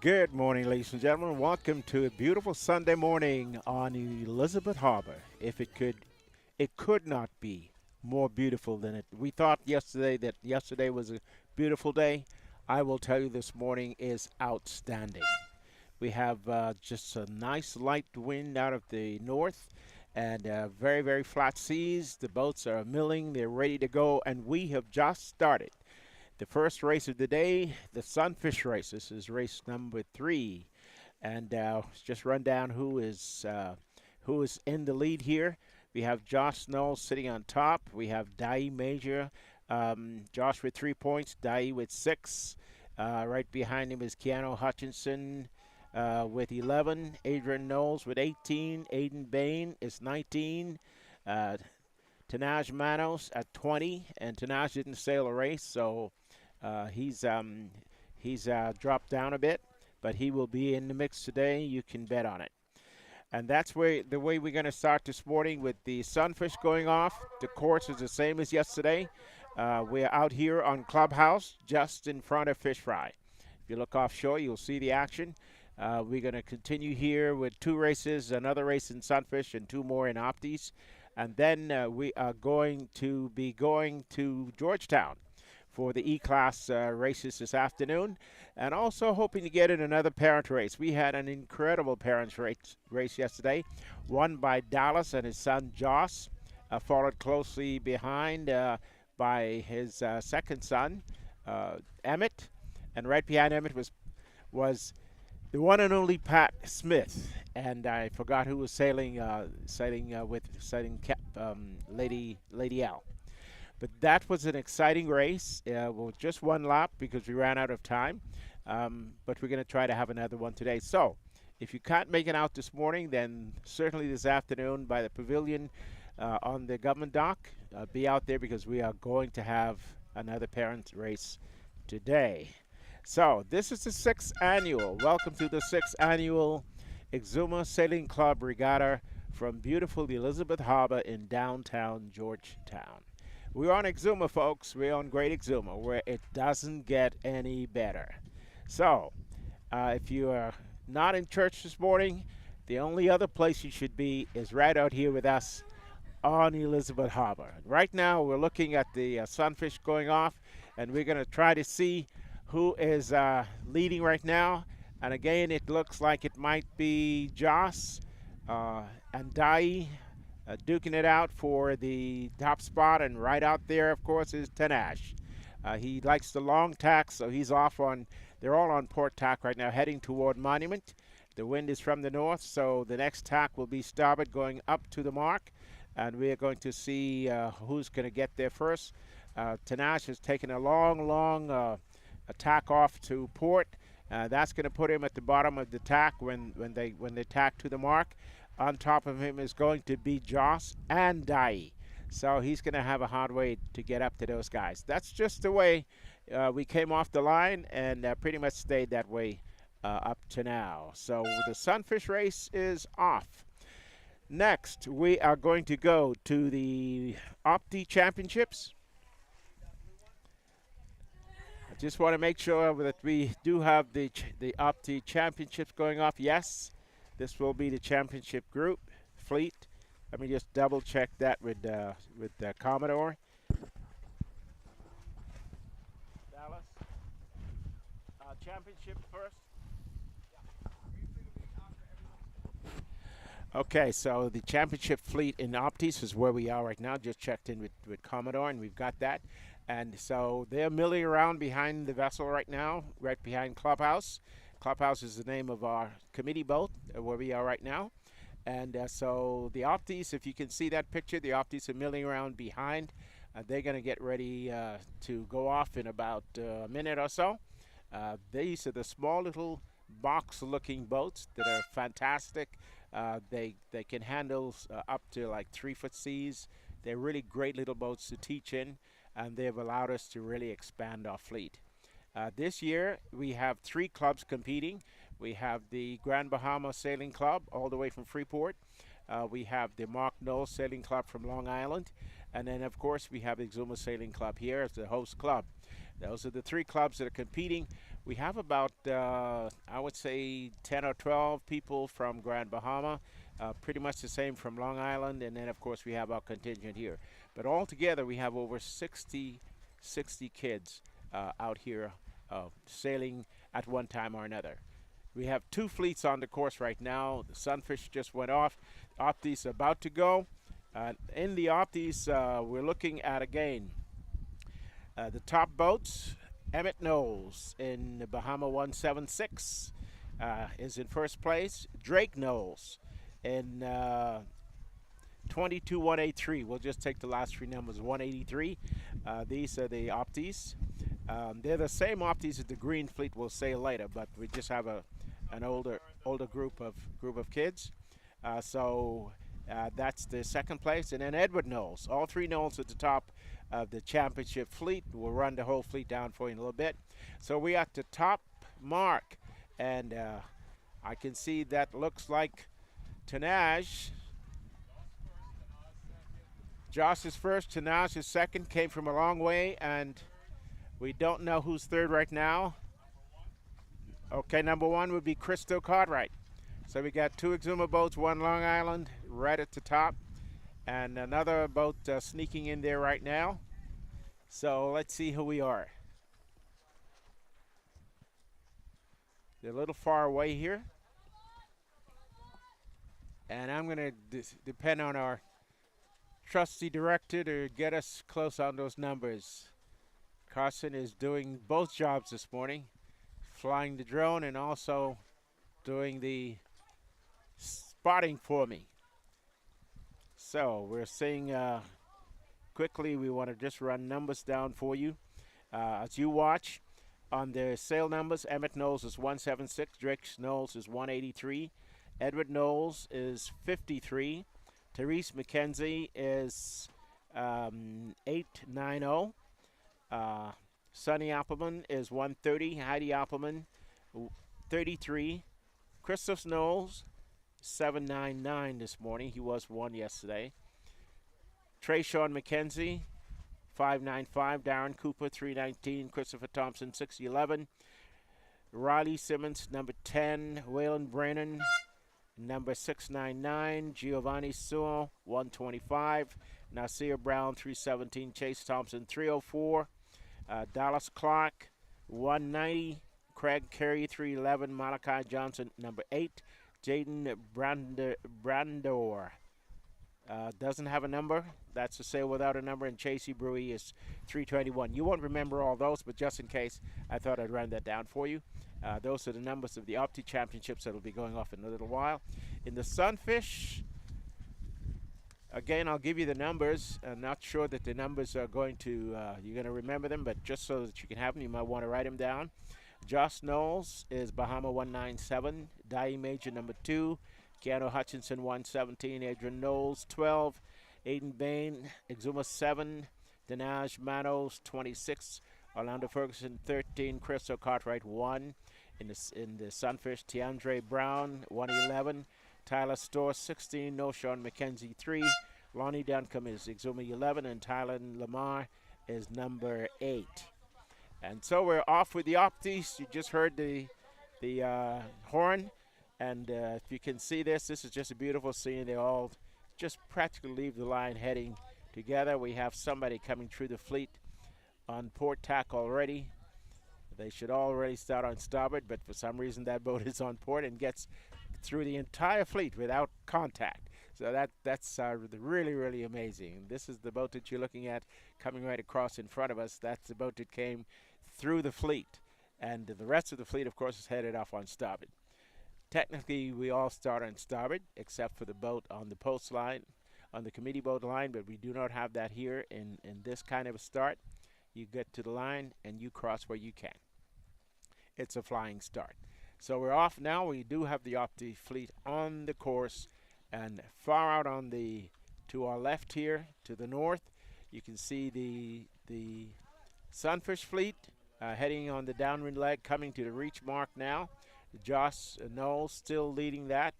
Good morning, ladies and gentlemen. Welcome to a beautiful Sunday morning on Elizabeth Harbor. If it could not be more beautiful than it. We thought yesterday that yesterday was a beautiful day. I will tell you this morning is outstanding. We have just a nice light wind out of the north and very, very flat seas. The boats are milling, they're ready to go, and we have just started. The first race of the day, the Sunfish race. This is race number 3, and just run down who is in the lead here. We have Josh Snow sitting on top. We have Dai Major, Josh with 3 points, Dai with 6. Right behind him is Keanu Hutchinson with 11. Adrian Knowles with 18. Aiden Bain is 19. Uh, Tanaj Manos at 20, and Tanaj didn't sail a race, so he's dropped down a bit, but he will be in the mix today. You can bet on it. And that's the way we're going to start this morning with the Sunfish going off. The course is the same as yesterday. We're out here on Clubhouse, just in front of Fish Fry. If you look offshore, you'll see the action. We're going to continue here with 2 races, another race in Sunfish and 2 more in Optis. And then we are going to be going to Georgetown for the E-Class races this afternoon, and also hoping to get in another parent race. We had an incredible parents race yesterday, won by Dallas and his son Joss, followed closely behind by his second son, Emmett, and right behind Emmett was the one and only Pat Smith, and I forgot who was sailing Lady L. But that was an exciting race. Well, just 1 lap because we ran out of time. But we're going to try to have another one today. So if you can't make it out this morning, then certainly this afternoon by the pavilion on the government dock, be out there because we are going to have another parent race today. So this is the 6th annual. Welcome to the 6th annual Exuma Sailing Club Regatta from beautiful Elizabeth Harbor in downtown Georgetown. We're on Exuma, folks. We're on Great Exuma, where it doesn't get any better. So, if you are not in church this morning, the only other place you should be is right out here with us on Elizabeth Harbor. Right now, we're looking at the Sunfish going off, and we're going to try to see who is leading right now. And again, it looks like it might be Joss and Dai duking it out for the top spot, and right out there, of course, is Tanash. He likes the long tack, so he's off on. They're all on port tack right now, heading toward Monument. The wind is from the north, so the next tack will be starboard, going up to the mark, and we are going to see who's going to get there first. Tanash has taken a long tack off to port. That's going to put him at the bottom of the tack when they tack to the mark. On top of him is going to be Joss and Dai. So he's going to have a hard way to get up to those guys. That's just the way we came off the line, and pretty much stayed that way up to now. So the Sunfish race is off. Next, we are going to go to the Opti Championships. I just want to make sure that we do have the Opti Championships going off. Yes. This will be the championship group, fleet. Let me just double check that with Commodore. Dallas. Championship first. Okay, so the championship fleet in Optis is where we are right now. Just checked in with Commodore, and we've got that. And so they're milling around behind the vessel right now, right behind Clubhouse. Clubhouse is the name of our committee boat where we are right now. And so the Optis, if you can see that picture, the Optis are milling around behind. They're going to get ready to go off in about a minute or so. These are the small little box-looking boats that are fantastic. They can handle up to like 3-foot seas. They're really great little boats to teach in, and they've allowed us to really expand our fleet. This year, we have 3 clubs competing. We have the Grand Bahama Sailing Club, all the way from Freeport. We have the Mark Knowles Sailing Club from Long Island. And then, of course, we have the Exuma Sailing Club here as the host club. Those are the three clubs that are competing. We have about, I would say, 10 or 12 people from Grand Bahama, pretty much the same from Long Island, and then, of course, we have our contingent here. But altogether, we have over 60 kids out here sailing at one time or another. We have two fleets on the course right now. The Sunfish just went off. Opti's about to go. In the Optis, we're looking at, again, the top boats. Emmett Knowles in the Bahama 176 is in first place. Drake Knowles in 22183. We'll just take the last three numbers, 183. These are the Optis. They're the same Optis as the Green Fleet we'll sail later, but we just have an older group of kids. So that's the second place. And then Edward Knowles. All three Knowles at the top of the championship fleet. We'll run the whole fleet down for you in a little bit. So we at the top mark. And I can see that looks like Tanaj. Josh is first, Tanaj is second. Came from a long way, and we don't know who's third right now. Okay, number one would be Christo Cartwright. So we got two Exuma boats, one Long Island right at the top, and another boat sneaking in there right now. So let's see who we are. They're a little far away here. And I'm going to depend on our trusty director to get us close on those numbers. Carson is doing both jobs this morning, flying the drone and also doing the spotting for me. So we're seeing quickly, we want to just run numbers down for you. As you watch on the sail numbers, Emmett Knowles is 176, Drake Knowles is 183, Edward Knowles is 53, Therese McKenzie is 890, Sonny Appleman is 130, Heidi Appleman 33, Christoph Knowles 799 this morning. He was 1 yesterday. Trayshawn McKenzie 595, Darren Cooper 319, Christopher Thompson 611, Riley Simmons number 10, Waylon Brennan number 699, Giovanni Suo 125, Nasir Brown 317, Chase Thompson 304, Dallas Clark 190, Craig Carey 311, Malachi Johnson number 8, Jaden Brandor doesn't have a number. That's a sail without a number. And Chasey Brewy is 321. You won't remember all those, but just in case, I thought I'd run that down for you. Those are the numbers of the Opti Championships that will be going off in a little while. In the Sunfish, again, I'll give you the numbers. I'm not sure that the numbers are going to, you're going to remember them, but just so that you can have them, you might want to write them down. Josh Knowles is Bahama 197, Dai Major number 2, Keanu Hutchinson 117, Adrian Knowles 12, Aiden Bain, Exuma 7, Dinaj Manos 26, Orlando Ferguson 13, Christo Cartwright 1. In the Sunfish, Tiandre Brown 111, Tyler Storr 16, Noshawn McKenzie 3, Lonnie Duncombe is Exuma 11, and Tyler Lamar is number 8. And so we're off with the Optis. You just heard the horn. And if you can see this is just a beautiful scene. They all just practically leave the line heading together. We have somebody coming through the fleet on port tack already. They should already start on starboard, but for some reason that boat is on port and gets through the entire fleet without contact. So that's really, really amazing. This is the boat that you're looking at coming right across in front of us. That's the boat that came through the fleet. And the rest of the fleet, of course, is headed off on starboard. Technically, we all start on starboard, except for the boat on the post line, on the committee boat line, but we do not have that here in this kind of a start. You get to the line, and you cross where you can. It's a flying start. So we're off now. We do have the Opti fleet on the course, and far out on to our left here, to the north, you can see the Sunfish fleet heading on the downwind leg, coming to the reach mark now. Josh Knowles still leading that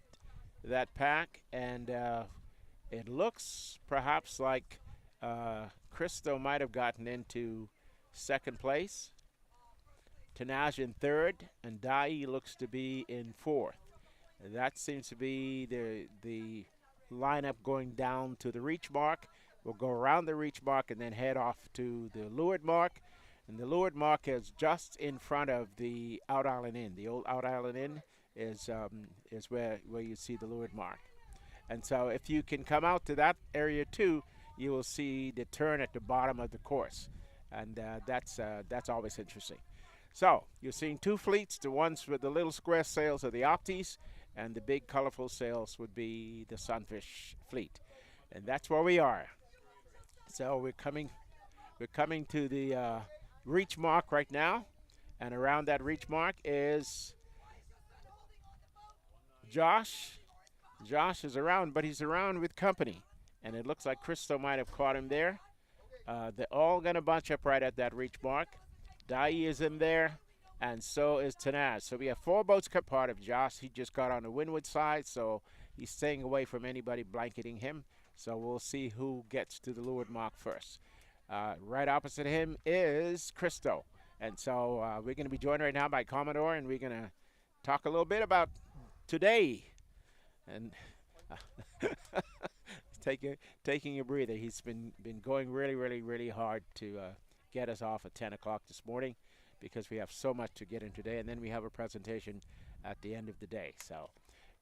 pack, and it looks perhaps like Christo might have gotten into second place. Tanaj in third, and Dai looks to be in fourth. That seems to be the lineup going down to the reach mark. We'll go around the reach mark and then head off to the leeward mark. And the leeward mark is just in front of the Out Island Inn. The old Out Island Inn is where you see the leeward mark. And so if you can come out to that area too, you will see the turn at the bottom of the course. And that's always interesting. So you're seeing two fleets. The ones with the little square sails are the Optis, and the big colorful sails would be the Sunfish fleet. And that's where we are. So we're coming to the reach mark right now, and around that reach mark is Josh. Josh is around, but he's around with company, and it looks like Christo might have caught him there. They're all going to bunch up right at that reach mark. Dai is in there, and so is Tanaz. So we have four boats cut part of Josh. He just got on the windward side, so he's staying away from anybody blanketing him. So we'll see who gets to the leeward mark first. Right opposite him is Christo. And so we're going to be joined right now by Commodore, and we're going to talk a little bit about today. And taking a breather. He's been going really hard to get us off at 10 o'clock this morning because we have so much to get in today. And then we have a presentation at the end of the day. So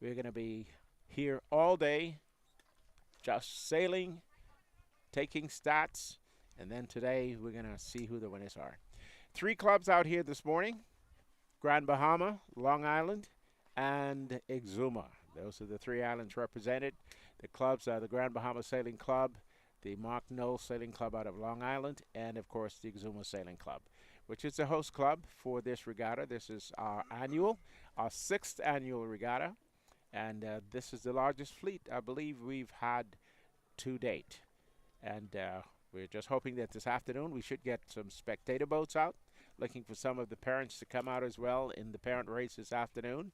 we're going to be here all day just sailing, taking stats, and then today we're going to see who the winners are. Three clubs out here this morning: Grand Bahama, Long Island, and Exuma. Those are the three islands represented. The clubs are the Grand Bahama Sailing Club, the Mark Knoll Sailing Club out of Long Island, and of course the Exuma Sailing Club, which is the host club for this regatta. This is our sixth annual regatta, and this is the largest fleet I believe we've had to date. And we're just hoping that this afternoon we should get some spectator boats out, looking for some of the parents to come out as well in the parent race this afternoon.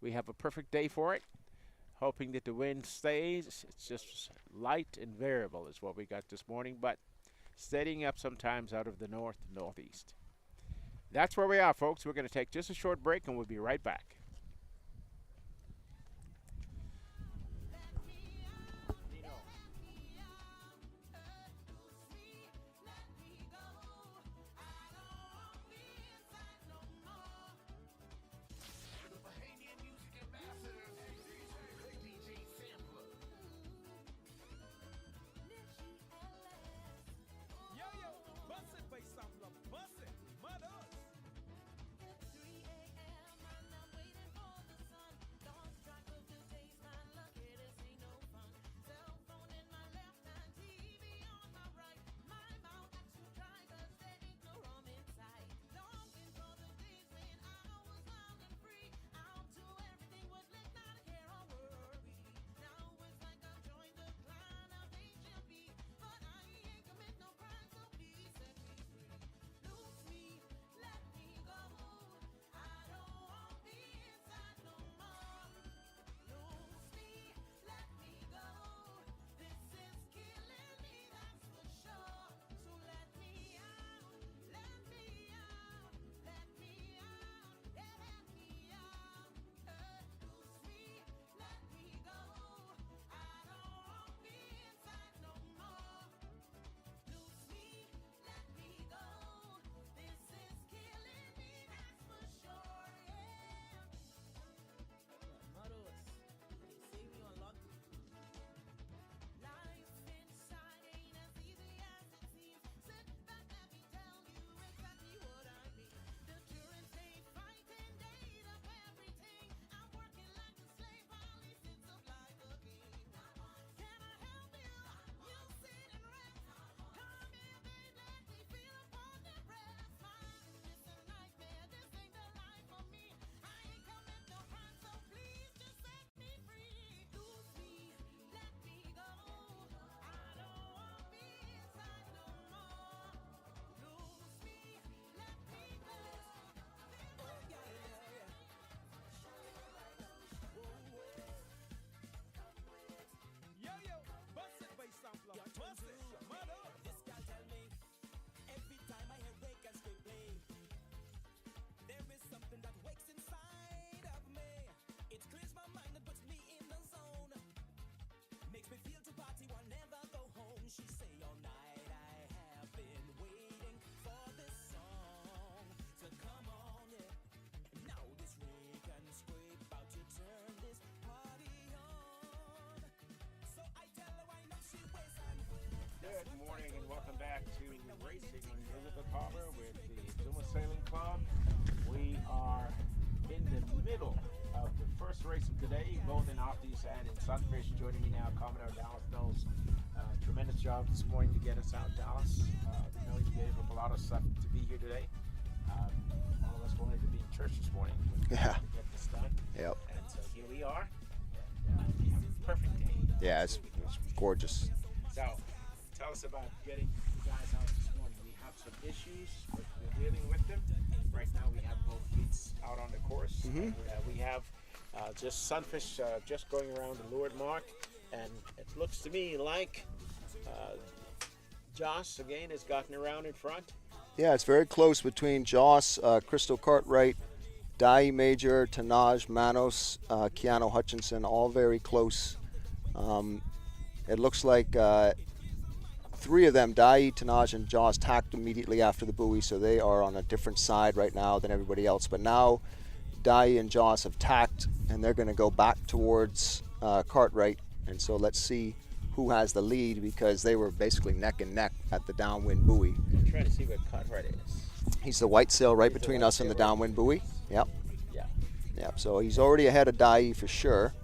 We have a perfect day for it, hoping that the wind stays. It's just light and variable is what we got this morning, but steadying up sometimes out of the north and northeast. That's where we are, folks. We're going to take just a short break, and we'll be right back. Harbor with the Exuma Sailing Club. We are in the middle of the first race of today, both in Optis and in Sunfish. Joining me now, Commodore Dallas Knowles. Tremendous job this morning to get us out, Dallas. I know you gave up a lot of stuff to be here today. All of us wanted to be in church this morning to get this done. Yep. And so here we are. And, we have a perfect day. Yeah, it's gorgeous. So, tell us about getting you guys out this morning. We have some issues, but we're dealing with them. Right now, we have both fleets out on the course. And, we have just Sunfish just going around the leeward mark, and it looks to me like Josh again has gotten around in front. Yeah, it's very close between Joss, Crystal Cartwright, Dai Major, Tanaj, Manos, Keanu Hutchinson, all very close. It looks like three of them, Dai, Tanaj, and Joss, tacked immediately after the buoy, so they are on a different side right now than everybody else. But now Dai and Joss have tacked, and they're going to go back towards Cartwright. And so let's see who has the lead, because they were basically neck and neck at the downwind buoy. I'm trying to see what Cartwright is. He's the white sail right between us and the downwind buoy. Yep. Yeah. Yep. So he's already ahead of Dai for sure.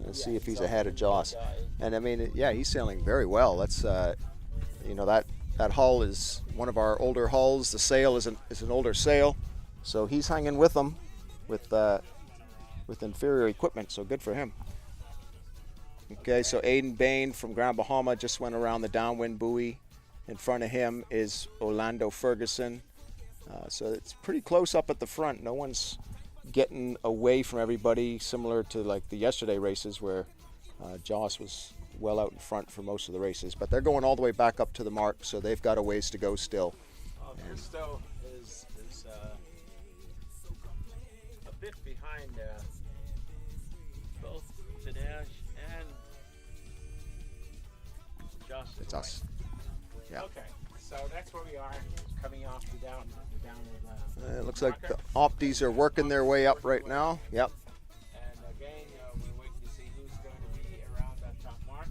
Let's see if he's ahead of Joss. And I mean, yeah, he's sailing very well. That's you know, that hull is one of our older hulls. The sail is an older sail, so he's hanging with them with inferior equipment. So good for him. Okay, so Aiden Bain from Grand Bahama just went around the downwind buoy. In front of him is Orlando Ferguson. So it's pretty close up at the front. No one's getting away from everybody, similar to like the yesterday races where Joss was well out in front for most of the races. But they're going all the way back up to the mark, so they've got a ways to go still. Cristo is a bit behind both Tanaj and Josh. It's us. Yeah. Okay, so that's where we are, coming off the downward. It looks like the Optis are working their way up right now. Yep. And again, we're waiting to see who's going to be around that top mark.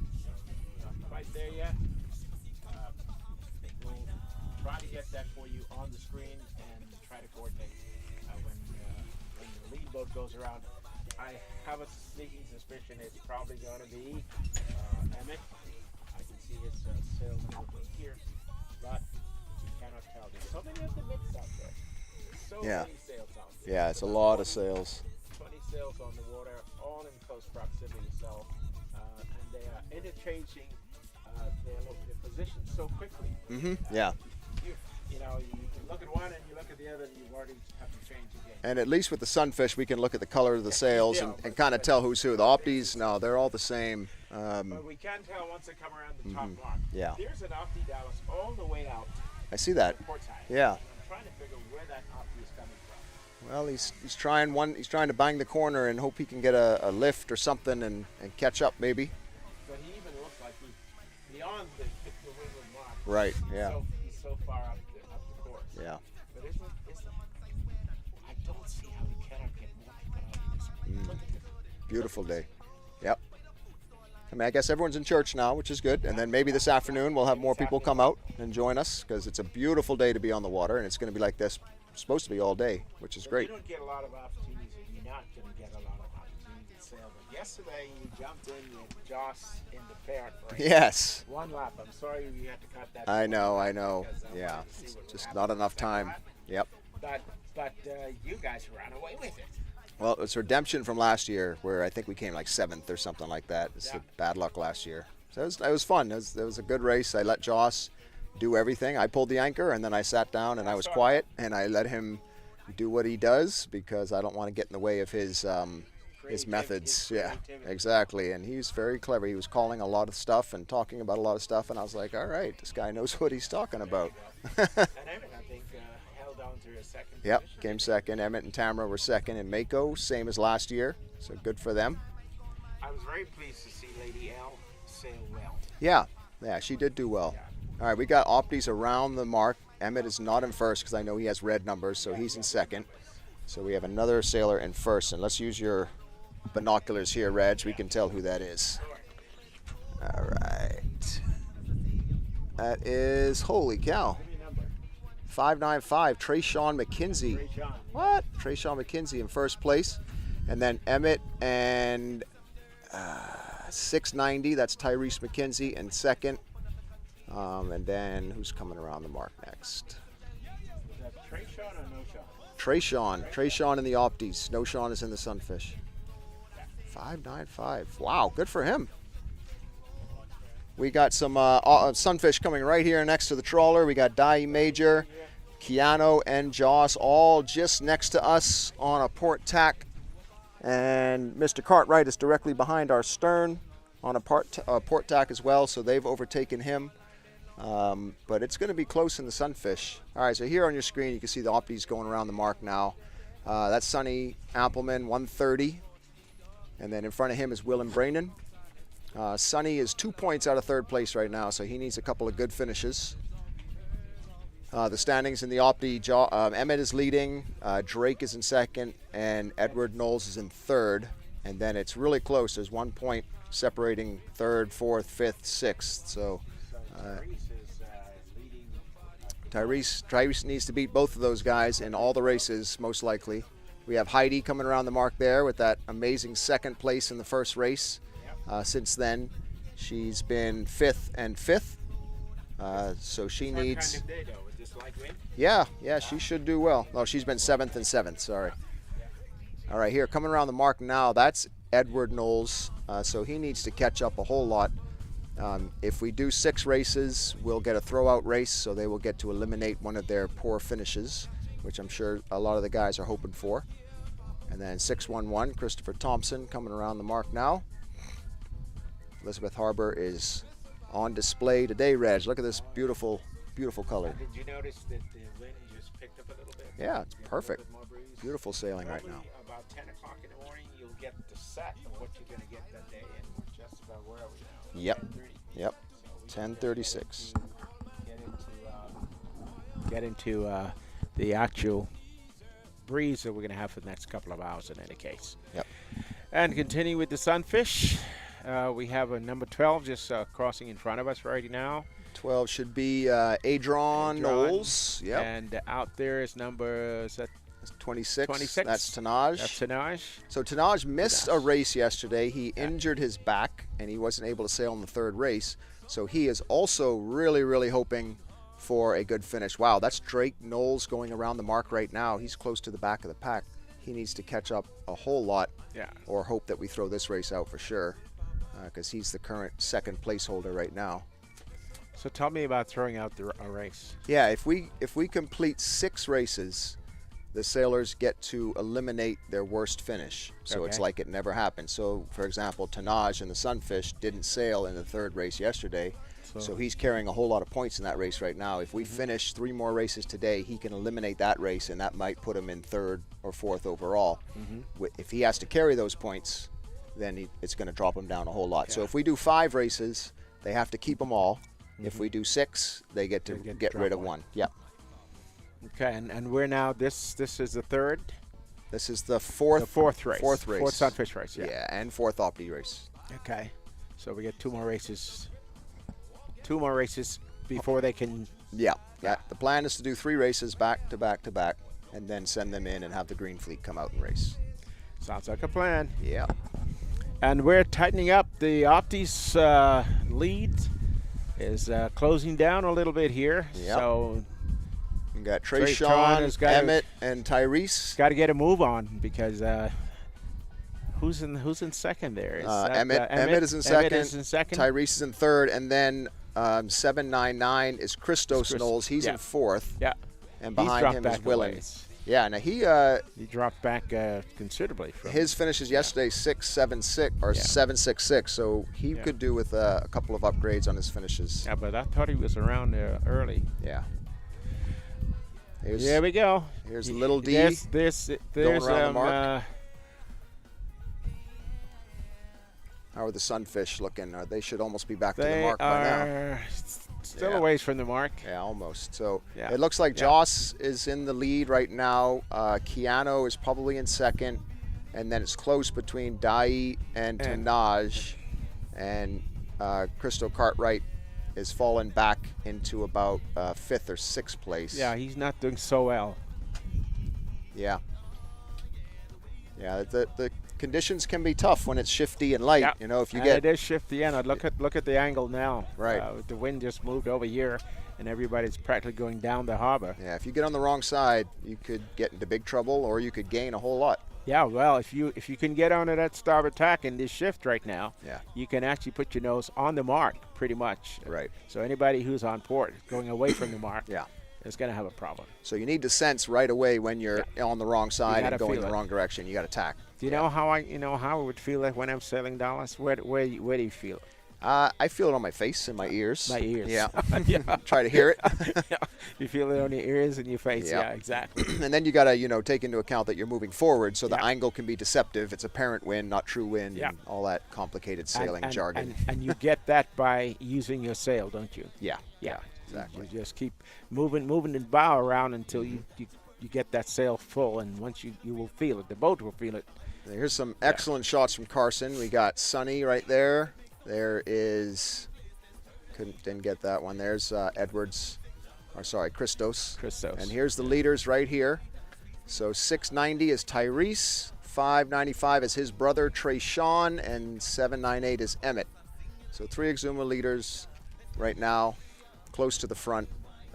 Not quite there yet. We'll try to get that for you on the screen and try to coordinate when the lead boat goes around. I have a sneaking suspicion it's probably going to be Emmett. I can see his sails here, but you cannot tell. There's so many of the mix out there. So many sails out there. Yeah, it's a lot of sails. 20 sails on the water, all in close proximity. So, and they are interchanging their positions so quickly. Yeah. You know, you can look at one and you look at the other, and you already have to change again. And at least with the Sunfish, we can look at the color of the sails and kind of tell who's who. The Optis, no, they're all the same. But we can tell once they come around the top mark. Yeah. There's an Opti Dallas all the way out. I see that. Port side. Yeah. I'm trying to figure where that Opti is coming from. Well, he's trying He's trying to bang the corner and hope he can get a lift or something and catch up maybe. But he even looks like he's beyond the windward mark. Right. Yeah. So he's so far up the course. Yeah. But isn't I don't see how we cannot get more people out this week. Look at this. Beautiful day. Yep. I mean, I guess everyone's in church now, which is good. And then maybe this afternoon we'll have more people come out and join us, because it's a beautiful day to be on the water, and it's going to be like this, supposed to be all day, which is great. You don't get a lot of opportunities, and you're not going to get a lot of opportunities to sail. But yesterday you jumped in with Joss in the parent race. Yes. One lap. I'm sorry you had to cut that. I know. Yeah. Just not enough time. Yep. But you guys ran away with it. Well, it was redemption from last year, where I think we came like 7th or something like that. It's the bad luck last year. So it was fun. It was a good race. I let Joss do everything. I pulled the anchor, and then I sat down and I was quiet, and I let him do what he does, because I don't want to get in the way of his methods. Yeah, exactly. And he's very clever. He was calling a lot of stuff and talking about a lot of stuff, and I was like, all right, this guy knows what he's talking about. And Emmett, I think, held on to a second Yep, position. came second. Emmett and Tamara were second, and Mako, same as last year, so good for them. I was very pleased to see Lady L sail well. Yeah, she did do well. Yeah. All right, we got Optis around the mark. Emmett is not in first, because I know he has red numbers, so he's in second. So we have another sailor in first, and let's use your binoculars here, Reg. We can tell who that is. All right. That is, holy cow, 595, Trayshawn McKenzie. What? Trayshawn McKenzie in first place. And then Emmett and 690, that's Tyrese McKenzie in second. And then who's coming around the mark next? Is that Trayshawn or no Sean? Trayshawn. Trayshawn in the Optis. No Sean is in the Sunfish. 595. Wow, good for him. We got some Sunfish coming right here next to the trawler. We got Dai Major, Keanu, and Joss all just next to us on a port tack. And Mr. Cartwright is directly behind our stern on a port tack as well, so they've overtaken him. But it's going to be close in the Sunfish. All right, so here on your screen you can see the Optis going around the mark now. That's Sonny Ampleman, 130. And then in front of him is Willem Brainan. Sonny is 2 points out of third place right now, so he needs a couple of good finishes. The standings in the Opti, Emmett is leading, Drake is in second, and Edward Knowles is in third. And then it's really close. There's 1 point separating third, fourth, fifth, sixth. So Tyrese needs to beat both of those guys in all the races, most likely. We have Heidi coming around the mark there with that amazing second place in the first race. Since then, she's been fifth and fifth. So she needs... What kind of day, though? Is this light wind? Yeah, she should do well. Oh, she's been seventh and seventh, sorry. All right, here, coming around the mark now, that's Edward Knowles. So he needs to catch up a whole lot. If we do 6 races, we'll get a throwout race, so they will get to eliminate one of their poor finishes, which I'm sure a lot of the guys are hoping for. And then 611, Christopher Thompson coming around the mark now. Elizabeth Harbor is on display today, Reg. Look at this beautiful, beautiful color. Did you notice that the wind just picked up a little bit? Yeah, it's perfect. Beautiful sailing right now. About 10 o'clock in the morning, you'll get the set of what you're going to get that day, and just about where are we now? Yep. 10:30. Yep. 10:36. Get into the actual breeze that we're going to have for the next couple of hours in any case. Yep. And continue with the Sunfish. We have a number 12 just crossing in front of us right now. 12 should be Adron Knowles. Yep. And out there is number, is that 26. 26. That's Tanaj. That's Tanaj. So Tanaj missed a race yesterday. He injured his back, and he wasn't able to sail in the third race. So he is also really, really hoping for a good finish. Wow, that's Drake Knowles going around the mark right now. He's close to the back of the pack. He needs to catch up a whole lot, or hope that we throw this race out for sure, because he's the current second placeholder right now. So tell me about throwing out a race. Yeah, if we complete 6 races, the sailors get to eliminate their worst finish. So it's like it never happened. So, for example, Tanaj and the Sunfish didn't sail in the third race yesterday. So he's carrying a whole lot of points in that race right now. If we finish 3 more races today, he can eliminate that race, and that might put him in third or fourth overall. If he has to carry those points, then it's going to drop him down a whole lot. So if we do 5 races, they have to keep them all. If we do 6, they get to get rid of one. Yep. Okay, and we're now, this is the third? This is the fourth race. Fourth Sunfish race, yeah, and fourth Opti race. Okay, so we get 2 more races. 2 more races before they can... Yeah. The plan is to do 3 races back to back to back, and then send them in and have the Green Fleet come out and race. Sounds like a plan. Yeah. And we're tightening up. The Opti's lead is closing down a little bit here. Yep. So we got Trayshawn, Emmett, and Tyrese. Got to get a move on, because who's in second there? Emmett is in second. Emmett is in second. Tyrese is in third, and then 799 is Christos Knowles. He's in fourth. Yeah. And behind him is Willem. Yeah, now he dropped back considerably. From his finishes yesterday 6.76 or 7.66, so he could do with a couple of upgrades on his finishes. Yeah, but I thought he was around there early. Yeah. There we go. Here's Little D. There's going around the mark. How are the Sunfish looking? They should almost be back to the mark by now. Still a ways from the mark. Yeah, almost. So it looks like Joss is in the lead right now. Keanu is probably in second. And then it's close between Dai and Tanaj. And Crystal Cartwright is fallen back into about 5th or 6th place. Yeah, he's not doing so well. Yeah. Yeah, the conditions can be tough when it's shifty and light. Yeah. You know, if you And get it is shifty, and look at the angle now. Right. The wind just moved over here, and everybody's practically going down the harbor. Yeah, if you get on the wrong side, you could get into big trouble, or you could gain a whole lot. Yeah, well, if you can get onto that starboard tack in this shift right now, Yeah. you can actually put your nose on the mark pretty much. Right. So anybody who's on port going away from the mark, Yeah. is going to have a problem. So you need to sense right away when you're on the wrong side and gotta going feel the it. wrong direction. You got to tack. Do you know how I would feel like when I'm sailing, Dallas? Where do you feel it? I feel it on my face and my ears. My ears. Yeah. Yeah. Try to hear it. Yeah. You feel it on your ears and your face. Yeah. Yeah, exactly. And then you got to, take into account that you're moving forward, so the Yeah. angle can be deceptive. It's apparent wind, not true wind, Yeah. and all that complicated sailing jargon. And you get that by using your sail, don't you? Yeah. Yeah. Exactly. You just keep moving the bow around until you get that sail full, and once you will feel it. The boat will feel it. Here's some excellent shots from Carson. We got Sunny right there. There is, didn't get that one. There's Christos. Christos. And here's the leaders right here. So 690 is Tyrese, 595 is his brother Trayshawn, and 798 is Emmett. So 3 Exuma leaders right now, close to the front.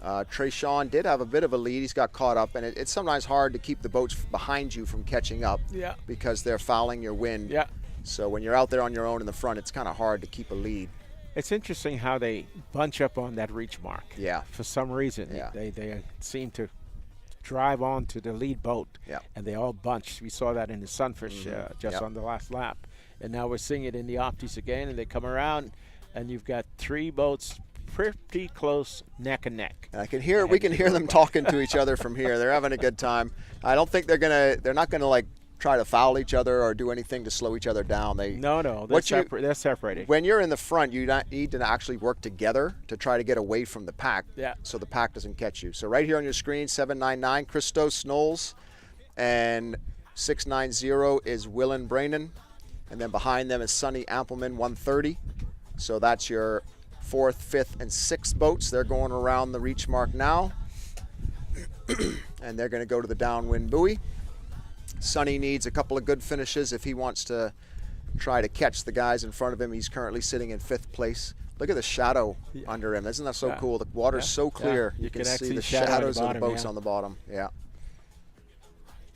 Trayshawn did have a bit of a lead. He's got caught up, and it's sometimes hard to keep the boats behind you from catching up because they're fouling your wind. Yeah. So when you're out there on your own in the front, it's kind of hard to keep a lead. It's interesting how they bunch up on that reach mark. Yeah. For some reason, Yeah. they seem to drive on to the lead boat, Yeah. and they all bunch. We saw that in the Sunfish just on the last lap, and now we're seeing it in the Optis again. And they come around, and you've got 3 boats pretty close, neck and neck. And we can hear them talking to each other from here. They're having a good time. I don't think they're not gonna like try to foul each other or do anything to slow each other down. No, they're separated. When you're in the front, you need to actually work together to try to get away from the pack, so the pack doesn't catch you. So right here on your screen, 799, Christos Knowles, and 690 is Willen Brandon, and then behind them is Sonny Ampleman, 130. So that's your 4th, 5th, and 6th boats. They're going around the reach mark now, and they're going to go to the downwind buoy. Sonny needs a couple of good finishes if he wants to try to catch the guys in front of him. He's currently sitting in 5th place. Look at the shadow under him. Isn't that so cool? The water's so clear. You can see the shadows of the boats on the bottom. Yeah.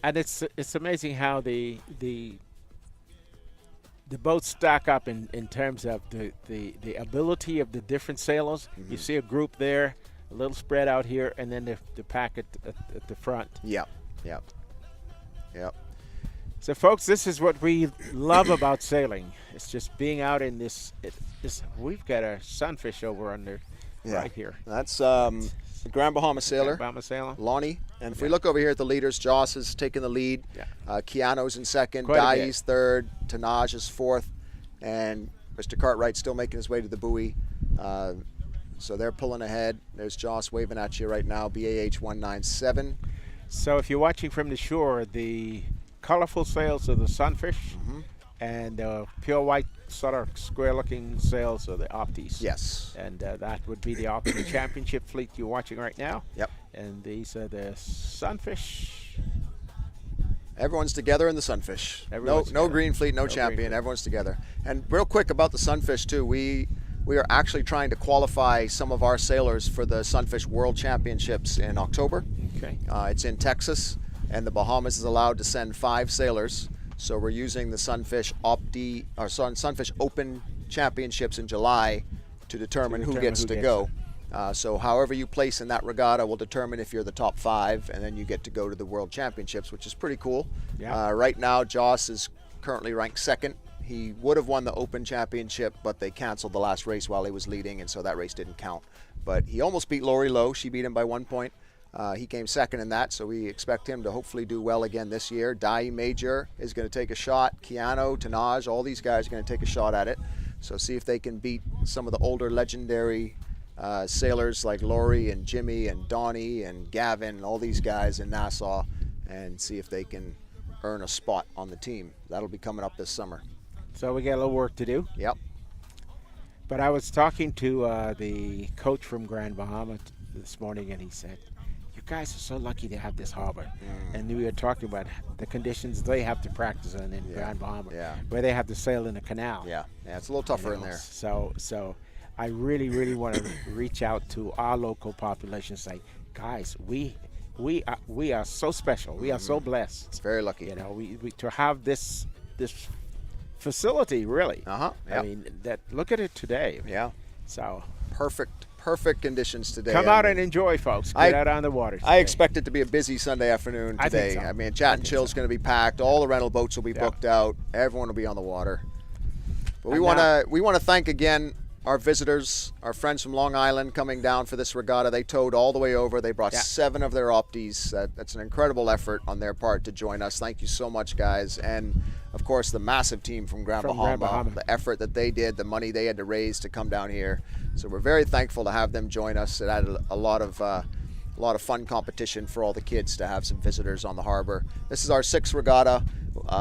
And it's amazing how the boats stack up in terms of the ability of the different sailors. Mm-hmm. You see a group there, a little spread out here, and then the pack at the front. Yep. So, folks, this is what we love about sailing. It's just being out in this. We've got a Sunfish over under right here. That's the Grand Bahama sailor, Lonnie. And if we look over here at the leaders, Joss is taking the lead. Yeah. Keanu's in 2nd. Dai's 3rd. Tanaj is 4th. And Mr. Cartwright's still making his way to the buoy. So they're pulling ahead. There's Joss waving at you right now, BAH 197. So if you're watching from the shore, the colorful sails of the Sunfish and pure white sort of square-looking sails of the Optis. Yes. And that would be the Opti Championship fleet you're watching right now. Yep. And these are the Sunfish. Everyone's together in the Sunfish. No green fleet, no champion. Everyone's together. And real quick about the Sunfish too, we are actually trying to qualify some of our sailors for the Sunfish World Championships in October. Okay. It's in Texas, and the Bahamas is allowed to send 5 sailors. So we're using the Sunfish Sunfish Open Championships in July to determine who gets to go. So however you place in that regatta will determine if you're the top 5, and then you get to go to the World Championships, which is pretty cool. Yeah. Right now, Joss is currently ranked 2nd. He would have won the Open Championship, but they canceled the last race while he was leading, and so that race didn't count. But he almost beat Lori Lowe. She beat him by 1 point. He came 2nd in that, so we expect him to hopefully do well again this year. Dai Major is going to take a shot. Keanu, Tanaj, all these guys are going to take a shot at it. So see if they can beat some of the older legendary sailors like Lori and Jimmy and Donnie and Gavin and all these guys in Nassau, and see if they can earn a spot on the team. That'll be coming up this summer. So we got a little work to do. Yep. But I was talking to the coach from Grand Bahama this morning, and he said, "You guys are so lucky to have this harbor." And we were talking about the conditions they have to practice in Grand Bahama, where they have to sail in a canal. Yeah, it's a little tougher in there. So I really, really want to reach out to our local population and say, guys, we are so special. We are so blessed. It's very lucky. You know, we to have this facility, really. Yep. I mean, look at it today. Yeah. So perfect conditions today. Come out and enjoy, folks. Get out on the water today. I expect it to be a busy Sunday afternoon today. I think so. I mean, Chat and Chill's going to be packed. All the rental boats will be booked out. Everyone will be on the water. But we want to thank again our visitors, our friends from Long Island coming down for this regatta. They towed all the way over. They brought 7 of their Optis. That's an incredible effort on their part to join us. Thank you so much, guys. And, of course, the massive team from Grand Bahama, the effort that they did, the money they had to raise to come down here. So we're very thankful to have them join us. It added a lot of fun competition for all the kids to have some visitors on the harbor. This is our 6th regatta.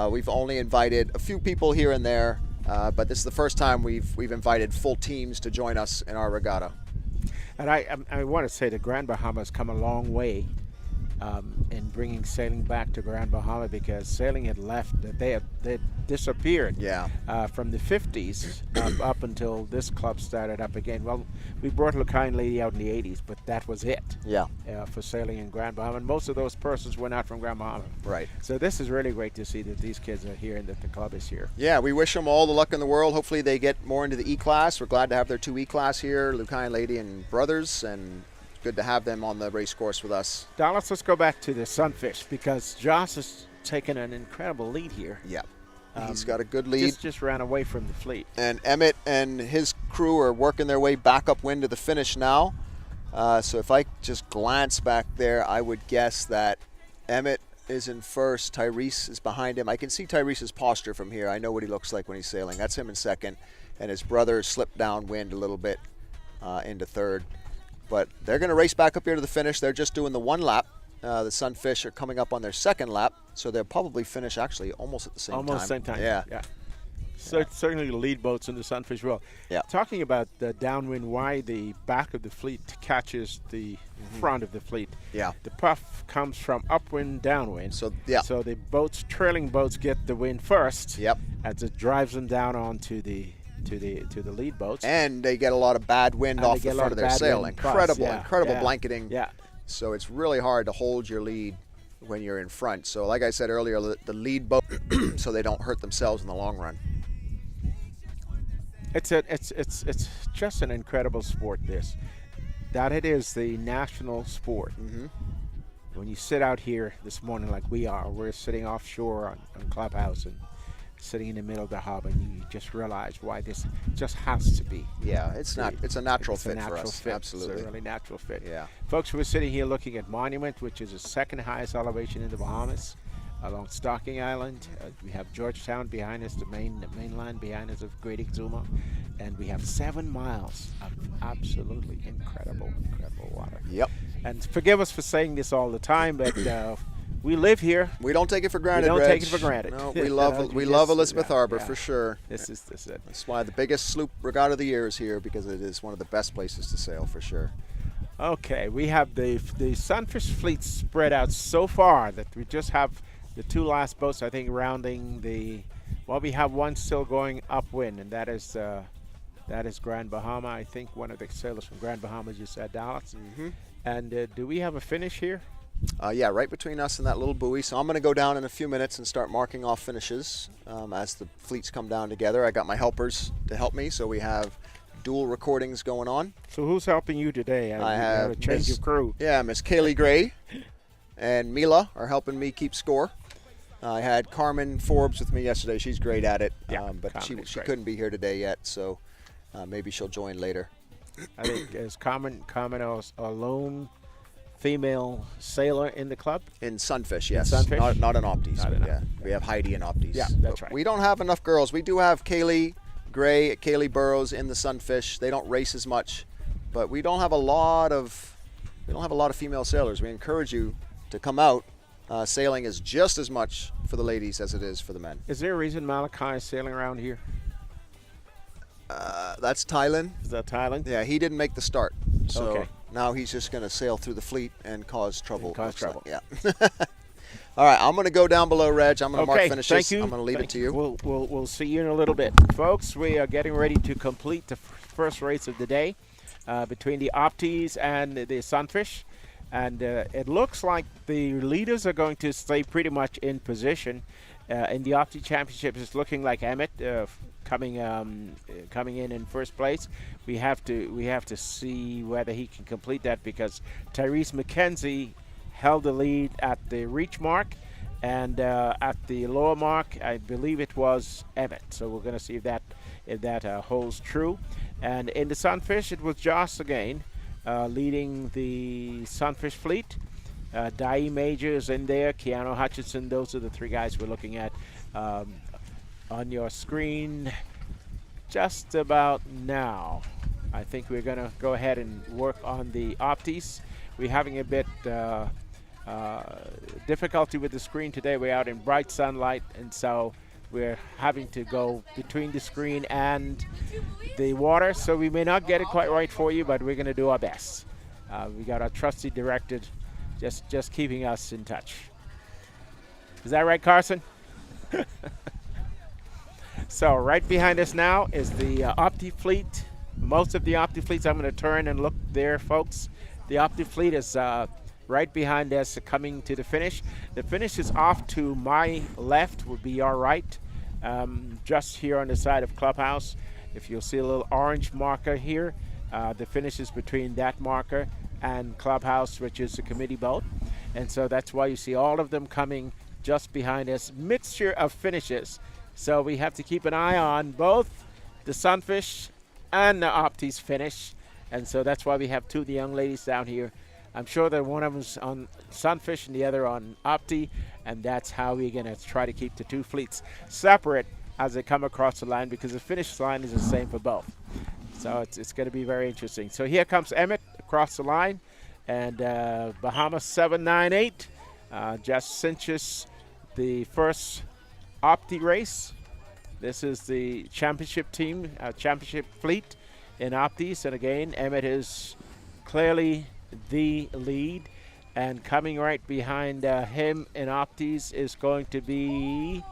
We've only invited a few people here and there. But this is the first time we've invited full teams to join us in our regatta. And I want to say that Grand Bahama has come a long way in bringing sailing back to Grand Bahama, because sailing had left, they disappeared from the 50s up until this club started up again. Well, we brought Lucine Lady out in the 80s, but that was it for sailing in Grand Bahama. And most of those persons were not from Grand Bahama. Right. So this is really great to see that these kids are here and that the club is here. Yeah, we wish them all the luck in the world. Hopefully they get more into the E-Class. We're glad to have their 2 E-Class here, Lucine Lady and Brothers, and good to have them on the race course with us. Dallas, let's go back to the Sunfish, because Josh has taken an incredible lead here. Yeah, he's got a good lead. Just ran away from the fleet. And Emmett and his crew are working their way back upwind to the finish now. So if I just glance back there, I would guess that Emmett is in first. Tyrese is behind him. I can see Tyrese's posture from here. I know what he looks like when he's sailing. That's him in second. And his brother slipped downwind a little bit into third. But they're going to race back up here to the finish. They're just doing the 1 lap. The Sunfish are coming up on their 2nd lap, so they'll probably finish actually almost at the same time. Almost same time. Yeah. So certainly the lead boats in the Sunfish will. Yeah. Talking about the downwind, why the back of the fleet catches the front of the fleet. Yeah. The puff comes from upwind, downwind. So So the trailing boats get the wind first. Yep. As it drives them down onto the lead boats, and they get a lot of bad wind off the front of their sail. Incredible blanketing. Yeah. So it's really hard to hold your lead when you're in front. So like I said earlier, the lead boat, so they don't hurt themselves in the long run. It's just an incredible sport. That it is the national sport. When you sit out here this morning like we're sitting offshore on Clubhouse and sitting in the middle of the harbor, and you just realize why this just has to be. Yeah, it's a natural fit for us. Fit. Absolutely. It's a really natural fit. Yeah. Folks, we're sitting here looking at Monument, which is the 2nd highest elevation in the Bahamas, along Stocking Island. We have Georgetown behind us, the mainland behind us of Great Exuma, and we have 7 miles of absolutely incredible water. Yep. And forgive us for saying this all the time, but we live here. We don't take it for granted. We don't take it for granted. No, we love Elizabeth Harbor for sure. This is it. That's why the biggest sloop regatta of the year is here, because it is one of the best places to sail for sure. Okay, we have the Sunfish fleet spread out so far that we just have the 2 last boats, I think, rounding the. Well, we have one still going upwind, and that is Grand Bahama. I think one of the sailors from Grand Bahama just said Dallas. And do we have a finish here? Yeah, right between us and that little buoy. So I'm going to go down in a few minutes and start marking off finishes as the fleets come down together. I got my helpers to help me, so we have dual recordings going on. So who's helping you today? I have a change of crew. Yeah, Miss Kaylee Gray and Mila are helping me keep score. I had Carmen Forbes with me yesterday. She's great at it, but she couldn't be here today yet, so maybe she'll join later. I think is Carmen a lone female sailor in the club? In Sunfish, yes. Sunfish? Not an Optis, but yeah. We have Heidi and Optis. Yeah, that's right. We don't have enough girls. We do have Kaylee Gray, Kaylee Burrows in the Sunfish. They don't race as much, but we don't have a lot of female sailors. We encourage you to come out. Sailing is just as much for the ladies as it is for the men. Is there a reason Malachi is sailing around here? That's Thailand. Is that Thailand? Yeah, he didn't make the start. So Okay. now he's just going to sail through the fleet and cause trouble. Cause trouble. Yeah. All right, I'm going to go down below, Reg. I'm going to mark finishes. Thank you. I'm going to leave it to you. We'll see you in a little bit. Folks, we are getting ready to complete the first race of the day between the Optis and the Sunfish. And it looks like the leaders are going to stay pretty much in position. In the Opti Championship, it's looking like Emmett coming in first place. We have to see whether he can complete that, because Tyrese McKenzie held the lead at the reach mark, and at the lower mark, I believe it was Emmett. So we're going to see if that holds true. And in the Sunfish, it was Joss again leading the Sunfish fleet. Dai Major is in there, Keanu Hutchinson. Those are the three guys we're looking at on your screen just about now. I think we're going to go ahead and work on the Optis. We're having a bit difficulty with the screen today. We're out in bright sunlight, and so we're having to go between the screen and the water, so we may not get it quite right for you, but we're going to do our best. We got our trusty director just keeping us in touch. Is that right, Carson? So right behind us now is the Opti fleet. Most of the Opti fleets, I'm going to turn and look there, folks. The Opti fleet is right behind us coming to the finish. The finish is off to my left, would be our right, just here on the side of Clubhouse. If you'll see a little orange marker here, the finish is between that marker and Clubhouse, which is the committee boat. And so that's why you see all of them coming just behind us. Mixture of finishes. So we have to keep an eye on both the Sunfish and the Opti's finish. And so that's why we have two of the young ladies down here. I'm sure that one of them's on Sunfish and the other on Opti, and that's how we're going to try to keep the two fleets separate as they come across the line, because the finish line is the same for both. So it's going to be very interesting. So here comes Emmett across the line, and Bahamas 798 just cinches the first Opti race. This is the championship team, championship fleet in Optis, and again, Emmett is clearly the lead, and coming right behind him in Optis is going to be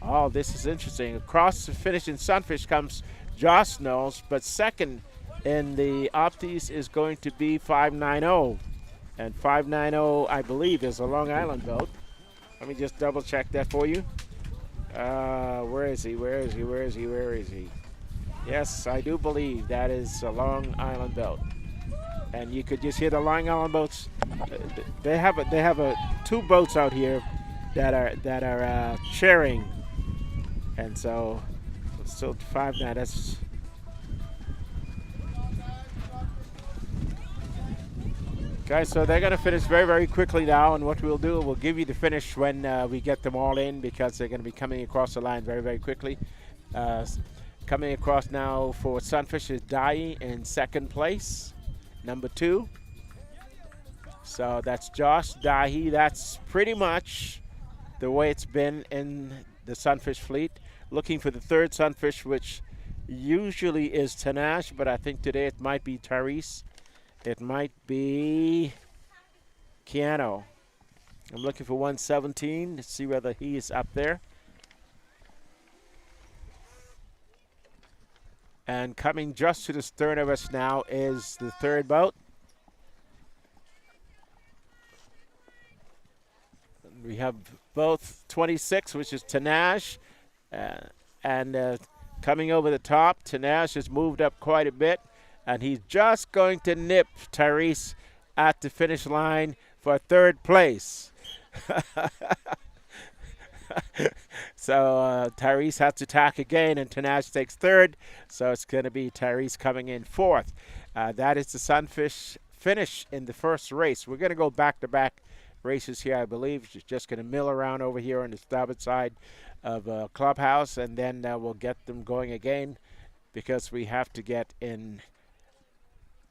oh, this is interesting. Across the finish in Sunfish comes Josh Knowles, but second in the Optis is going to be 590, and 590 I believe is a Long Island boat. Let me just double check that for you. Where is he? Where is he? Where is he? Where is he? Yes, I do believe that is a Long Island boat, and you could just hear the Long Island boats. They have two boats out here that are sharing, and so it's still 5-9. That's okay. So they're going to finish very, very quickly now, and what we'll do, we'll give you the finish when we get them all in, because they're going to be coming across the line very, very quickly. Coming across now for Sunfish is Dai in second place, number 2. So that's Josh Dahi. That's pretty much the way it's been in the Sunfish fleet. Looking for the third Sunfish, which usually is Tanash, but I think today it might be Tyrese. It might be Keanu. I'm looking for 117 to see whether he is up there. And coming just to the stern of us now is the third boat. We have both 26, which is Tanash, and coming over the top, Tanash has moved up quite a bit, and he's just going to nip Tyrese at the finish line for third place. So Tyrese has to tack again, and Tanash takes third. So it's going to be Tyrese coming in fourth. That is the Sunfish finish in the first race. We're going to go back-to-back races here, I believe. She's just going to mill around over here on the starboard side of Clubhouse, and then we'll get them going again, because we have to get in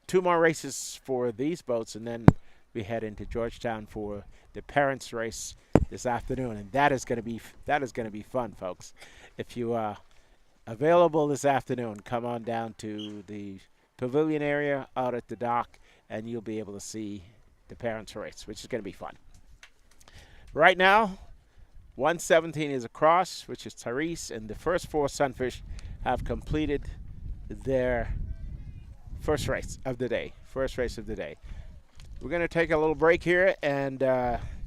2 more races for these boats, and then we head into Georgetown for the parents race this afternoon, and that is going to be fun, folks. If you are available this afternoon, come on down to the pavilion area out at the dock, and you'll be able to see the parents race, which is going to be fun. Right now, 117 is across, which is Tyrese, and the first 4 Sunfish have completed their first race of the day. We're going to take a little break here and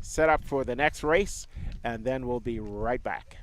set up for the next race, and then we'll be right back.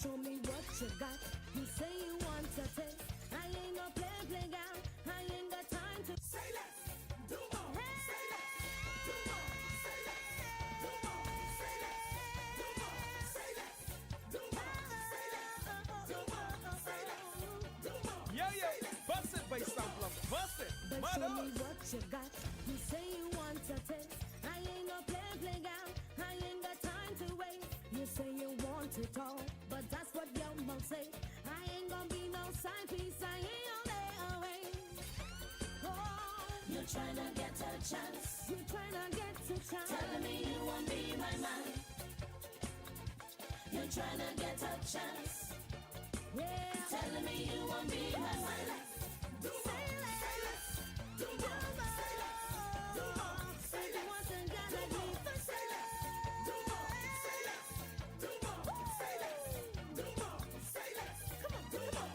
show me what you got. You say you want to take. I ain't no play girl. I ain't got time to say less. Do more. Say less. Do more. Say less. Do more. Say less. Do more. Say less. Do more. Say less. Do more. Say less. Do more. Yeah, bust it, bass sampler, bust it. But show me what you got. You say you want to take. I ain't no play girl. I ain't got time to wait. You say you want it all, but that's what your mouth say. I ain't gonna be no side piece. I ain't on there away. Oh, you're trying to get a chance. You're trying to get a chance. Telling me you won't be my man. You're trying to get a chance. Yeah. Telling me you won't be my man. Do more. Say less. Do more. Say less. Do more. Say less. Do more. Say less. Do more. Say less. Do more. Say less. Do more. Say less. Come on, do more.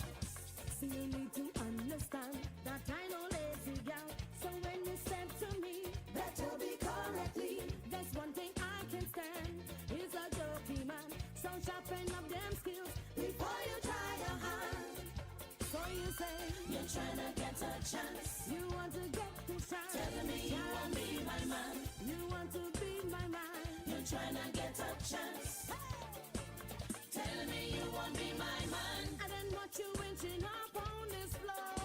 See, you need to understand that I know lazy gal. So when you step to me, better be correctly. There's one thing I can stand is a jokey man. So sharpen up them skills before you try your hand. So you say you're trying to get a chance. You want to get the chance. Telling me you won't be my man. You want to be my man. You're trying to get a chance. Telling me you won't be my man. I didn't want you inching up on this floor.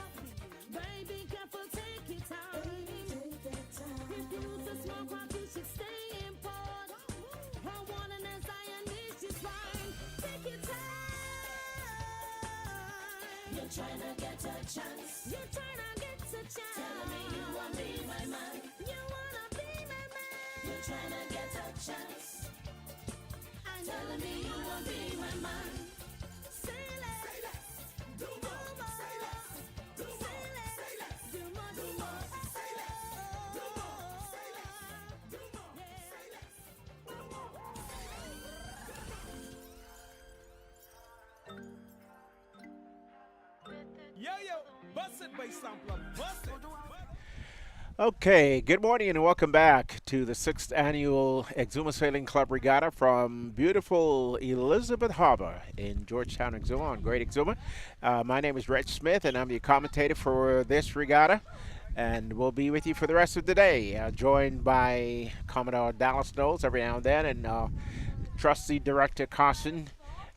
Baby, careful, take your time. Refuse to smoke while you should stay in port. Her warning is iron is just fine. Take your time. You're trying to get a chance. You're trying to get a chance. Telling me you won't be my man. You wanna be my man. You're trying to get a chance. Telling me you won't be my man. Say less. Say less. Do more. Say less. Do more. Say less. Do more. Do more. Say less. Do more. Say less. Do more. Say less. Do more. Yeah, bust it, bass sampler, bust it. Okay, good morning and welcome back to the 6th annual Exuma Sailing Club Regatta from beautiful Elizabeth Harbor in Georgetown, Exuma, on Great Exuma. My name is Reg Smith and I'm the commentator for this regatta, and we'll be with you for the rest of the day, joined by Commodore Dallas Knowles every now and then, and trusty director Carson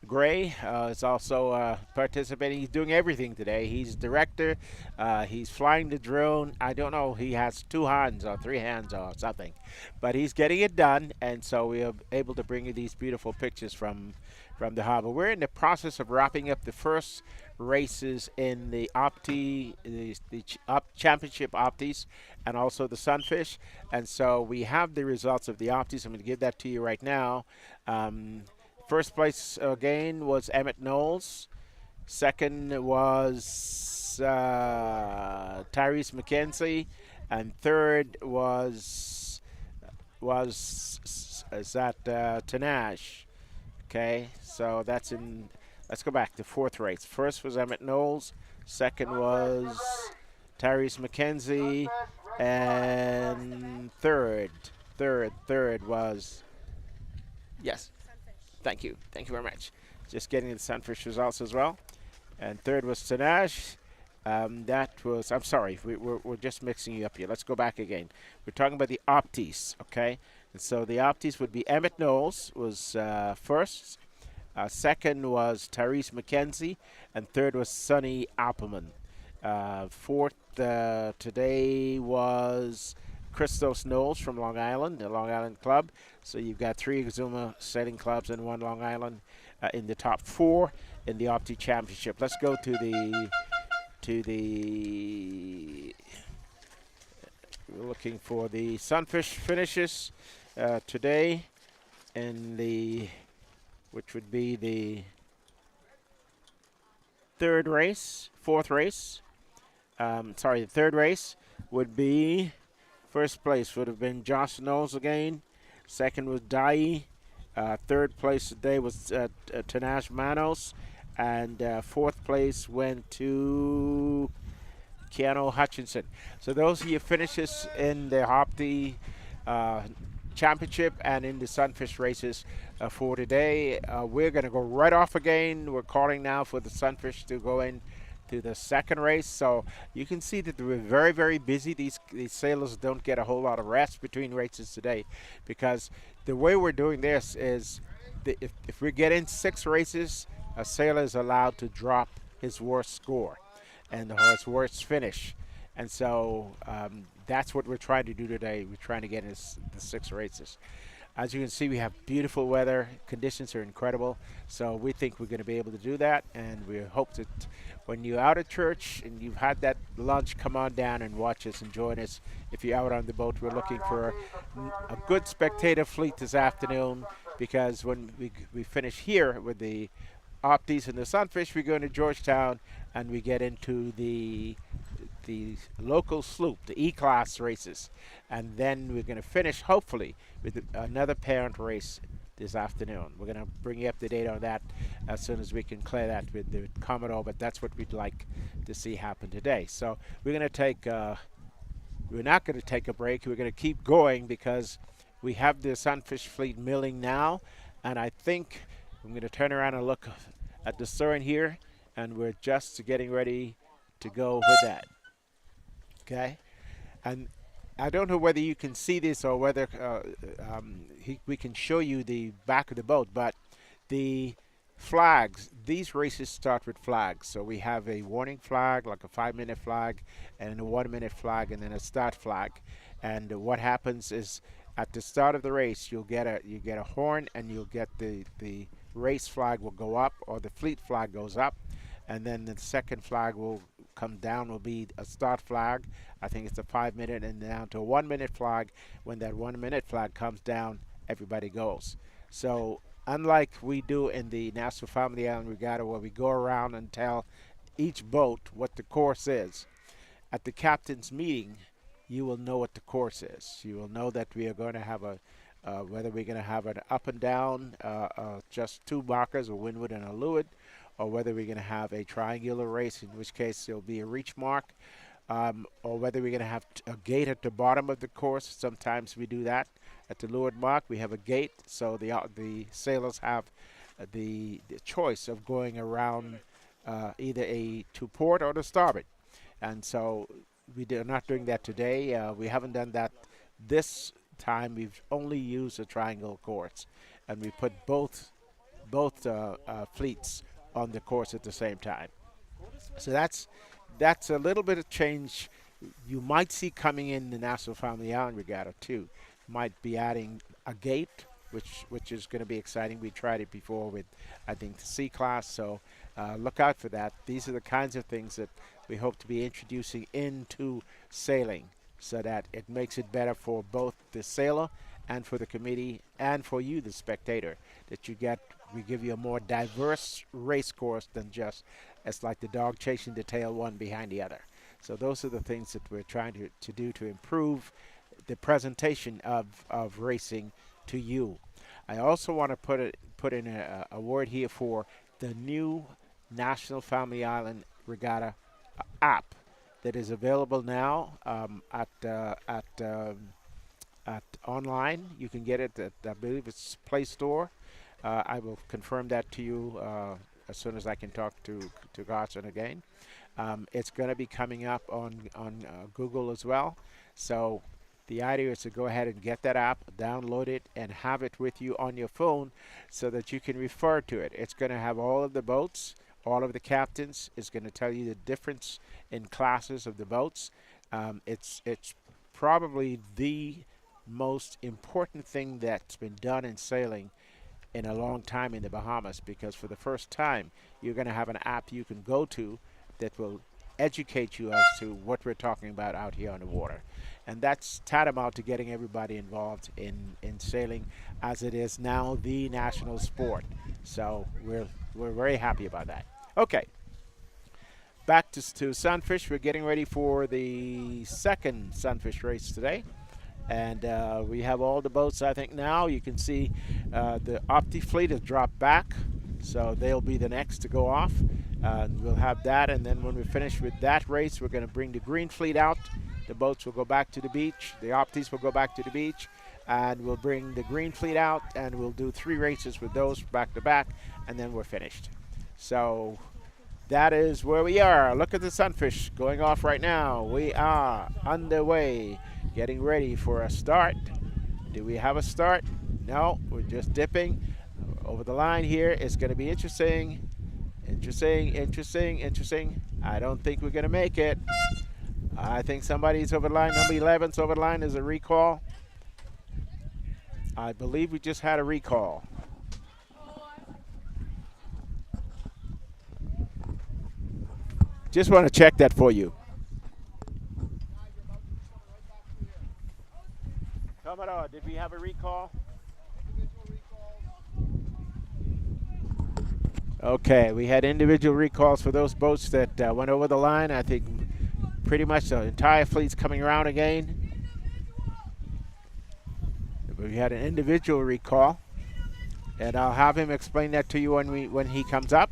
Gray is also participating. He's doing everything today. He's director. He's flying the drone. I don't know. He has 2 hands or 3 hands or something, but he's getting it done. And so we are able to bring you these beautiful pictures from the harbor. We're in the process of wrapping up the first races in the Opti, the championship Optis, and also the Sunfish. And so we have the results of the Optis. I'm going to give that to you right now. First place again was Emmett Knowles. Second was Tyrese McKenzie, and third was Tanash. Okay, so that's in. Let's go back to 4th race. First was Emmett Knowles. Second was Tyrese McKenzie, and third was, yes. Thank you very much. Just getting the Sunfish results as well. And third was Tanash. That was, I'm sorry, we're just mixing you up here. Let's go back again. We're talking about the Optis, okay? And so the Optis would be Emmett Knowles was first. Second was Tyrese McKenzie. And third was Sonny Appleman. Fourth today was Christos Knowles from Long Island, the Long Island Club. So you've got 3 Exuma sailing clubs and 1 Long Island in the top 4 in the Opti Championship. Let's go to the we're looking for the Sunfish finishes today in the, which would be the 4th race. The 3rd race would be, first place would have been Josh Knowles again. Second was Dai. 3rd place today was Tanash Manos. And 4th place went to Keanu Hutchinson. So those are your finishes in the Opti championship and in the Sunfish races for today. We're going to go right off again. We're calling now for the Sunfish to go in to the second race. So you can see that we're very, very busy. These sailors don't get a whole lot of rest between races today, because the way we're doing this is if we get in 6 races, a sailor is allowed to drop his worst score and his worst finish. And so that's what we're trying to do today. We're trying to get in the 6 races. As you can see, we have beautiful weather. Conditions are incredible. So we think we're going to be able to do that. And we hope that when you're out at church and you've had that lunch, come on down and watch us and join us. If you're out on the boat, we're looking for a good spectator fleet this afternoon, because when we finish here with the Optis and the Sunfish, we go into Georgetown and we get into the local sloop, the E-class races, and then we're going to finish hopefully with another parent race this afternoon. We're going to bring you up to date on that as soon as we can clear that with the Commodore, but that's what we'd like to see happen today. So we're going to take we're not going to take a break. We're going to keep going because we have the Sunfish fleet milling now, and I think I'm going to turn around and look at the stern here, and we're just getting ready to go with that. Okay, and I don't know whether you can see this or whether we can show you the back of the boat, but the flags, these races start with flags. So we have a warning flag, like a 5-minute flag, and a 1-minute flag, and then a start flag. And what happens is at the start of the race, you get a horn, and you'll get the race flag will go up, or the fleet flag goes up, and then the second flag will come down, will be a start flag. I think it's a 5-minute, and down to a 1-minute flag. When that 1-minute flag comes down, everybody goes. So unlike we do in the National Family Island Regatta, where we go around and tell each boat what the course is, at the captain's meeting, you will know what the course is. You will know that we are going to have whether we're going to have an up and down, just 2 markers, a windward and a leeward, or whether we're going to have a triangular race, in which case there'll be a reach mark, or whether we're going to have a gate at the bottom of the course. Sometimes we do that. At the leeward mark, we have a gate, so the sailors have the choice of going around either to port or to starboard. And so are not doing that today. We haven't done that this time. We've only used a triangle course, and we put both fleets on the course at the same time. So that's a little bit of change you might see coming in the National Family Island Regatta too. Might be adding a gate, which is going to be exciting. We tried it before with, I think, the C class, so look out for that. These are the kinds of things that we hope to be introducing into sailing, so that it makes it better for both the sailor and for the committee and for you, the spectator, that we give you a more diverse race course than just it's like the dog chasing the tail one behind the other. So those are the things that we're trying to do to improve the presentation of racing to you. I also want to put in a word here for the new National Family Island Regatta app that is available now at online. You can get it at, I believe it's Play Store. I will confirm that to you as soon as I can talk to Carson again. It's going to be coming up on Google as well. So the idea is to go ahead and get that app, download it, and have it with you on your phone so that you can refer to it. It's going to have all of the boats, all of the captains. It's going to tell you the difference in classes of the boats. It's probably the most important thing that's been done in sailing in a long time in the Bahamas, because for the first time you're going to have an app you can go to that will educate you as to what we're talking about out here on the water. And that's tantamount to getting everybody involved in sailing, as it is now the national sport. So we're very happy about that. Okay, back to Sunfish. We're getting ready for the second Sunfish race today. And we have all the boats, I think, now. You can see the Opti fleet has dropped back, so they'll be the next to go off. We'll have that, and then when we finish with that race, we're going to bring the green fleet out. The boats will go back to the beach. The Optis will go back to the beach, and we'll bring the green fleet out, and we'll do 3 races with those back to back, and then we're finished. So that is where we are. Look at the Sunfish going off right now. We are underway, getting ready for a start. Do we have a start? No, we're just dipping over the line here. It's going to be interesting. Interesting. I don't think we're going to make it. I think somebody's over the line. Number 11's over the line. Is a recall. I believe we just had a recall. Just want to check that for you. Commodore, did we have a recall? Okay, we had individual recalls for those boats that went over the line. I think pretty much the entire fleet's coming around again. We had an individual recall, and I'll have him explain that to you when he comes up.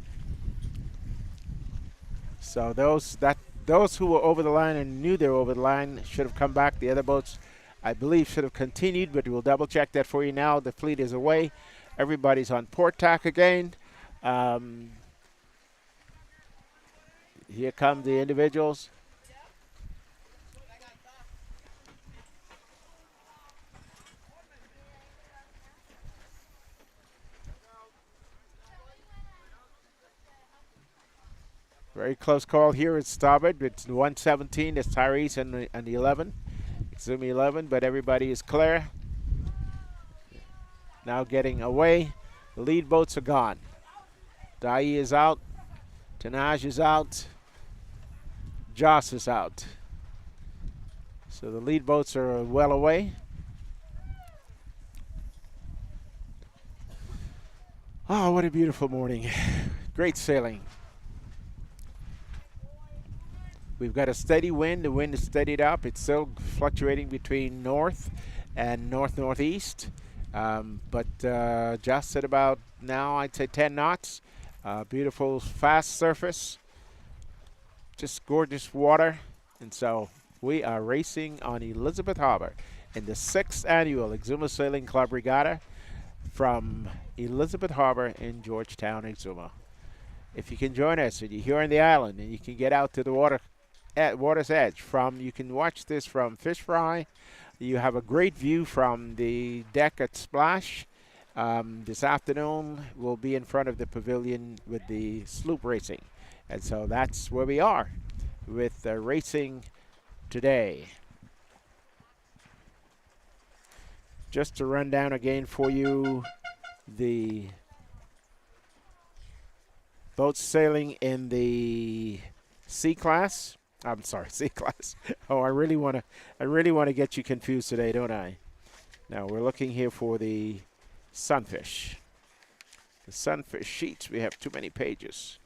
So those who were over the line and knew they were over the line should have come back. The other boats, I believe, should have continued, but we'll double check that for you now. The fleet is away. Everybody's on port tack again. Here come the individuals. Very close call here at starboard. It's 117. It's Tyrese and the 11. Exuma 11, but everybody is clear. Now getting away. The lead boats are gone. Dai is out. Tanaj is out. Joss is out. So the lead boats are well away. Oh, what a beautiful morning. Great sailing. We've got a steady wind. The wind is steadied up. It's still fluctuating between north and north-northeast. But just at about now, I'd say 10 knots. Beautiful, fast surface. Just gorgeous water. And so we are racing on Elizabeth Harbor in the 6th annual Exuma Sailing Club Regatta from Elizabeth Harbor in Georgetown, Exuma. If you can join us and you're here on the island and you can get out to the water's edge, you can watch this from Fish Fry. You have a great view from the deck at Splash. This afternoon we'll be in front of the pavilion with the sloop racing, and so that's where we are with racing today. Just to run down again for you the boats sailing in the C class. I'm sorry, C class. Oh, I really want to get you confused today, don't I? Now we're looking here for the Sunfish. The Sunfish sheets. We have too many pages.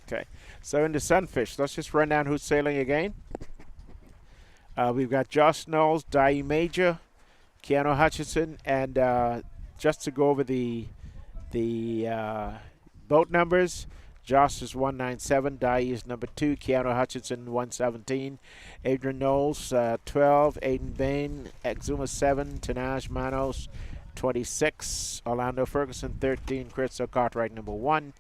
Okay, so in the Sunfish, let's just run down who's sailing again. We've got Josh Knowles, Dai Major, Keanu Hutchinson, and just to go over the boat numbers. Josh is 197, Dai is number 2, Keanu Hutchinson 117, Adrian Knowles 12, Aiden Bain, Exuma 7, Tanaj Manos 26, Orlando Ferguson 13, Chris Cartwright number 1,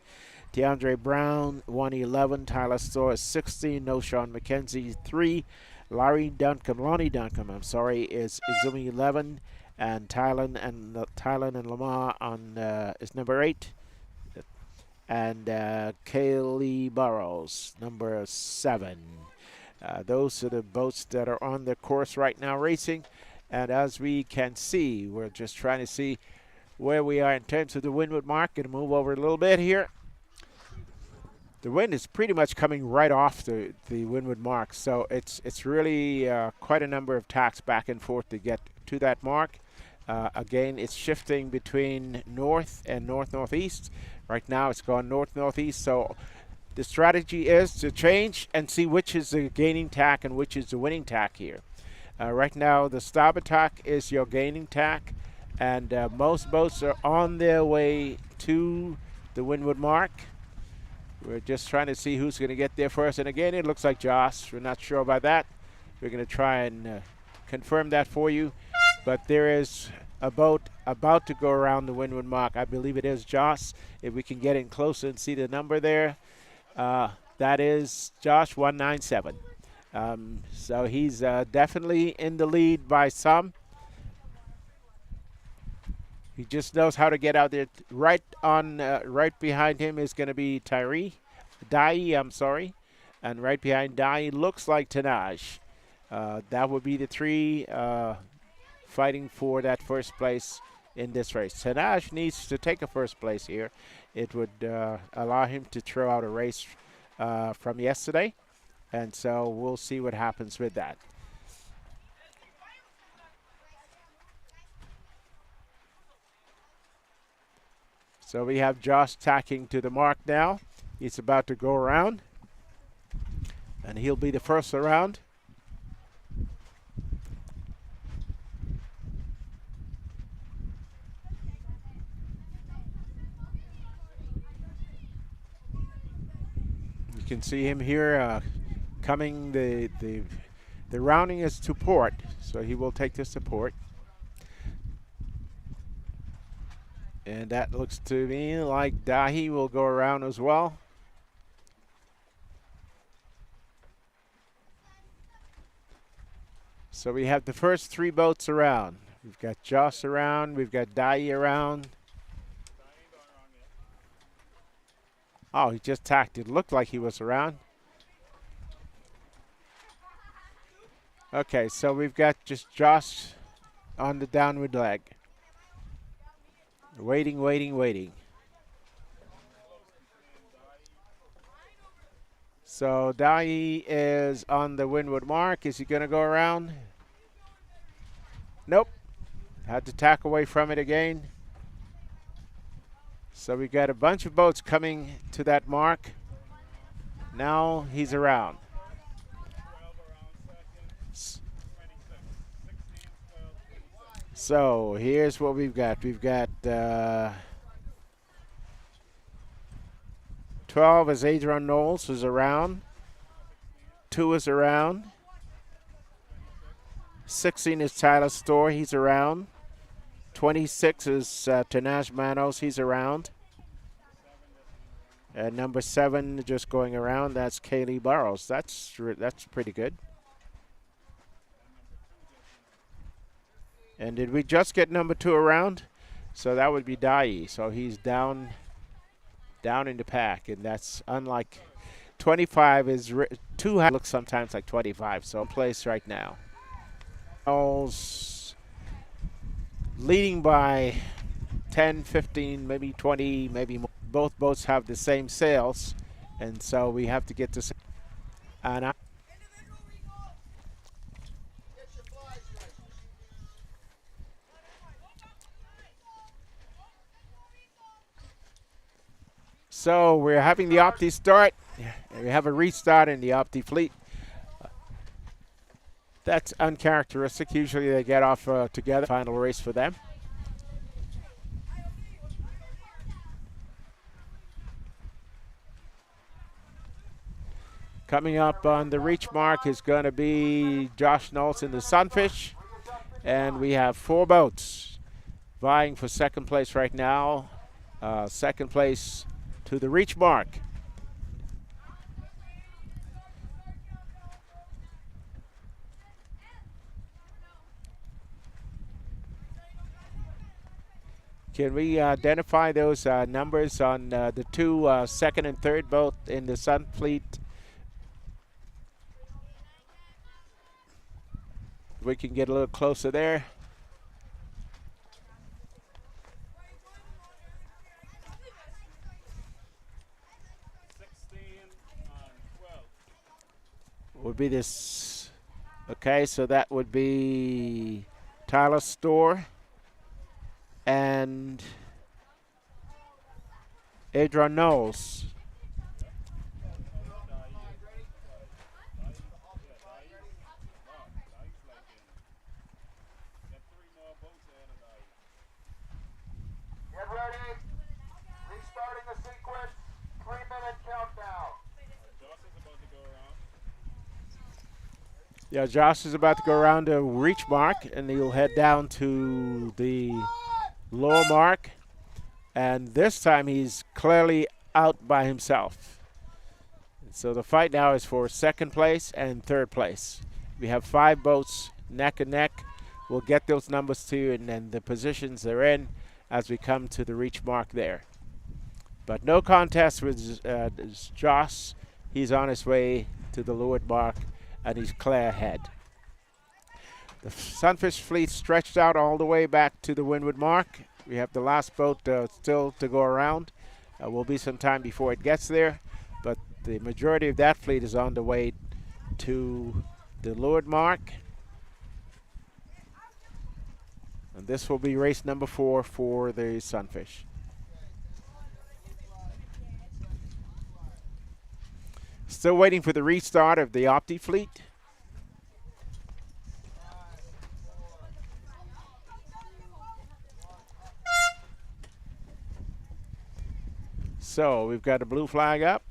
DeAndre Brown 111, Tyler Storr 16, No Sean McKenzie 3, Lonnie Duncombe, is Exuma 11, and Thailand and Lamar is number 8. And Kaylee Burrows, number 7. Those are the boats that are on the course right now racing. And as we can see, we're just trying to see where we are in terms of the windward mark. Going to move over a little bit here. The wind is pretty much coming right off the windward mark. So it's really quite a number of tacks back and forth to get to that mark. Again, it's shifting between north and north-northeast. Right now it's gone north-northeast, so the strategy is to change and see which is the gaining tack and which is the winning tack here. Right now the starboard tack is your gaining tack, and most boats are on their way to the windward mark. We're just trying to see who's going to get there first, and again it looks like Josh. We're not sure about that. We're going to try and confirm that for you. But there is a boat about to go around the windward mark. I believe it is Josh. If we can get in closer and see the number there, that is Josh 197. So he's definitely in the lead by some. He just knows how to get out there. Right behind him is going to be Dai, I'm sorry. And right behind Dai looks like Tanaj. That would be the three fighting for that first place in this race. Tanaj needs to take a first place here. It would allow him to throw out a race from yesterday. And so we'll see what happens with that. So we have Josh tacking to the mark now. He's about to go around. And he'll be the first around. You can see him here coming. The rounding is to port, so he will take this to port. And that looks to me like Dahi will go around as well. So we have the first three boats around. We've got Josh around. We've got Dahi around. Oh, he just tacked. It looked like he was around. Okay, so we've got just Josh on the downward leg. Waiting, waiting, waiting. So Dahi is on the windward mark. Is he going to go around? Nope. Had to tack away from it again. So we got a bunch of boats coming to that mark. Now he's around. So here's what we've got. We've got 12 is Adrian Knowles, who's around. 2 is around. 16 is Tyler Storr, he's around. 26 is Tanaj Manos, he's around. And number 7 just going around, that's Kaylee Burrows. That's pretty good. And did we just get number 2 around? So that would be Dai. So he's down in the pack, and that's unlike 25 is 2 looks sometimes like 25. So in place right now. Leading by 10, 15, maybe 20, maybe more. Both boats have the same sails, and so we have to get this. And so we're having the Opti start. We have a restart in the Opti fleet. That's uncharacteristic. Usually they get off together. Final race for them. Coming up on the reach mark is going to be Josh Knowles in the Sunfish. And we have 4 boats vying for second place right now. Second place to the reach mark. Can we identify those numbers on the 2 second and third boat in the Sun Fleet? We can get a little closer there. Would be this. Okay, so that would be Tyler Storr and Adrian Knowles. Get ready. Restarting the sequence. 3-minute countdown. Yeah, Josh is about to go around the reach mark, and he'll head down to the lower mark. And this time he's clearly out by himself. So the fight now is for second place and third place. We have 5 boats neck and neck. We'll get those numbers to you and then the positions they're in as we come to the reach mark there. But no contest with Josh. He's on his way to the leeward mark, and he's clear ahead. The Sunfish fleet stretched out all the way back to the windward mark. We have the last boat still to go around. Will be some time before it gets there, but the majority of that fleet is on the way to the leeward mark. And this will be race number 4 for the Sunfish. Still waiting for the restart of the Opti fleet. So we've got a blue flag up.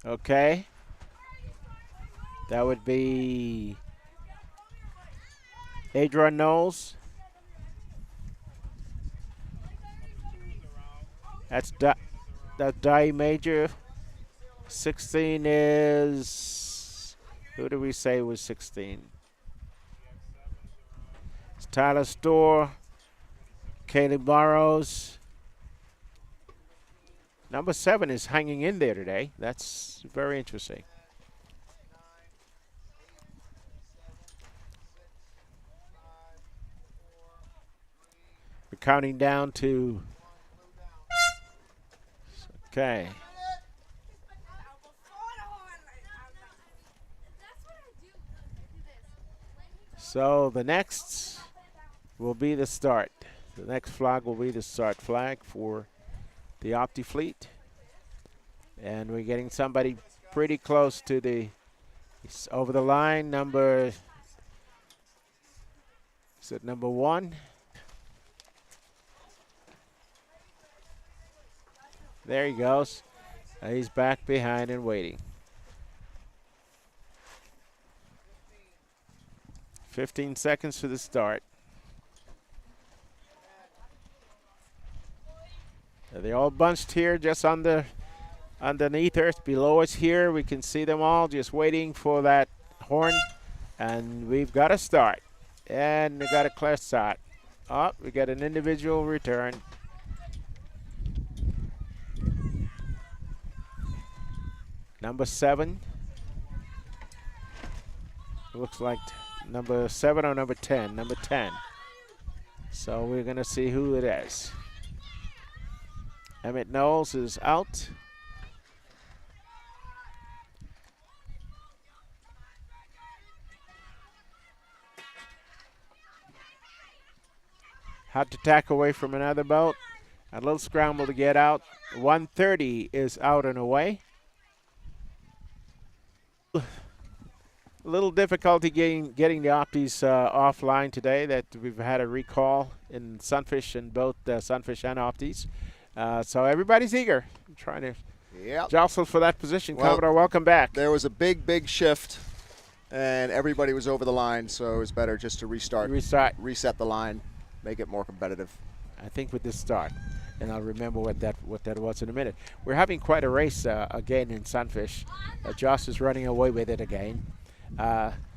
Okay. That would be Adrian Knowles. That's Die Major. 16 is, who do we say was 16? It's Tyler Storr, Kaylee Burrows. Number 7 is hanging in there today. That's very interesting. We're counting down to, okay. So the next will be the start. The next flag will be the start flag for the Opti fleet. And we're getting somebody pretty close to the, over the line, number, is it number 1? There he goes. He's back behind and waiting. 15 seconds to the start. They're all bunched here just underneath us. Below us here, we can see them all just waiting for that horn. And we've got to start. And we got a clear start. Oh, we got an individual return. Number 7. Looks like number 7 or number 10? Number 10. So we're going to see who it is. Emmett Knowles is out. Had to tack away from another boat. A little scramble to get out. 130 is out and away. A little difficulty getting the Optis offline today. That we've had a recall in Sunfish and both Sunfish and Optis. So everybody's eager, trying to jostle for that position. Well, Commodore, welcome back. There was a big shift, and everybody was over the line, so it was better just to reset the line, make it more competitive. I think with this start, and I'll remember what that was in a minute. We're having quite a race again in Sunfish. Josh is running away with it again.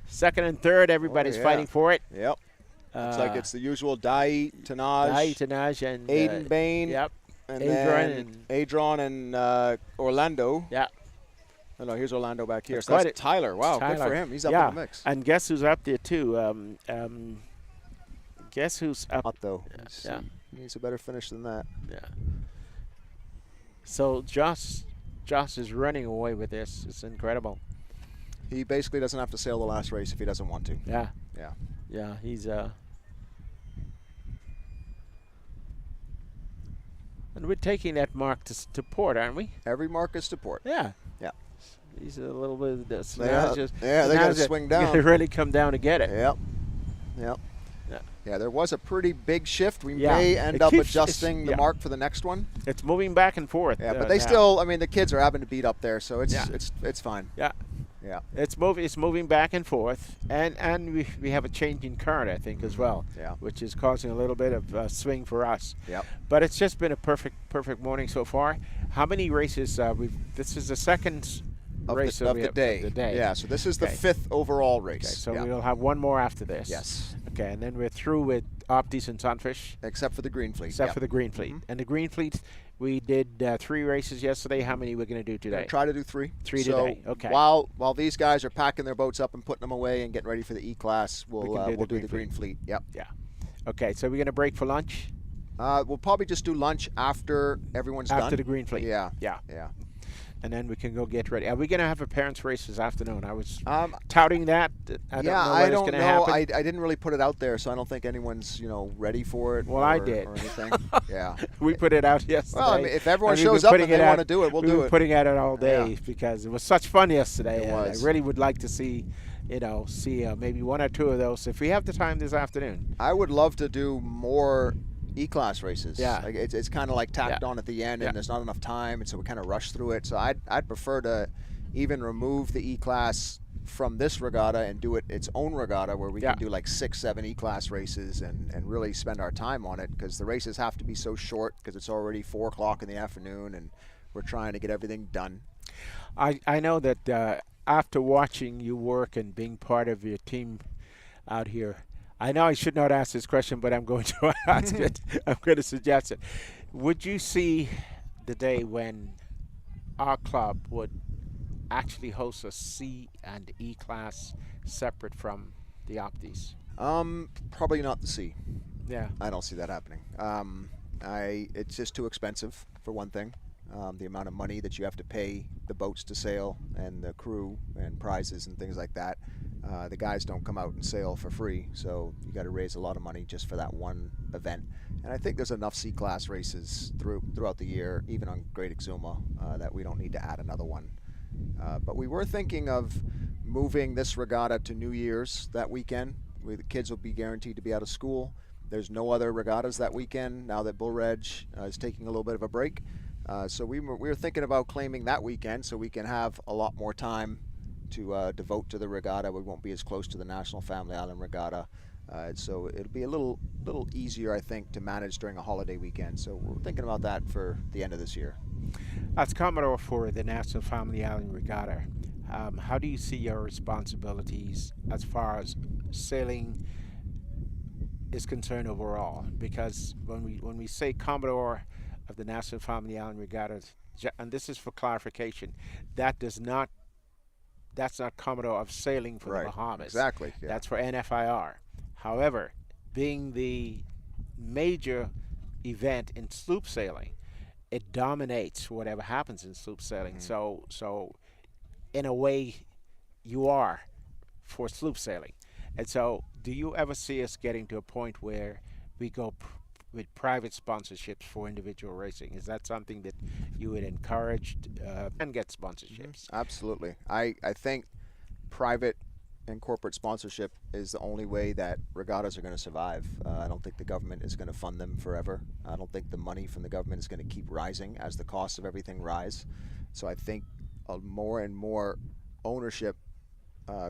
Second and third, everybody's fighting for it. Yep. Looks like it's the usual Dai, Tanaj, and Aiden Bain. Yep. And Adrian and Orlando. Yeah. Oh, no, here's Orlando back here. That's So that's Tyler. Wow, good for him. He's up in the mix. And guess who's up there too? Guess who's up? Hot though. Yeah. He needs a better finish than that. Yeah. So Josh is running away with this. It's incredible. He basically doesn't have to sail the last race if he doesn't want to. Yeah. Yeah. Yeah. He's And we're taking that mark to port, aren't we? Every mark is to port. Yeah. Yeah. He's a little bit of this. They got to swing down. They really come down to get it. Yep. Yeah. Yeah. Yeah, there was a pretty big shift. We Yeah, may end it up keeps- adjusting the yeah. mark for the next one. It's moving back and forth. Yeah, but they now. still, I mean, the kids are having to beat up there, so it's Yeah. it's fine. Yeah. Yeah. It's moving back and forth, and we have a changing current, I think, as well, Yeah. which is causing a little bit of swing for us. Yep. But it's just been a perfect morning so far. How many races this is the second race of we the have- day. Of the day. Yeah, so this is the Okay. 5th overall race. Okay, so yeah. we'll have one more after this. Yes. Okay, and then we're through with Optis and Sunfish, Except for the green fleet. except yep. for the Green Fleet. And the Green Fleet, we did 3 races yesterday. How many we're going to do We're gonna today? try to do 3. 3 so today. Okay. While these guys are packing their boats up and putting them away and getting ready for the E-class, we'll do the green fleet. Yep. Yeah. Okay, so we're going to break for lunch We'll probably just do lunch after everyone's done. after the Green Fleet. Yeah. Yeah. Yeah. And then we can go get ready. Are we going to have a parents' race this afternoon? I was Um, touting that. I don't know I whether don't it's going to know. happen. I didn't really put it out there, so I don't think anyone's ready for it. Well, or, I did. or anything. Yeah. We put it out yesterday. Well, I mean, if everyone and we've shows been up putting and they it out- want to do it, we'll we've do been it. putting at it all day Yeah. because it was such fun yesterday. It and was. I really would like to see, maybe 1 or 2 of those if we have the time this afternoon. I would love to do more E-class races. Yeah. Like it's kind of like tacked Yeah. on at the end, Yeah. and there's not enough time, and so we kind of rush through it. So I'd prefer to even remove the E-class from this regatta and do it its own regatta where we Yeah. can do like 6, 7 E-class races and really spend our time on it, because the races have to be so short because it's already 4 o'clock in the afternoon and we're trying to get everything done. I know that after watching you work and being part of your team out here, I know I should not ask this question, but I'm going to ask it. I'm going to suggest it. Would you see the day when our club would actually host a C and E class separate from the Optis? Probably not the C. Yeah. I don't see that happening. It's just too expensive, for one thing. The amount of money that you have to pay the boats to sail and the crew and prizes and things like that. The guys don't come out and sail for free, so you got to raise a lot of money just for that one event. And I think there's enough C-class races throughout the year, even on Great Exuma, that we don't need to add another one. But we were thinking of moving this regatta to New Year's that weekend. The kids will be guaranteed to be out of school. There's no other regattas that weekend now that Bull Reg is taking a little bit of a break. So we were thinking about claiming that weekend so we can have a lot more time to devote to the regatta. We won't be as close to the National Family Island Regatta. So it'll be a little easier, I think, to manage during a holiday weekend. So we're thinking about that for the end of this year. As Commodore for the National Family Island Regatta, how do you see your responsibilities as far as sailing is concerned overall? Because when we say Commodore of the National Family Island Regatta, and this is for clarification, that's not Commodore of sailing for Right, the Bahamas. exactly, yeah. That's for NFIR. However, being the major event in sloop sailing, it dominates whatever happens in sloop sailing. So in a way, you are for sloop sailing. And so, do you ever see us getting to a point where we go with private sponsorships for individual racing? Is that something that you would encourage and get sponsorships? Absolutely. I think private and corporate sponsorship is the only way that regattas are going to survive. I don't think the government is going to fund them forever. I don't think the money from the government is going to keep rising as the costs of everything rise. So I think more and more ownership,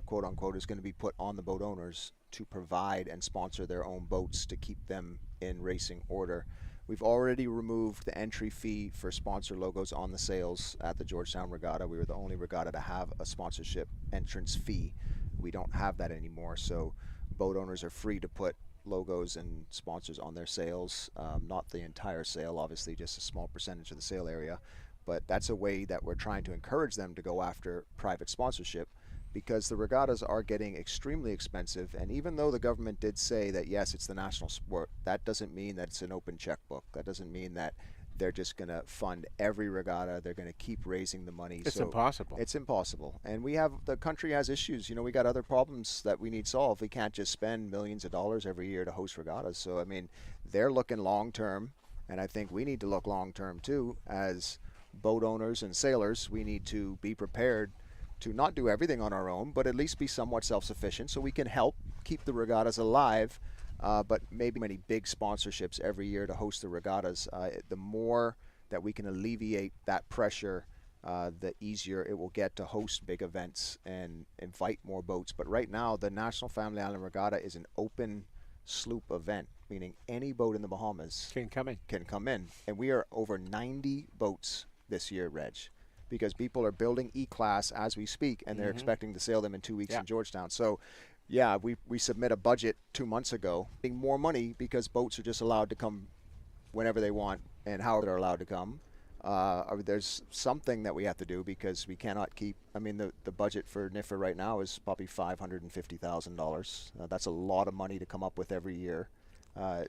quote unquote, is going to be put on the boat owners to provide and sponsor their own boats to keep them in racing order. We've already removed the entry fee for sponsor logos on the sails at the Georgetown Regatta. We were the only regatta to have a sponsorship entrance fee. We don't have that anymore, so boat owners are free to put logos and sponsors on their sails. Not the entire sail, obviously, just a small percentage of the sail area, but that's a way that we're trying to encourage them to go after private sponsorship, because the regattas are getting extremely expensive. And even though the government did say that yes, it's the national sport, that doesn't mean that it's an open checkbook. That doesn't mean that they're just going to fund every regatta. They're going to keep raising the money. It's impossible. It's impossible. And the country has issues. We got other problems that we need solved. We can't just spend millions of dollars every year to host regattas. So, I mean, they're looking long term, and I think we need to look long term too. As boat owners and sailors, we need to be prepared to not do everything on our own, but at least be somewhat self-sufficient so we can help keep the regattas alive. But maybe many big sponsorships every year to host the regattas. The more that we can alleviate that pressure, the easier it will get to host big events and invite more boats. But right now, the National Family Island Regatta is an open sloop event, meaning any boat in the Bahamas Can come in. can come in. And we are over 90 boats this year, Reg, because people are building E-Class as we speak, and they're expecting to sail them in 2 weeks in Georgetown. So, yeah, we submit a budget 2 months ago, getting more money because boats are just allowed to come whenever they want and however they're allowed to come. There's something that we have to do because we cannot keep. I mean, the budget for NIFA right now is probably $550,000. That's a lot of money to come up with every year.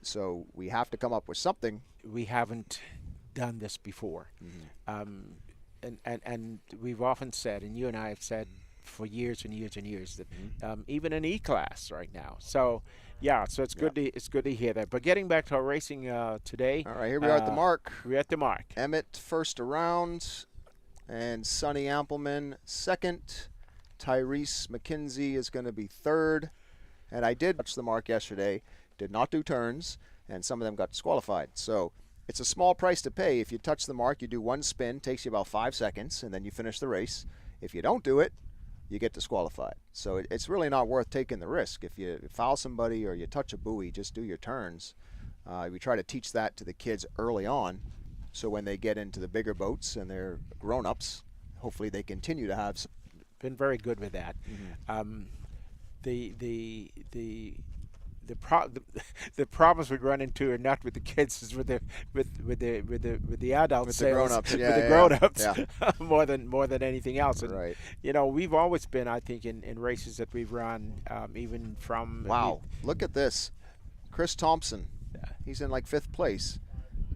So we have to come up with something. We haven't done this before. And we've often said, and you and I have said for years and years and years, that even an E-Class right now. So, yeah, so it's good to hear that. But getting back to our racing today. All right, here we are at the mark. We're at the mark. Emmett first around, and Sonny Ampleman second. Tyrese McKenzie is going to be third. And I did touch the mark yesterday, did not do turns, and some of them got disqualified. So it's a small price to pay. If you touch the mark, you do one spin, takes you about 5 seconds, and then you finish the race. If you don't do it, you get disqualified. So it's really not worth taking the risk. If you foul somebody or you touch a buoy, just do your turns. We try to teach that to the kids early on, so when they get into the bigger boats and they're grown-ups, hopefully they continue to have some. Been very good with that. The problems we run into are not with the kids, is with the adults, With the grown-ups, with yeah, the yeah, grown-ups, yeah. more than anything else. And, Right. you know, we've always been, I think, in races that we've run, even from. Wow, look at this. Chris Thompson, he's in like 5th place.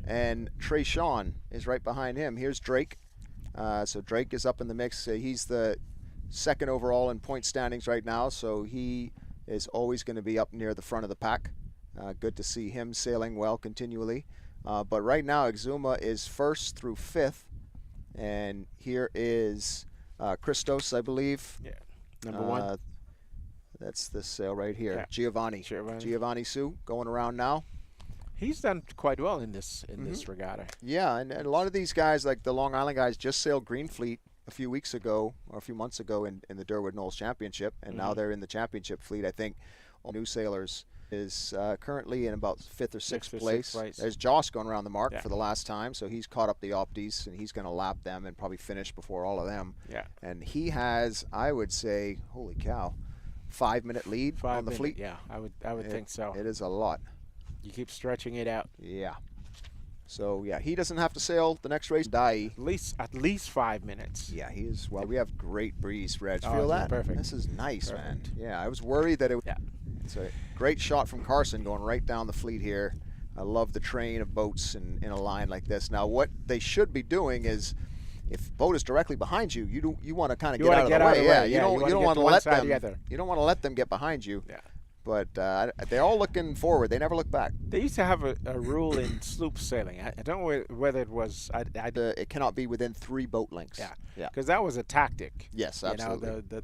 And Trey Sean is right behind him. Here's Drake. So Drake is up in the mix. He's the 2nd overall in point standings right now, so he is always going to be up near the front of the pack. Good to see him sailing well continually. But right now, Exuma is 1st through 5th. And here is Christos, I believe. Yeah, number 1. That's the sail right here. Yeah. Giovanni Sue going around now. He's done quite well in this regatta. Yeah, and a lot of these guys, like the Long Island guys, just sailed Greenfleet a few weeks ago or a few months ago in the Durwood Knolls Championship, and now they're in the championship fleet. I think all new sailors is currently in about 5th or 6th place. There's Josh going around the mark for the last time, so he's caught up the Optis, and he's going to lap them and probably finish before all of them. Yeah. And he has, I would say, holy cow, 5-minute lead on the fleet. Yeah, I would think so. It is a lot. You keep stretching it out. Yeah. So yeah, he doesn't have to sail the next race. Die. At least 5 minutes. Yeah, he is. Well, we have great breeze, Reg. Oh, Feel this is that? perfect. This is nice, Perfect. man. Yeah, I was worried that it. Yeah. It's a great shot from Carson going right down the fleet here. I love the train of boats in a line like this. Now, what they should be doing is, if boat is directly behind you, you want to kind of get out of the way. Yeah, you don't want to let them. You don't want to let them get behind you. Yeah. But they're all looking forward. They never look back. They used to have a rule in sloop sailing. I don't know whether it was. It cannot be within 3 boat lengths. Yeah. Yeah. Because that was a tactic. Yes, absolutely. You know,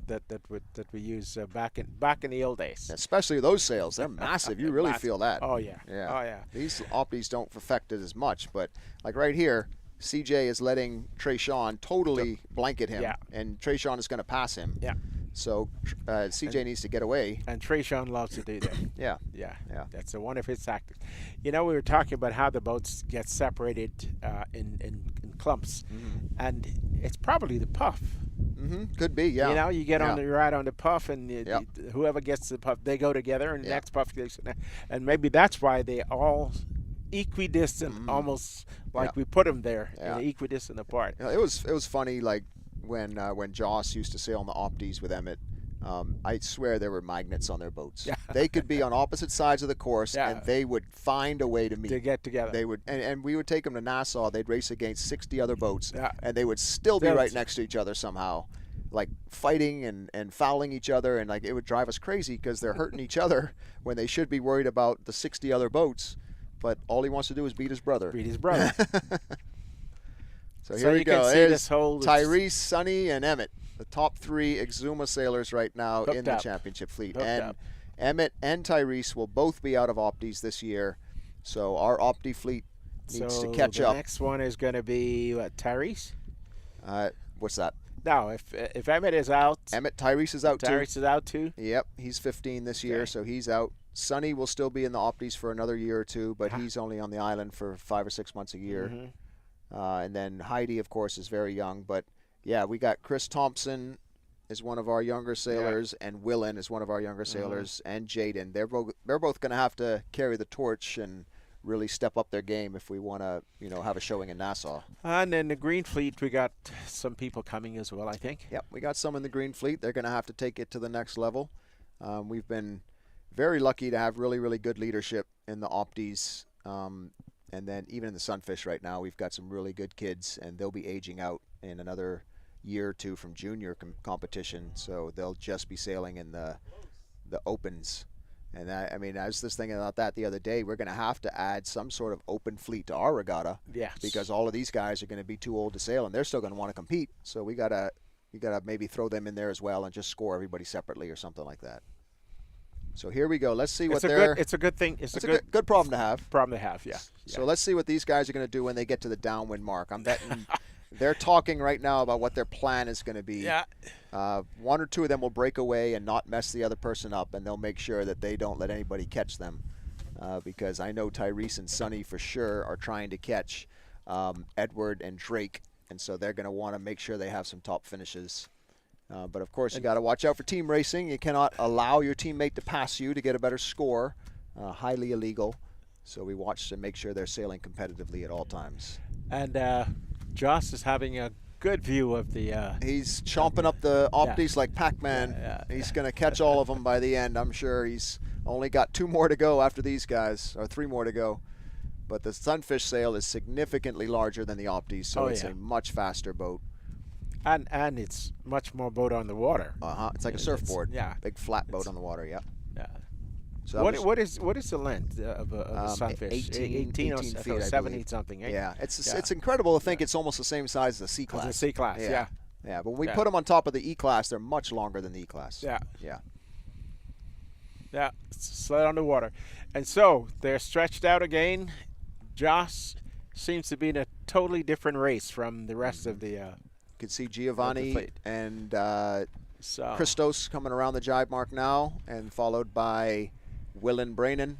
that we used back in the old days. Especially those sails. They're massive. You really Massive. feel that. Oh yeah. Yeah. Oh yeah. These Optis don't perfect it as much, but like right here, CJ is letting Trey Sean totally blanket him, and Trey Sean is going to pass him. Yeah. So CJ needs to get away. And Trey Sean loves to do that. Yeah. Yeah. Yeah. That's one of his tactics. You know, we were talking about how the boats get separated in clumps, and it's probably the puff. Could be, yeah. You know, you get on the ride on the puff, and whoever gets the puff, they go together, and the next puff goes, and maybe that's why they all equidistant, almost like we put them there, equidistant apart. You know, it was funny, like when Joss used to sail on the Optis with Emmett. I swear there were magnets on their boats. Yeah. They could be on opposite sides of the course, and they would find a way to meet. To get together. They would, and we would take them to Nassau. They'd race against 60 other boats, and they would still be right next to each other somehow, like fighting and fouling each other, and like it would drive us crazy because they're hurting each other when they should be worried about the 60 other boats. But all he wants to do is beat his brother. Beat his brother. So here we go. See There's this whole Tyrese, Sonny, and Emmett. the top 3 Exuma sailors right now Hooked in the up. championship fleet. Hooked And up. Emmett and Tyrese will both be out of Optis this year. So our Opti fleet needs so to catch the up. next one is going to be what, Tyrese? What's that? No, if Emmett is out, Tyrese is out too. Tyrese is out too. Yep, he's 15 this year, Okay. so he's out. Sonny will still be in the Optis for another year or two, but he's only on the island for 5 or 6 months a year. And then Heidi, of course, is very young. But, yeah, we got Chris Thompson is one of our younger sailors, and Willen is one of our younger sailors, and Jaden. They're both going to have to carry the torch and really step up their game if we want to, have a showing in Nassau. And in the Green Fleet, we got some people coming as well, I think. Yep, we got some in the Green Fleet. They're going to have to take it to the next level. We've been very lucky to have really, really good leadership in the Optis. And then even in the Sunfish right now, we've got some really good kids, and they'll be aging out in another year or two from junior competition. So they'll just be sailing in the opens. And I was just thinking about that the other day. We're going to have to add some sort of open fleet to our regatta. Yes. Because all of these guys are going to be too old to sail, and they're still going to want to compete. So we gotta maybe throw them in there as well and just score everybody separately or something like that. So here we go. Let's see what they're. It's a good thing. It's It's a good problem to have. problem to have. Yeah. So let's see what these guys are going to do when they get to the downwind mark. I'm betting they're talking right now about what their plan is going to be. Yeah. One or two of them will break away and not mess the other person up, and they'll make sure that they don't let anybody catch them. Because I know Tyrese and Sonny for sure are trying to catch Edward and Drake, and so they're going to want to make sure they have some top finishes. But of course, you got to watch out for team racing. You cannot allow your teammate to pass you to get a better score. Highly illegal. So we watch to make sure they're sailing competitively at all times. And Joss is having a good view of the. He's chomping up the Optis like Pac-Man. Yeah. He's going to catch all of them by the end, I'm sure. He's only got 2 more to go after these guys, or 3 more to go. But the Sunfish sail is significantly larger than the Optis, so it's a much faster boat. And it's much more boat on the water. It's like a surfboard. Yeah. Big flat boat on the water, yeah. Yeah. So What is the length of a Sunfish? 18 or feet, I 17 believe. something. Eh? Yeah, it's incredible to think it's almost the same size as the C class. The C class. Yeah. Yeah, but when we put them on top of the E class, they're much longer than the E class. Yeah. Yeah. Yeah. Sled on the water, and so they're stretched out again. Joss seems to be in a totally different race from the rest of the. You can see Giovanni fleet. and So Christos coming around the jibe mark now, and followed by Willen Brainen.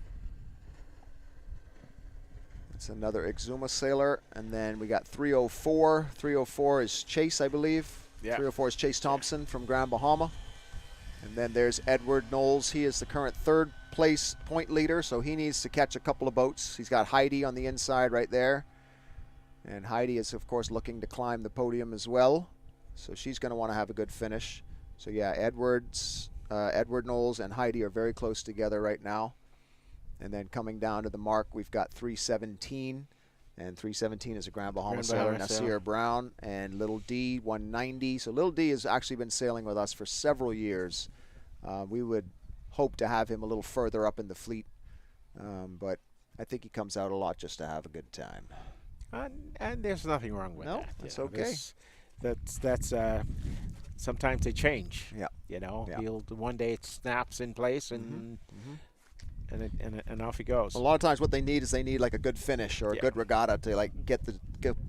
It's another Exuma sailor, and then we got 304. 304 is Chase, I believe. Yeah. 304 is Chase Thompson from Grand Bahama. And then there's Edward Knowles. He is the current 3rd place point leader, so he needs to catch a couple of boats. He's got Heidi on the inside right there. And Heidi is, of course, looking to climb the podium as well. So she's going to want to have a good finish. So, yeah, Edward Knowles and Heidi are very close together right now. And then coming down to the mark, we've got 317. And 317 is a Grand Bahama sailor, Nasir Brown. And Little D, 190. So Little D has actually been sailing with us for several years. We would hope to have him a little further up in the fleet. But I think he comes out a lot just to have a good time. and there's nothing wrong with No, that. that's you know. okay. That's sometimes they change. Yeah. You know, Yeah. one day it snaps in place and and off he goes. A lot of times what they need is like a good finish or a good regatta to like get the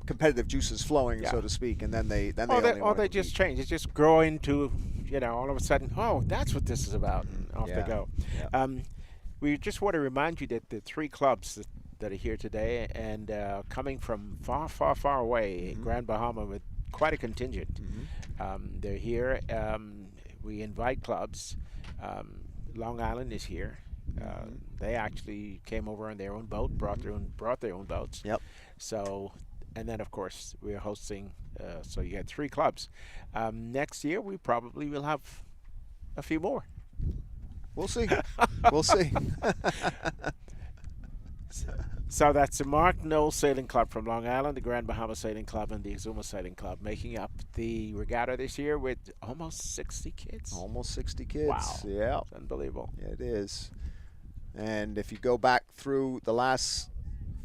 competitive juices flowing, so to speak, and then they Or they just change. They just grow into, all of a sudden, oh, that's what this is about, and off they go. Yeah. We just want to remind you that the 3 clubs that are here today and coming from far, far, far away, Grand Bahama with quite a contingent. They're here. We invite clubs. Long Island is here. They actually came over on their own boat, brought their own boats. Yep. So, and then of course we're hosting. So you had 3 clubs. Next year we probably will have a few more. We'll see. We'll see. So that's the Mark Knoll Sailing Club from Long Island, the Grand Bahama Sailing Club, and the Exuma Sailing Club, making up the regatta this year with almost 60 kids. Almost 60 kids. Wow. Yeah. It's unbelievable. Yeah, it is. And if you go back through the last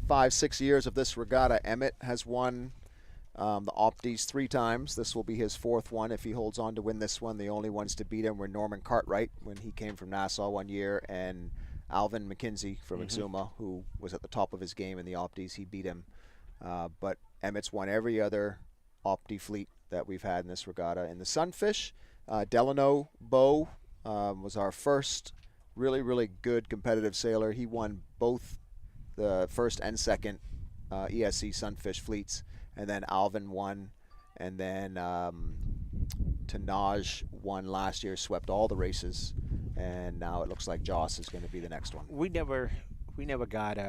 5-6 years of this regatta, Emmett has won The Optis 3 times. This will be his 4th one if he holds on to win this one. The only ones to beat him were Norman Cartwright when he came from Nassau one year, and Alvin McKenzie from Exuma, who was at the top of his game in the Optis. He beat him. But Emmett's won every other Opti fleet that we've had in this regatta. In the Sunfish, Delano Bow was our first really, really good competitive sailor. He won both the first and second ESC Sunfish fleets. And then Alvin won, and then Tanaj won last year, swept all the races, and now it looks like Joss is going to be the next one. We never got.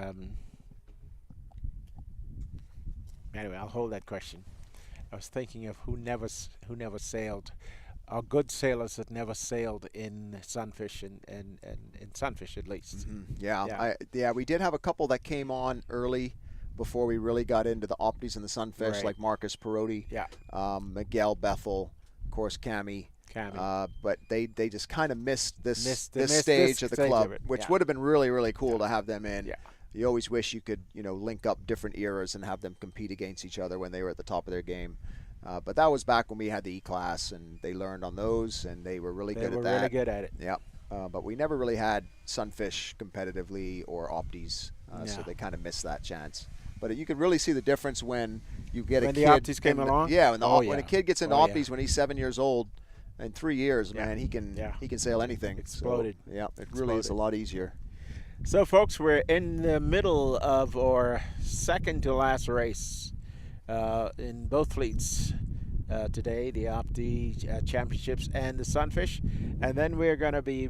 Anyway, I'll hold that question. I was thinking of who never sailed, or good sailors that never sailed in Sunfish and in Sunfish at least. Yeah, we did have a couple that came on early before we really got into the Optis and the Sunfish, Right. like Marcus Perotti, Miguel Bethel, of course Cammy. But they just kind of missed this stage of the club, which would have been really, really cool to have them in. Yeah. You always wish you could, link up different eras and have them compete against each other when they were at the top of their game. But that was back when we had the E-Class, and they learned on those, and they were really good at that. They were really good at it. Yeah. But we never really had Sunfish competitively or Optis, so they kind of missed that chance. But you can really see the difference when you get a kid. When the Optis came along? Yeah, when a kid gets into Optis when he's 7 years old, in 3 years, man, he can sail anything. Exploded. So, yeah, it really is a lot easier. So, folks, we're in the middle of our second to last race in both fleets today, the Opti Championships and the Sunfish. And then we're going to be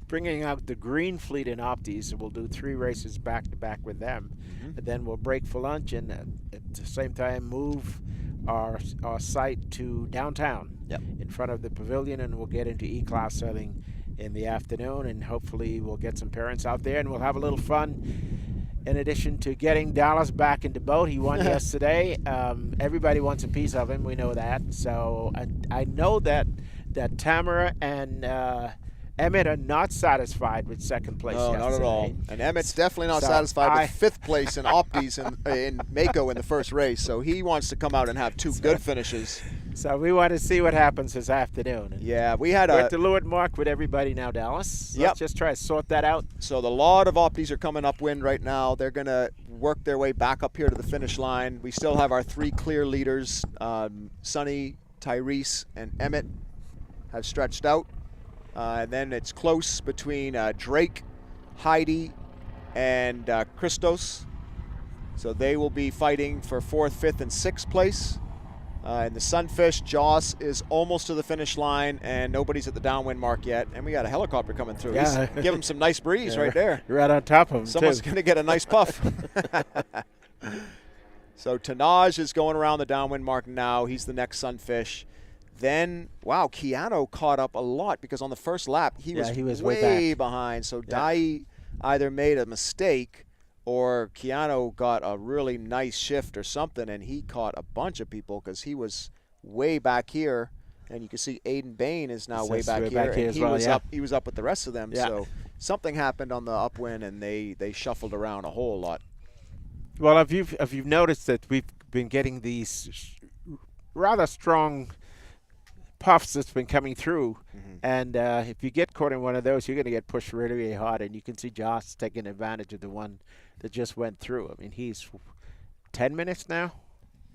bringing out the green fleet in Optis. We'll do 3 races back-to-back with them. And then we'll break for lunch and at the same time move our site to downtown in front of the pavilion, and we'll get into E-Class sailing in the afternoon, and hopefully we'll get some parents out there and we'll have a little fun. In addition to getting Dallas back in the boat, he won yesterday. Everybody wants a piece of him, we know that. So I know that Tamara and Emmett are not satisfied with second place yesterday. Not at all. And Emmett's definitely not satisfied with 5th place in Optis in Mako in the first race. So he wants to come out and have 2 good finishes. So we want to see what happens this afternoon. Yeah, we had we're at the Leeward mark with everybody now, Dallas. Let's just try to sort that out. So the lot of Optis are coming upwind right now. They're going to work their way back up here to the finish line. We still have our 3 clear leaders. Sonny, Tyrese, and Emmett have stretched out. And then it's close between Drake, Heidi, and Christos. So they will be fighting for 4th, 5th, and 6th place. In the Sunfish, Joss is almost to the finish line, and nobody's at the downwind mark yet. And we got a helicopter coming through. Yeah. Give him some nice breeze right there. You're right on top of him, Someone's going to get a nice puff. So Tanaj is going around the downwind mark now. He's the next Sunfish. Then, wow, Keanu caught up a lot because on the first lap, he was way behind. So Dai either made a mistake or Keanu got a really nice shift or something, and he caught a bunch of people because he was way back here. And you can see Aiden Bain is now way back here. And he was up with the rest of them. Yeah. So something happened on the upwind, and they shuffled around a whole lot. Well, if you've noticed that we've been getting these rather strong puffs that's been coming through, and if you get caught in one of those, you're going to get pushed really, really hard, and you can see Joss taking advantage of the one that just went through. I mean, he's 10 minutes now.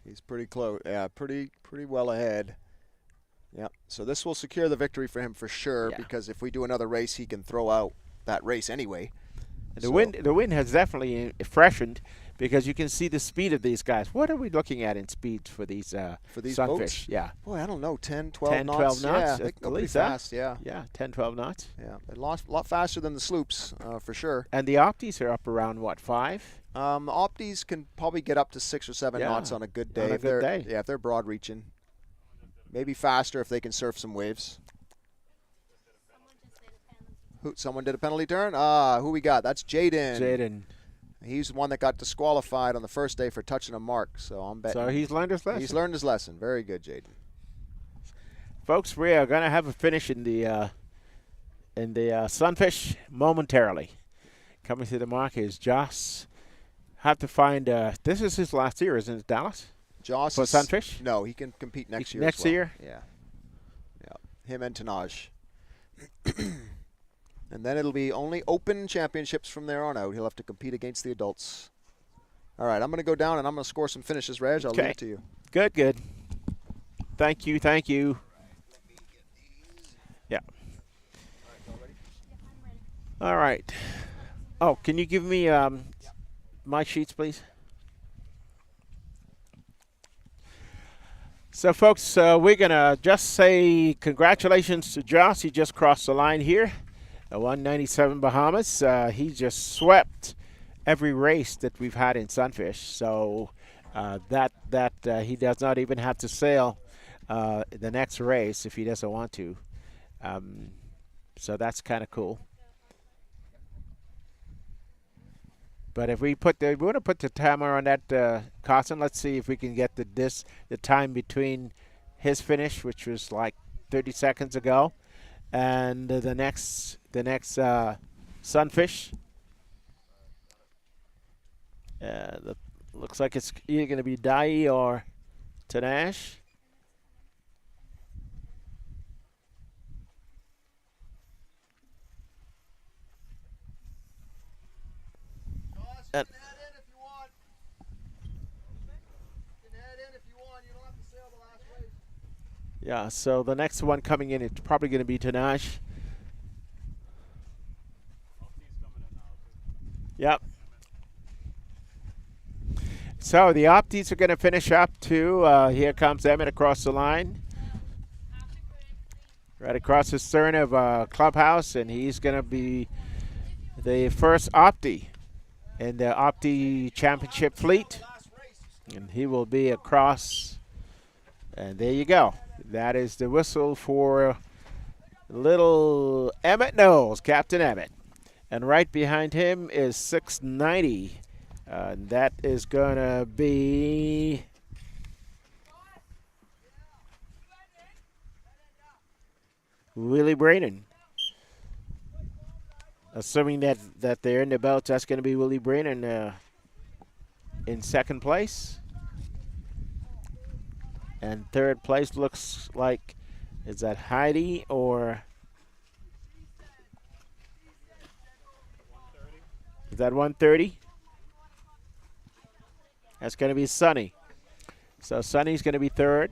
He's pretty close. Yeah, pretty well ahead. Yeah. So this will secure the victory for him for sure, because if we do another race, he can throw out that race anyway. The wind has definitely freshened because you can see the speed of these guys. What are we looking at in speeds for these Sunfish? Boats? Yeah. Boy, I don't know, 10, 12 10, knots. 12 knots. Yeah, they go pretty fast, Yeah, 10, 12 knots. Yeah, they lost a lot faster than the sloops, for sure. And the Optis are up around, what, 5? Optis can probably get up to 6 or 7 knots on a good day. On a good day. Yeah, if they're broad reaching. Maybe faster if they can surf some waves. Someone did a penalty turn? Who we got? That's Jaden. He's the one that got disqualified on the first day for touching a mark, so I'm betting. So he's learned his lesson. He's learned his lesson. Very good, Jaden. Folks, we are going to have a finish in the Sunfish momentarily. Coming to the mark is Joss. Have to find. This is his last year, isn't it, Dallas? Joss For is Sunfish? No, he can compete next year. Next as well. year? Yeah. Yeah. Him and Tanaj. And then it'll be only open championships from there on out. He'll have to compete against the adults. All right, I'm going to go down and I'm going to score some finishes, Reg. I'll leave it to you. Good, good. Thank you, thank you. Yeah. All right. Oh, can you give me my sheets, please? So, folks, we're going to just say congratulations to Joss. He just crossed the line here. 197 Bahamas. He just swept every race that we've had in Sunfish. So that he does not even have to sail the next race if he doesn't want to. So that's kind of cool. But if we want to put the timer on that, Carson. Let's see if we can get the time between his finish, which was like 30 seconds ago, and the next Sunfish. Looks like it's either going to be Dai or Tanash. Yeah, so the next one coming in, it's probably going to be Tanash. Yep. So the Optis are going to finish up too. Here comes Emmett across the line. Right across the stern of Clubhouse, and he's going to be the first Opti in the Opti Championship fleet. And he will be across, and there you go. That is the whistle for little Emmett Knowles, Captain Emmett. And right behind him is 690. That is going to be Willie Braden. Assuming that they're in the belts, that's going to be Willie Braden in second place. And third place looks like, is that Heidi or is that 130? That's going to be Sonny. So Sonny's going to be third.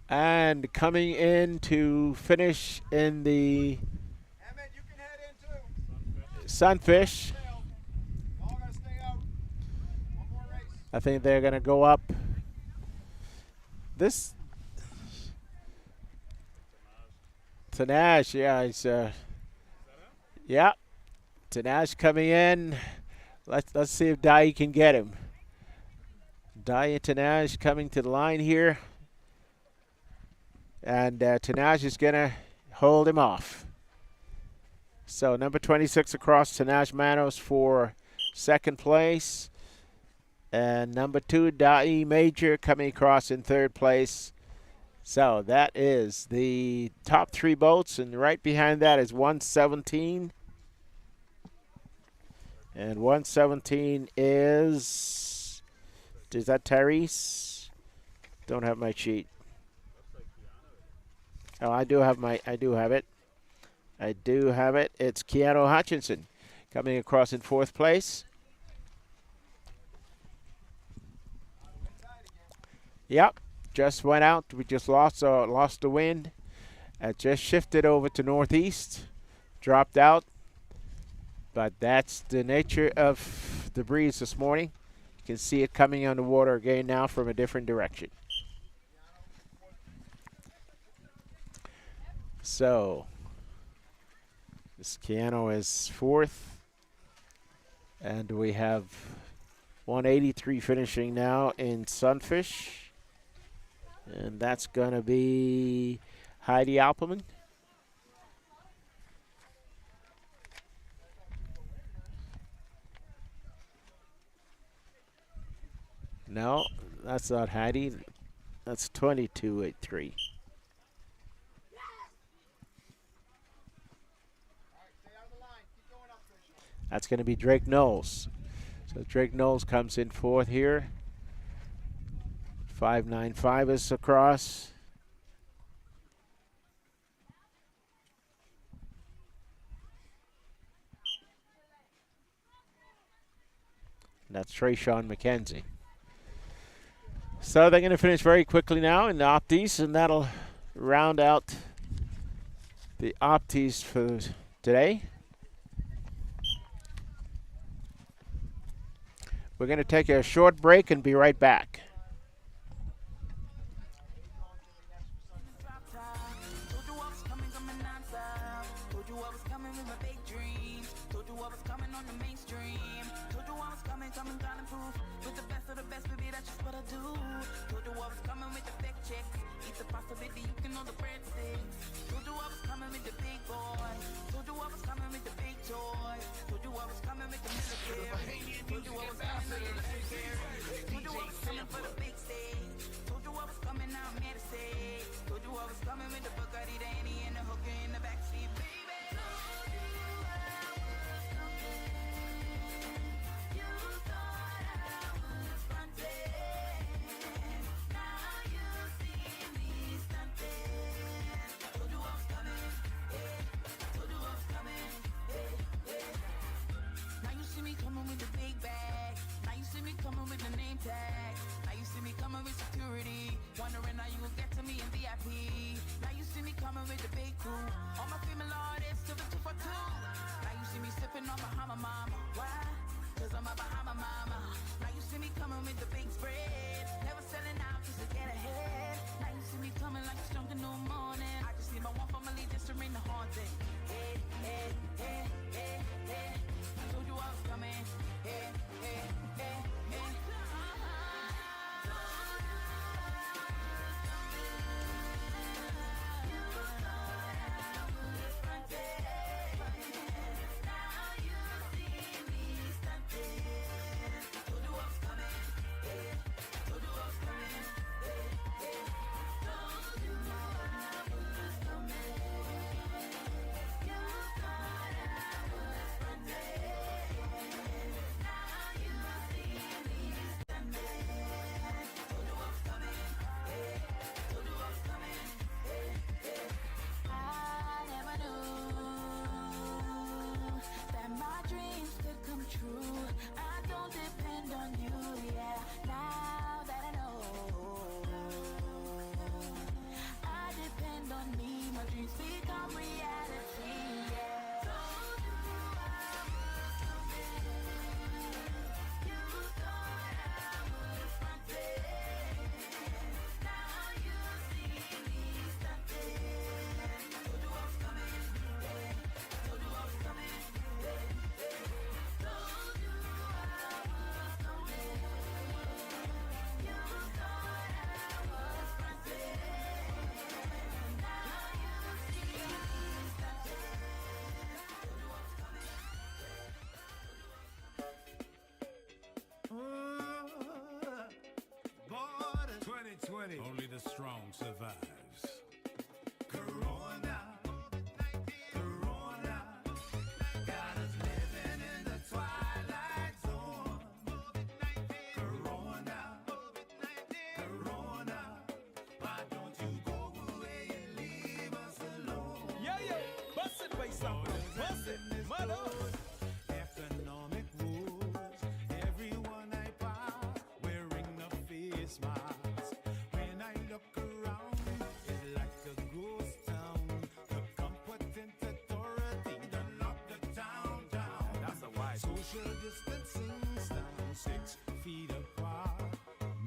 And coming in to finish in the Sunfish, I think they're going to go up. This Tanash, yeah, he's yeah. Tanash coming in. Let's see if Dai can get him. Dai and Tanash coming to the line here. And Tanash is going to hold him off. So number 26 across, Tanash Manos for second place. And number 2, Dai Major coming across in third place. So that is the top 3 boats. And right behind that is 117. And 117 is that Tyrese? Don't have my sheet. Oh, I do have it. I do have it. It's Keanu Hutchinson coming across in fourth place. Yep, just went out. We just lost the wind. It just shifted over to northeast, dropped out. But that's the nature of the breeze this morning. You can see it coming on the water again now from a different direction. So this Keanu is fourth. And we have 183 finishing now in Sunfish. And that's going to be Heidi Alperman. No, that's not Heidi. That's 2283. That's going to be Drake Knowles. It's So Drake Knowles comes in fourth here. 5.95 is across. That's Trayshawn McKenzie. So they're going to finish very quickly now in the Optis, and that'll round out the Optis for today. We're going to take a short break and be right back. Only the strong survives. Corona, Corona, got us living in the twilight zone. Corona, Corona, why don't you go away and leave us alone? Yeah, yeah, bust it, bass sample, bust it, mother. Economic rules, everyone I pass wearing a face mask. Social distancing, stand 6 feet apart.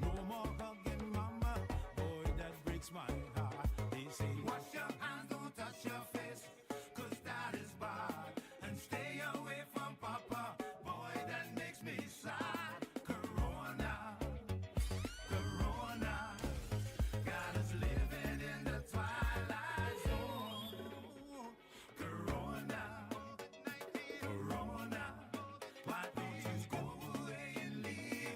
No more hugging, mama. Boy, that breaks my heart. They say, wash your hands, don't touch your face, 'cause that is bad. And stay away from papa. Boy, that makes me sad. Corona, Corona, got us living in the twilight zone. Corona, Corona. Why don't you go away and leave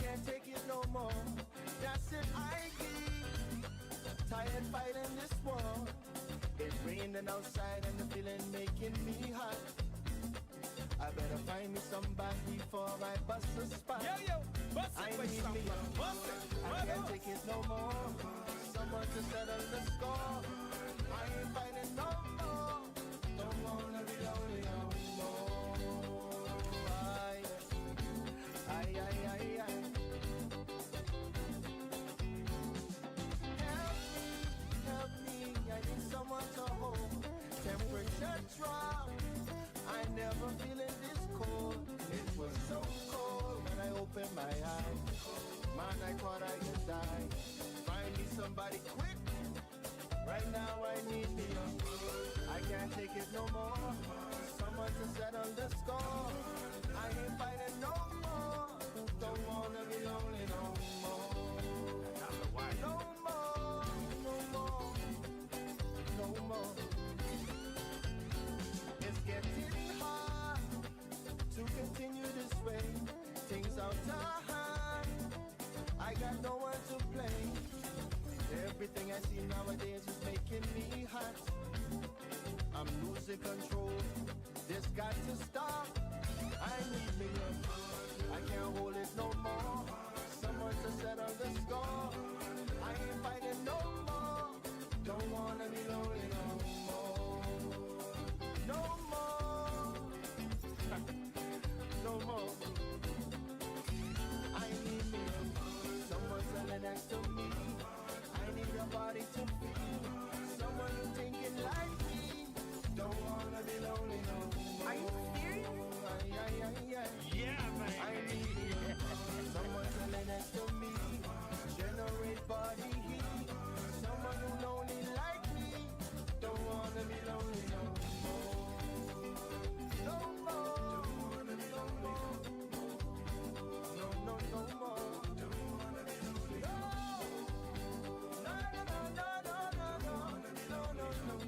can't take it no more. That's it, I give. Tired fighting this war. It's raining outside and the feeling making me hot. I better find me somebody before I bust a spot. I need me I can't take it no more. Someone to settle the score. I ain't fighting no more. Don't wanna be lonely no more. Aye. Help me, I need someone to hold. Temperature drop, I never feeling this cold. It was so cold when I opened my eyes. Man, I thought I could die. Find me somebody quick. Right now I need me I can't take it no more. Someone to settle the score. I ain't fighting no more. Don't wanna be lonely no more. No more, no more, no more. It's getting hard to continue this way. Things out of hand. I got no one to play. Everything I see nowadays is making me hot. I'm losing control. This got to stop. I need me I can't hold it no more. Someone to settle the score. I ain't fighting no more. Don't wanna be lonely no more. No more. No more. I need me someone standing next to me. I need a body to feel. Someone who's thinking like me. Don't wanna be lonely no more. Are you serious? Yeah, man. I need someone standing next to me. Generate body heat. Someone who's lonely like me. Don't wanna be lonely no more. No more. Don't wanna be lonely no more. No more. Don't wanna be lonely no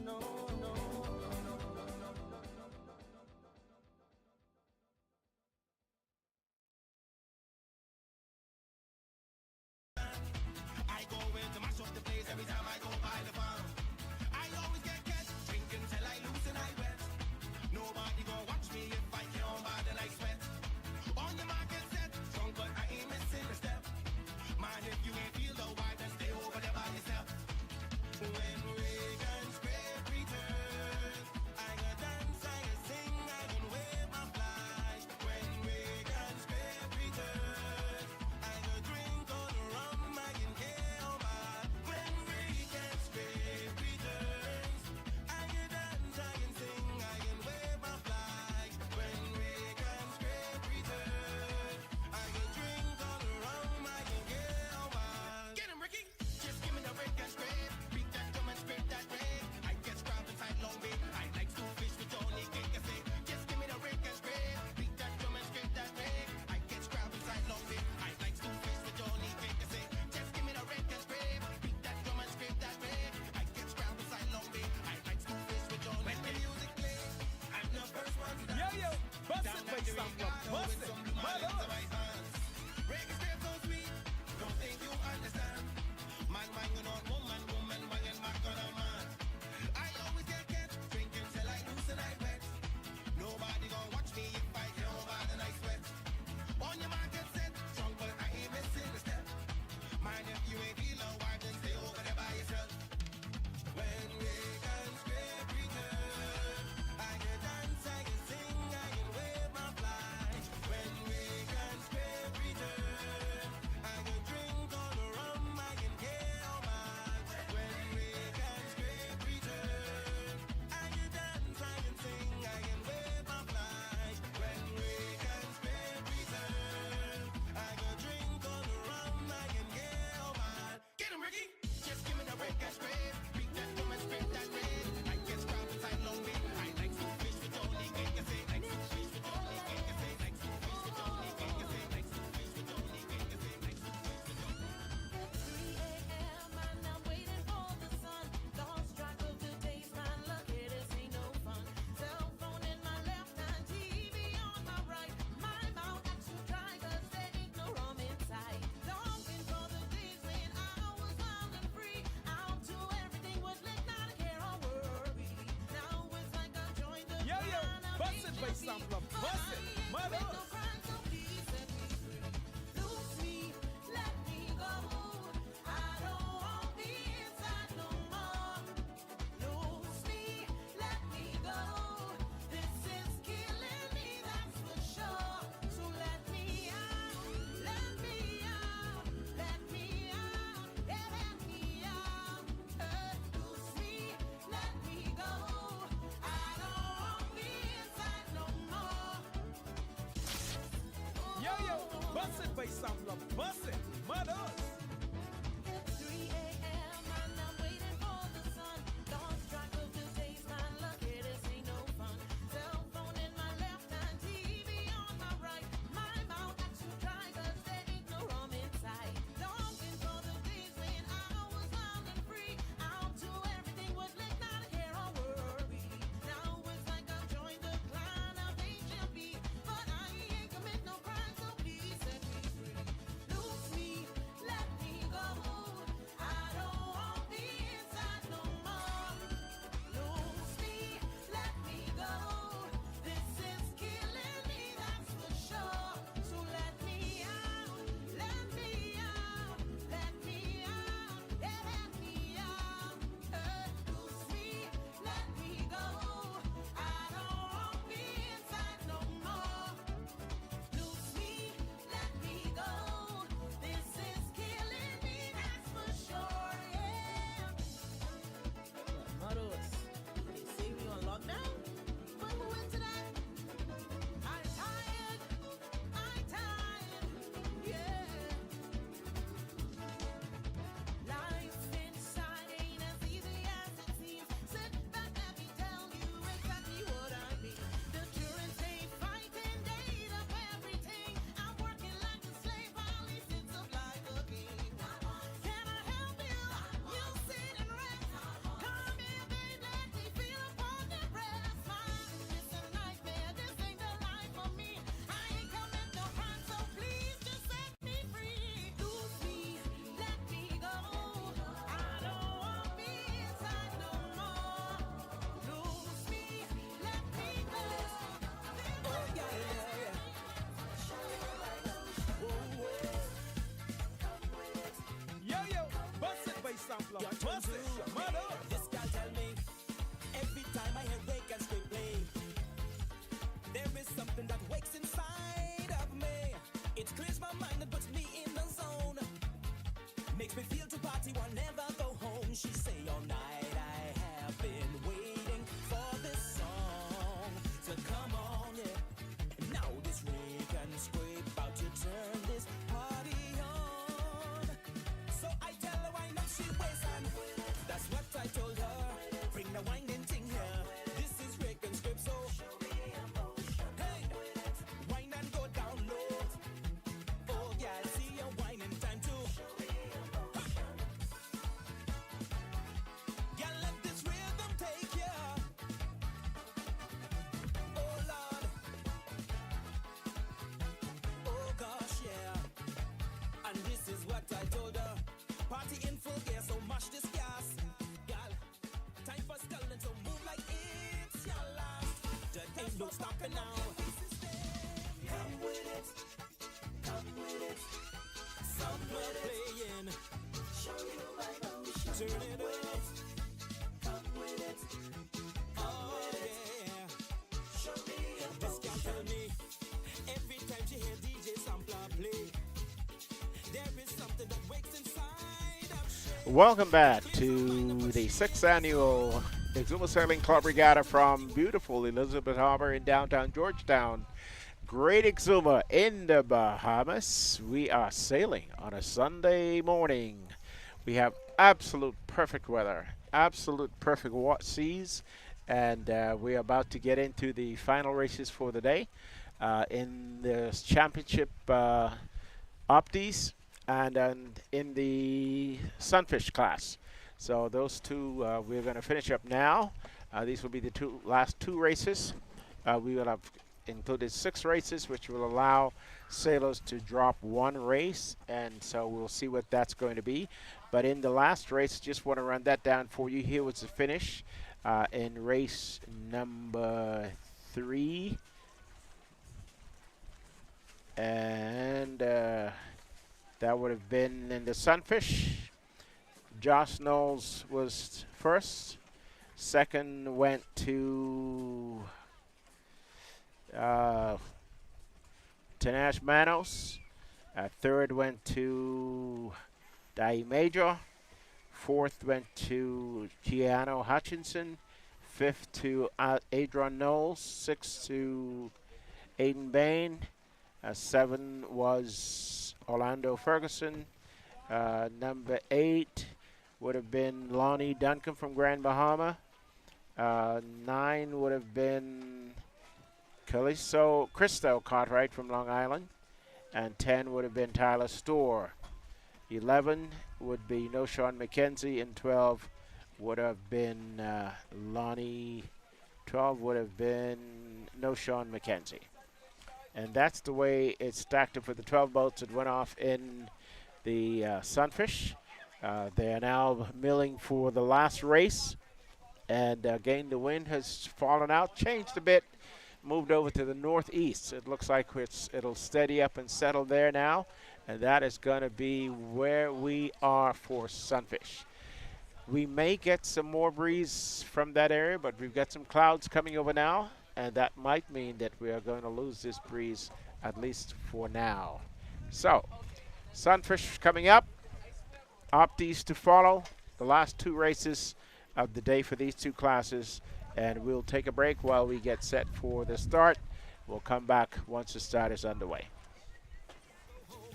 more. No. I go in to mash up the place every time I go by the farm. I always get catch, drinking till I lose and I wet. Nobody gon' watch me if I can't bad and I sweat. On your market set, strong but I ain't missing a step. Man, if you ain't feel the vibe, then stay over there by yourself. When Reagan's great return, I can dance, I can sing, I can wave my flag. When Reagan's great return, I can drink all the rum, I can get all my. When Reagan's great returns, I can dance, I can sing, I can wave my flag. When Reagan's great return, I can drink all the rum, I can get all my. Get him, Ricky! Just give me the Reagan's great. Beat that drum and scrape that rag. I get scrapped inside Long Bay. I like Sunfish with Johnny Cake. I say, just give me the Reagan's great. Beat that drum and scrape that rag. I get scrapped inside Long Bay. I like Sunfish with Johnny Cake. I say, just give me the Reagan's great. Beat that drum and scrape that rag. I get scrapped inside Long Bay. I like Sunfish with Johnny. When the music plays, I'm the first one to dance. Bust Down it, that face Jamaica, up, bust with it. some blue marlins in my hands. Reggae step so sweet, don't think you understand. Man, woman, man, back on a man. I always get drinking till I lose and I wet. Nobody gon' watch me if I get bad and I sweat. On your market set, strong but I ain't missing a step. Man, if you ain't feel no vibe, then stay over there by yourself. When Reagan's great return, I can dance, I can sing, I can wave my flag. When Reagan's great return, I can drink all the rum, I can get all mine. When Reagan's great return, sampler, bust it, mother. Yo, yo, bust it, bass sampler, bust it, mothers. 3 a.m. and I'm waiting for the sun. Lost track of the days, man. Look at this, ain't no fun. Cell phone in my left hand, TV on my right. My mouth got to dry 'cause there ain't no rum inside. Longing for the days when I was wild and free. Out to everything was lit, not a care or worry. Now it's like I've joined the clan of HMP, but I ain't commit no crime, so please set me free. Lose me, let me go. I don't want me inside no more. Lose me, let me go. This is killing me, that's for sure. So let me out, let me out, let me out, yeah, let me out. Lose me, let me go. I don't want me inside no more. Lose me, let me go. This is killing me, that's for sure, yeah. Mothers, they say we on lockdown? When we went to that, I'm tired, yeah. Life inside ain't as easy as it seems. Sit back, let me tell you exactly what I mean. The children stay fighting, date up everything. I'm working like a slave, while he sits up like a king. Can I help you? You sit and rest. Come here, babe, let me feel upon the breast. Mine is a nightmare, this ain't the life for me. I ain't commit no crime, so please just set me free. Lose me, let me go. I don't want me inside no more. Lose me, let me go. Oh, yeah, yeah, yeah. Yo, yo, bust it, bass sampler, bust it, mothers. This guy tell me every time I hear wake and straight play, there is something that wakes inside of me. It clears my mind and puts me in the zone. Makes me feel to party, will never go home. She say all night I have been waiting for this song to come on, yeah. Now this rake and scrape about to turn this party on. So I tell her why not she waste and that's what I told her. Bring the winding thing here. This is rake and scrape, so hey, wine and go down low. Oh yeah, see your whining time too. Yeah, let this rhythm take ya. Oh Lord. Oh gosh, yeah. And this is what I told her. Party in full gear, so mash this gas. Girl, time for stalling, so move like it's your last. There ain't no stopping now. Come with it. Come with it. Somewhere playing. Show you my motion. Turn it up. Come with it. Oh yeah. Show me your this girl tell me every time she hear DJ sampler play, there is something that wakes inside of she. Welcome back to the 6th annual Exuma Sailing Club Regatta from beautiful Elizabeth Harbor in downtown Georgetown. Great Exuma in the Bahamas. We are sailing on a Sunday morning. We have absolute perfect weather, absolute perfect seas, and we're about to get into the final races for the day in the championship Optis and in the Sunfish class. So those two we're going to finish up now. These will be the last two races. We will have included 6 races, which will allow sailors to drop 1 race, and so we'll see what that's going to be. But in the last race, just want to run that down for you. Here was the finish in race number 3. That would have been in the Sunfish. Josh Knowles was first. Second went to Tanash Manos. Third went to Dai Major. Fourth went to Giano Hutchinson. Fifth to Adron Knowles. Sixth to Aiden Bain. Seven was Orlando Ferguson. Number 8 would have been Lonnie Duncan from Grand Bahama. 9 would have been Christo Cartwright from Long Island. And 10 would have been Tyler Storr. 11 would be Noshawn McKenzie, and 12 would have been Lonnie. 12 would have been Noshawn McKenzie. And that's the way it's stacked up for the 12 boats that went off in the Sunfish. They are now milling for the last race. And again, the wind has fallen out, changed a bit, moved over to the northeast. It looks like it'll steady up and settle there now. And that is going to be where we are for Sunfish. We may get some more breeze from that area, but we've got some clouds coming over now. And that might mean that we are going to lose this breeze, at least for now. So, Sunfish coming up. Optis to follow. The last 2 races of the day for these 2 classes. And we'll take a break while we get set for the start. We'll come back once the start is underway.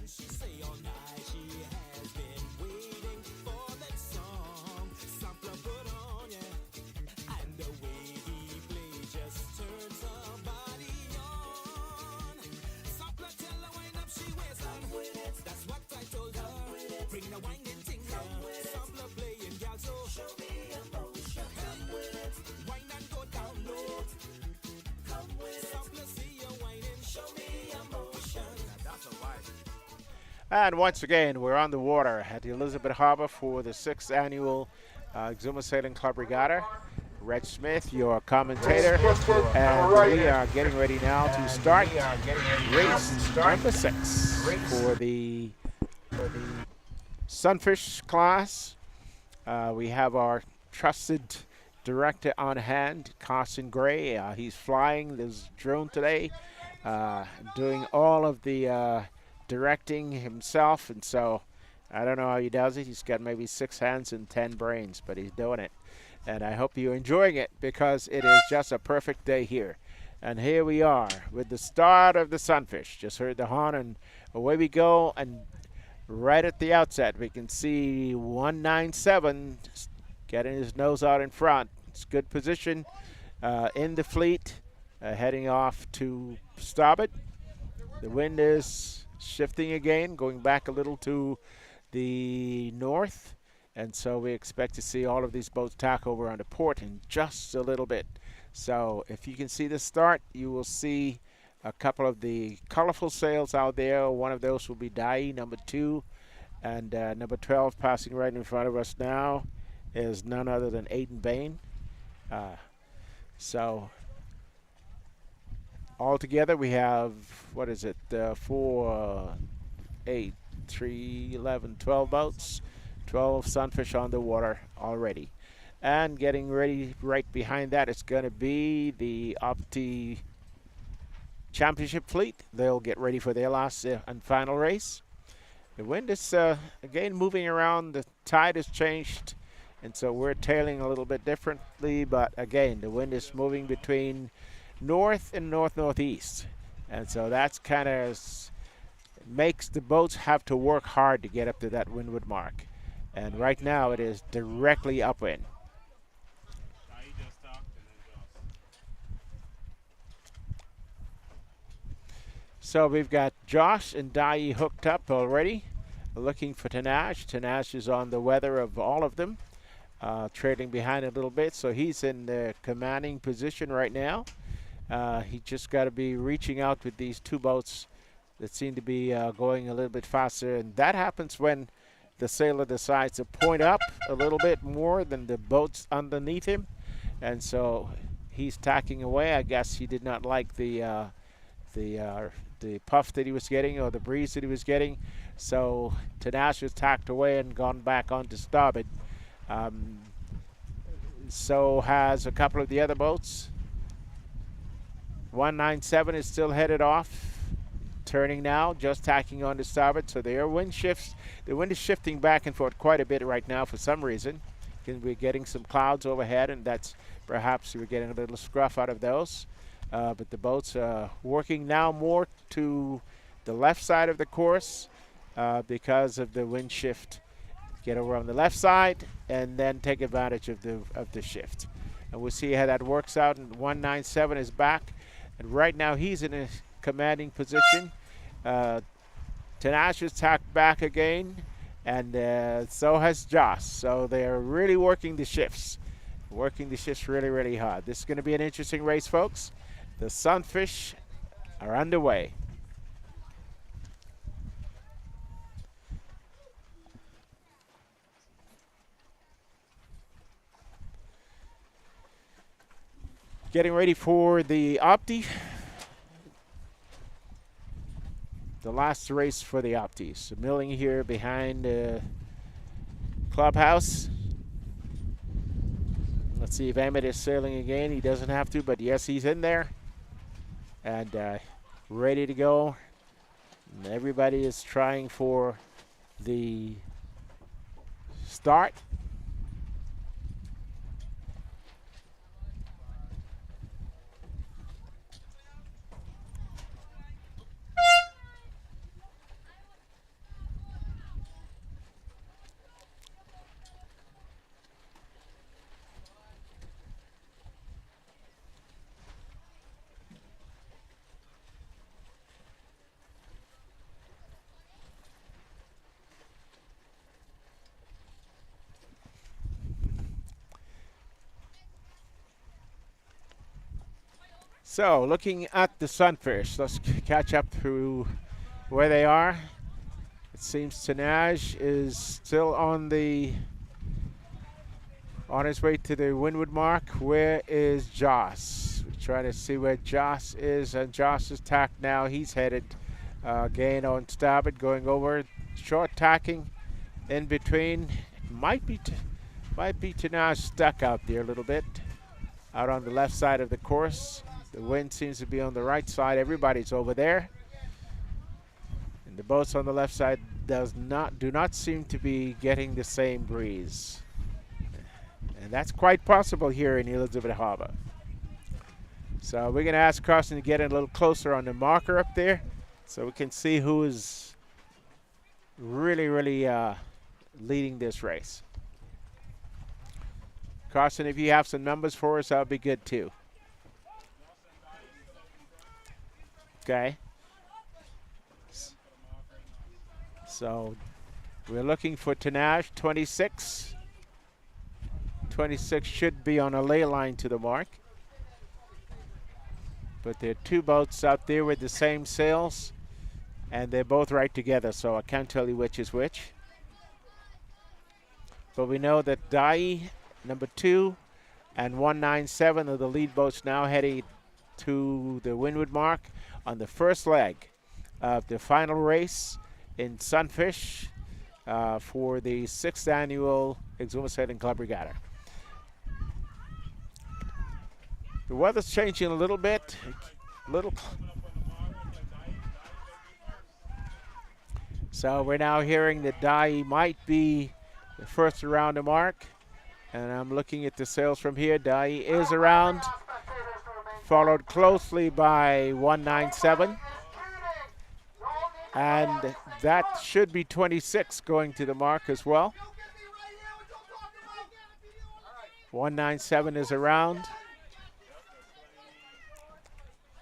She say all night she has been waiting for that song. Sampler put on, yeah. And the way he plays just turns her body on. Sampler tell her wind up, she wears on with it. That's what I told her. Bring the winding thing here. Sampler playing, girl, so show me emotion. Come with it. Wine and go down low. Come with it. Sampler see you whining. Show me emotion. Now that's a wife. And once again, we're on the water at the Elizabeth Harbor for the 6th annual Exuma Sailing Club Regatta. Reg Smith, your commentator, and we are getting ready now to start race number 6 for the Sunfish class. We have our trusted director on hand, Carson Gray. He's flying this drone today, doing all of the directing himself, and so I don't know how he does it. He's got maybe 6 hands and 10 brains, but he's doing it. And I hope you're enjoying it, because it is just a perfect day here. And here we are with the start of the Sunfish. Just heard the horn, and away we go. And right at the outset, we can see 197 getting his nose out in front. It's good position in the fleet, heading off to starboard. The wind is shifting again, going back a little to the north, and so we expect to see all of these boats tack over onto port in just a little bit. So if you can see the start, you will see a couple of the colorful sails out there. One of those will be Dai, number 2, and number 12 passing right in front of us now is none other than Aiden Bain. So altogether, we have, 4, 8, 3, 11, 12 boats, 12 Sunfish on the water already. And getting ready right behind that, it's going to be the Opti Championship fleet. They'll get ready for their last and final race. The wind is, again, moving around. The tide has changed, and so we're tailing a little bit differently. But again, the wind is moving between north and northeast, and so that's kind of makes the boats have to work hard to get up to that windward mark. And right now it is directly upwind. So we've got Josh and Dai hooked up already, looking for Tanash. Tanash is on the weather of all of them, trailing behind a little bit, so he's in the commanding position right now. He just got to be reaching out with these 2 boats that seem to be going a little bit faster, and that happens when the sailor decides to point up a little bit more than the boats underneath him, and so he's tacking away. I guess he did not like the the puff that he was getting or the breeze that he was getting. So Tanash was tacked away and gone back onto starboard. So has a couple of the other boats. 197 is still headed off, turning now, just tacking on to starboard. So their wind shifts. The wind is shifting back and forth quite a bit right now for some reason. We're getting some clouds overhead, and that's perhaps we're getting a little scruff out of those. But the boats are working now more to the left side of the course because of the wind shift. Get over on the left side and then take advantage of the shift. And we'll see how that works out. And 197 is back. And right now he's in a commanding position. Tanash is tacked back again. And so has Joss. So they're really working the shifts. Working the shifts really, really hard. This is going to be an interesting race, folks. The Sunfish are underway. Getting ready for the Opti. The last race for the Optis. So milling here behind the clubhouse. Let's see if Emmett is sailing again. He doesn't have to, but yes, he's in there. And ready to go. And everybody is trying for the start. So, looking at the Sunfish, let's catch up through where they are. It seems Tanaj is still on his way to the windward mark. Where is Joss? We're trying to see where Joss is, and Joss is tacked now. He's headed again on starboard, going over, short tacking in between. Might be Tanaj stuck out there a little bit, out on the left side of the course. The wind seems to be on the right side. Everybody's over there. And the boats on the left side do not seem to be getting the same breeze. And that's quite possible here in Elizabeth Harbor. So we're going to ask Carson to get in a little closer on the marker up there so we can see who is really, really leading this race. Carson, if you have some numbers for us, that would be good too. Okay. So we're looking for Tanaj, 26. 26 should be on a ley line to the mark. But there are two boats out there with the same sails, and they're both right together, so I can't tell you which is which. But we know that Dai, number 2, and 197 are the lead boats now heading to the windward mark on the first leg of the final race in Sunfish for the 6th annual Exuma Sailing Club Regatta. The weather's changing a little bit. So we're now hearing that Dai might be the first around the mark. And I'm looking at the sails from here. Dai is around, followed closely by 197. And that should be 26 going to the mark as well. 197 is around.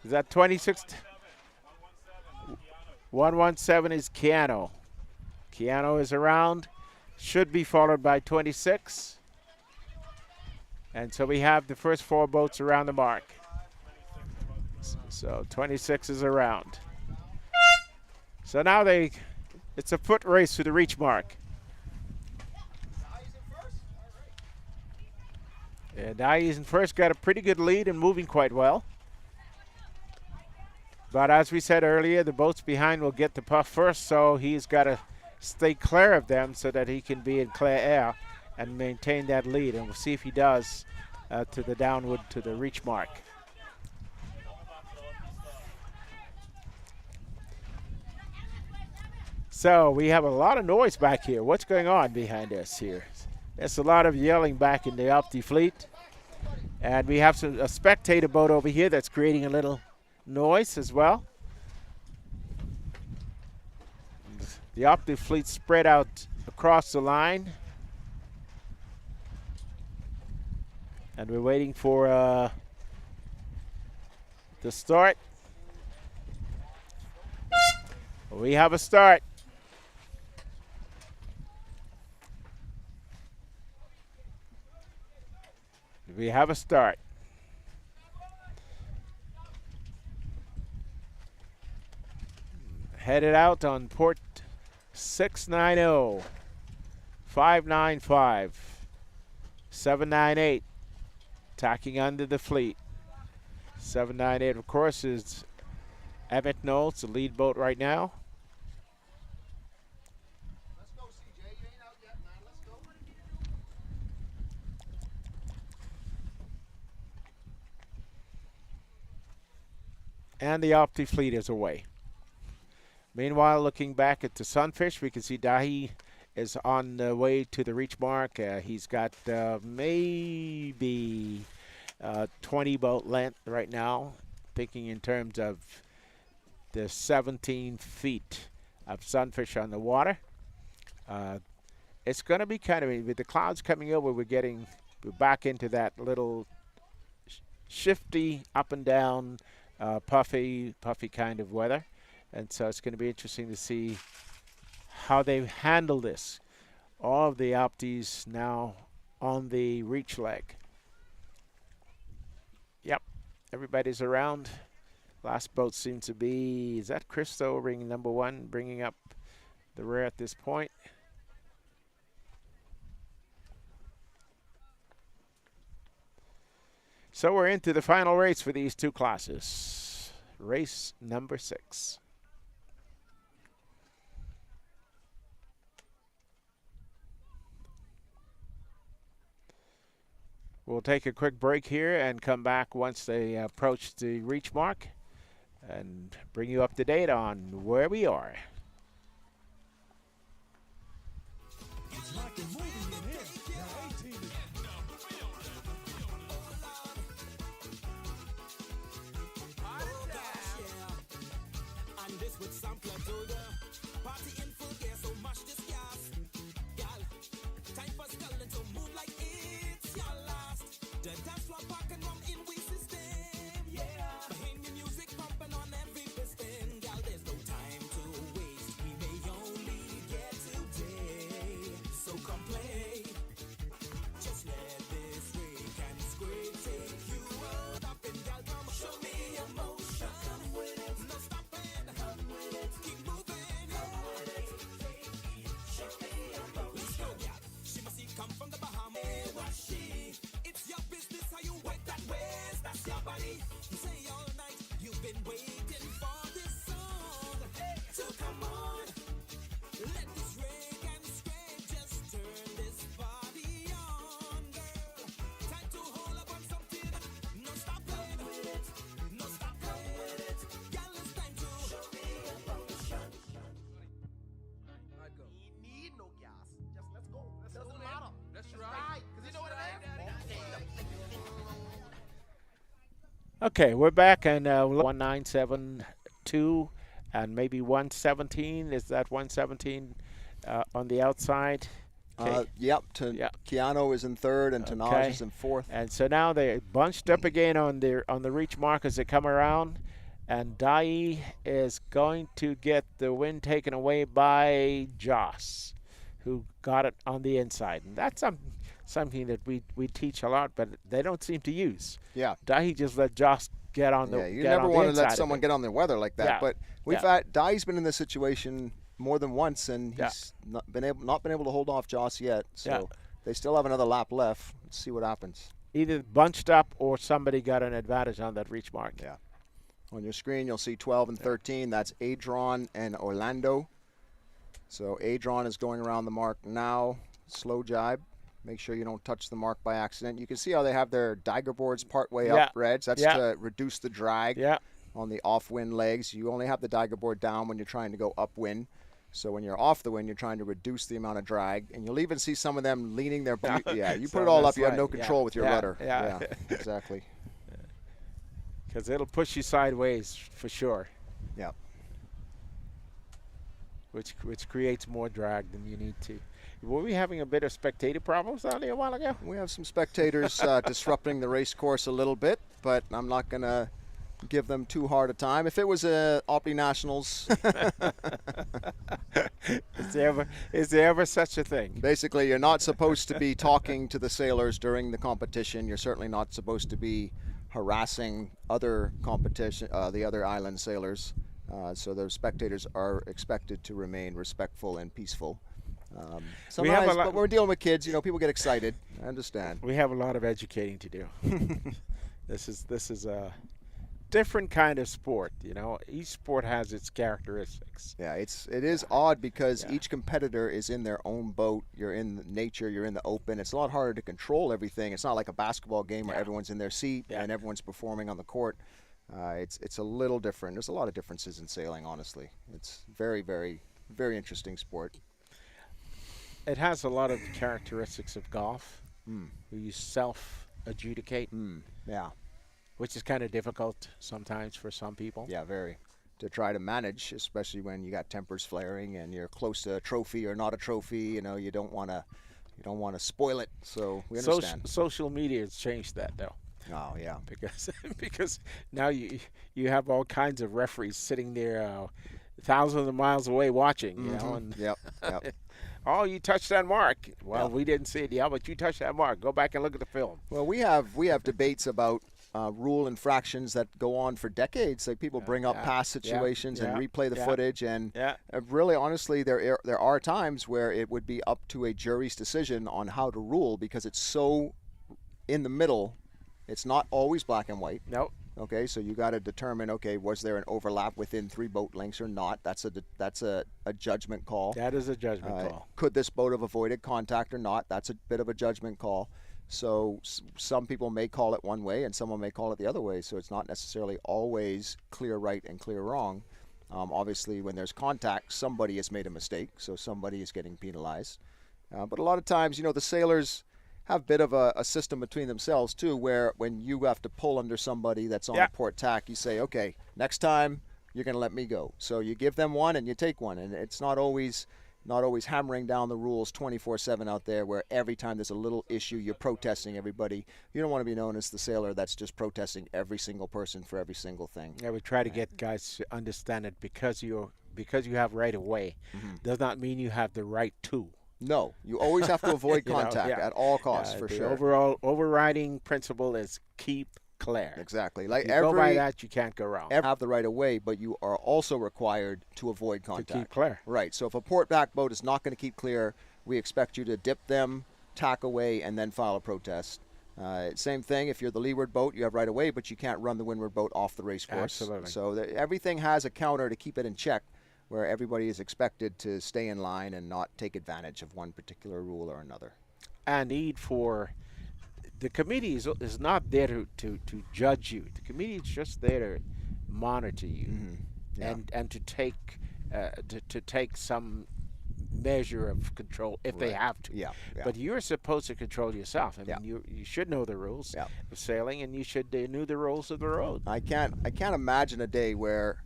Is that 26? 117 is Keanu. Keanu is around. Should be followed by 26. And so we have the first 4 boats around the mark. So 26 is around. So now it's a foot race to the reach mark. And Dai is in first, got a pretty good lead and moving quite well. But as we said earlier, the boats behind will get the puff first, so he's got to stay clear of them so that he can be in clear air and maintain that lead. And we'll see if he does to the downward to the reach mark. So we have a lot of noise back here. What's going on behind us here? There's a lot of yelling back in the Opti fleet. And we have a spectator boat over here that's creating a little noise as well. The Opti fleet spread out across the line. And we're waiting for the start. We have a start. We have a start. Headed out on port 690, 595, 798. Tacking under the fleet. 798, of course, is Emmett Knowles, the lead boat right now. Let's go, CJ. You ain't out yet, man. Let's go. And the Opti fleet is away. Meanwhile, looking back at the Sunfish, we can see Dahi is on the way to the reach mark. He's got maybe 20 boat length right now, thinking in terms of the 17 feet of Sunfish on the water. It's going to be kind of, with the clouds coming over, we're back into that little shifty, up and down, puffy kind of weather. And so it's going to be interesting to see how they handle this. All of the Optis now on the reach leg. Yep, everybody's around. Last boat seems to be, is that Christo ring number 1, bringing up the rear at this point? So we're into the final race for these two classes. Race number 6. We'll take a quick break here and come back once they approach the reach mark and bring you up to date on where we are. It's like a movie in here. Now 18 is And this with sampler to the party in full gear, so mash this gas. Gal, time for sculling to move like it's your last. The dance floor back and rum in we system. Yeah, Bahamian music pumping on every piston. Gal, there's no time to waste. We may only get today. So come play. Just let this rig and scrape take you out. Up and gal, come show me emotion. Come with it. No stopping. Come with it. Keep moving. Come with it. Show me emotion. Let's go, gal. She must see come from the Bahamas. Hey, what she? It's your business how you work that waist. That's your body. You say all night you've been waiting for this song. Hey, so come on. Let this rig and scrape just turn this body on, girl. Time to hold up on something. No stopping with it. No stopping with it. Girl, it's time to show me emotion. Alright, go. Need no gas. Just let's go. Doesn't matter. Let's ride. Because you know what it is? Okay, we're back and 1972 and maybe 117. Is that 117 on the outside? Okay. Yep. Yeah. Keanu is in third, and Tanaj Okay. is in fourth. And so now they're bunched up again on the reach mark as they come around. And Dai is going to get the win taken away by Joss, who got it on the inside. And that's something that we teach a lot, but they don't seem to use. Yeah. Dai just let Joss get on the Yeah, you get never on the want to inside let of someone it. get on their weather like that. Yeah. But we've had Dai's been in this situation more than once, and Yeah. he's not been able to hold off Joss yet. So Yeah. they still have another lap left. Let's see what happens. Either bunched up or somebody got an advantage on that reach mark. Yeah. On your screen, you'll see 12 and 13. That's Adron and Orlando. So Adron is going around the mark now. Slow jibe. Make sure you don't touch the mark by accident. You can see how they have their Diger boards partway up, Reds. That's to reduce the drag on the off-wind legs. You only have the Diger board down when you're trying to go upwind. So when you're off the wind, you're trying to reduce the amount of drag. And you'll even see some of them leaning their boot. Yeah, you put it all up. You have no control with your rudder. Yeah, exactly. Because it'll push you sideways for sure. Yeah. Which creates more drag than you need to. Were we having a bit of spectator problems down there a while ago? We have some spectators disrupting the race course a little bit, but I'm not going to give them too hard a time. If it was a Opti Nationals. Is there ever such a thing? Basically, you're not supposed to be talking to the sailors during the competition. You're certainly not supposed to be harassing other the other island sailors. So those spectators are expected to remain respectful and peaceful. Sometimes, but we're dealing with kids. People get excited. I understand. We have a lot of educating to do. This is a different kind of sport. Each sport has its characteristics. Yeah, it is odd because each competitor is in their own boat. You're in nature. You're in the open. It's a lot harder to control everything. It's not like a basketball game where everyone's in their seat and everyone's performing on the court. It's a little different. There's a lot of differences in sailing, honestly. It's very, very, very interesting sport. It has a lot of characteristics of golf. Where you self-adjudicate. Yeah. Which is kind of difficult sometimes for some people. Yeah, very. To try to manage, especially when you got tempers flaring and you're close to a trophy or not a trophy. You don't want to spoil it. So we understand. Social media has changed that, though. Oh yeah. Because now you have all kinds of referees sitting there thousands of miles away watching. And Yep. oh, you touched that mark. Well, we didn't see it. Yeah, but you touched that mark. Go back and look at the film. Well, we have debates about rule infractions that go on for decades. Like people bring up past situations and replay the footage. And really, honestly, there are times where it would be up to a jury's decision on how to rule because it's so in the middle. It's not always black and white. Nope. Okay, so you got to determine, was there an overlap within 3 boat lengths or not? That's a judgment call. That is a judgment call. Could this boat have avoided contact or not? That's a bit of a judgment call. So some people may call it one way and someone may call it the other way. So it's not necessarily always clear right and clear wrong. Obviously, when there's contact, somebody has made a mistake, so somebody is getting penalized. But a lot of times, the sailors have a bit of a system between themselves too, where when you have to pull under somebody that's on a port tack, you say, okay, next time you're going to let me go. So you give them one and you take one, and it's not always hammering down the rules 24/7 out there, where every time there's a little issue, you're protesting everybody. You don't want to be known as the sailor that's just protesting every single person for every single thing. Yeah, we try to get guys to understand it because you have right of way does not mean you have the right to. No, you always have to avoid contact at all costs, for sure. The overall overriding principle is keep clear. Exactly. Like you go by that, you can't go wrong. Have the right of way, but you are also required to avoid contact. To keep clear. Right. So if a port back boat is not going to keep clear, we expect you to dip them, tack away, and then file a protest. Same thing, if you're the leeward boat, you have right of way, but you can't run the windward boat off the race course. Absolutely. So everything has a counter to keep it in check, where everybody is expected to stay in line and not take advantage of one particular rule or another. And the committee is not there to judge you. The committee is just there to monitor you and to take some measure of control if they have to. Yeah. But you're supposed to control yourself. I mean, you should know the rules of sailing, and you should know the rules of the road. I can't imagine a day where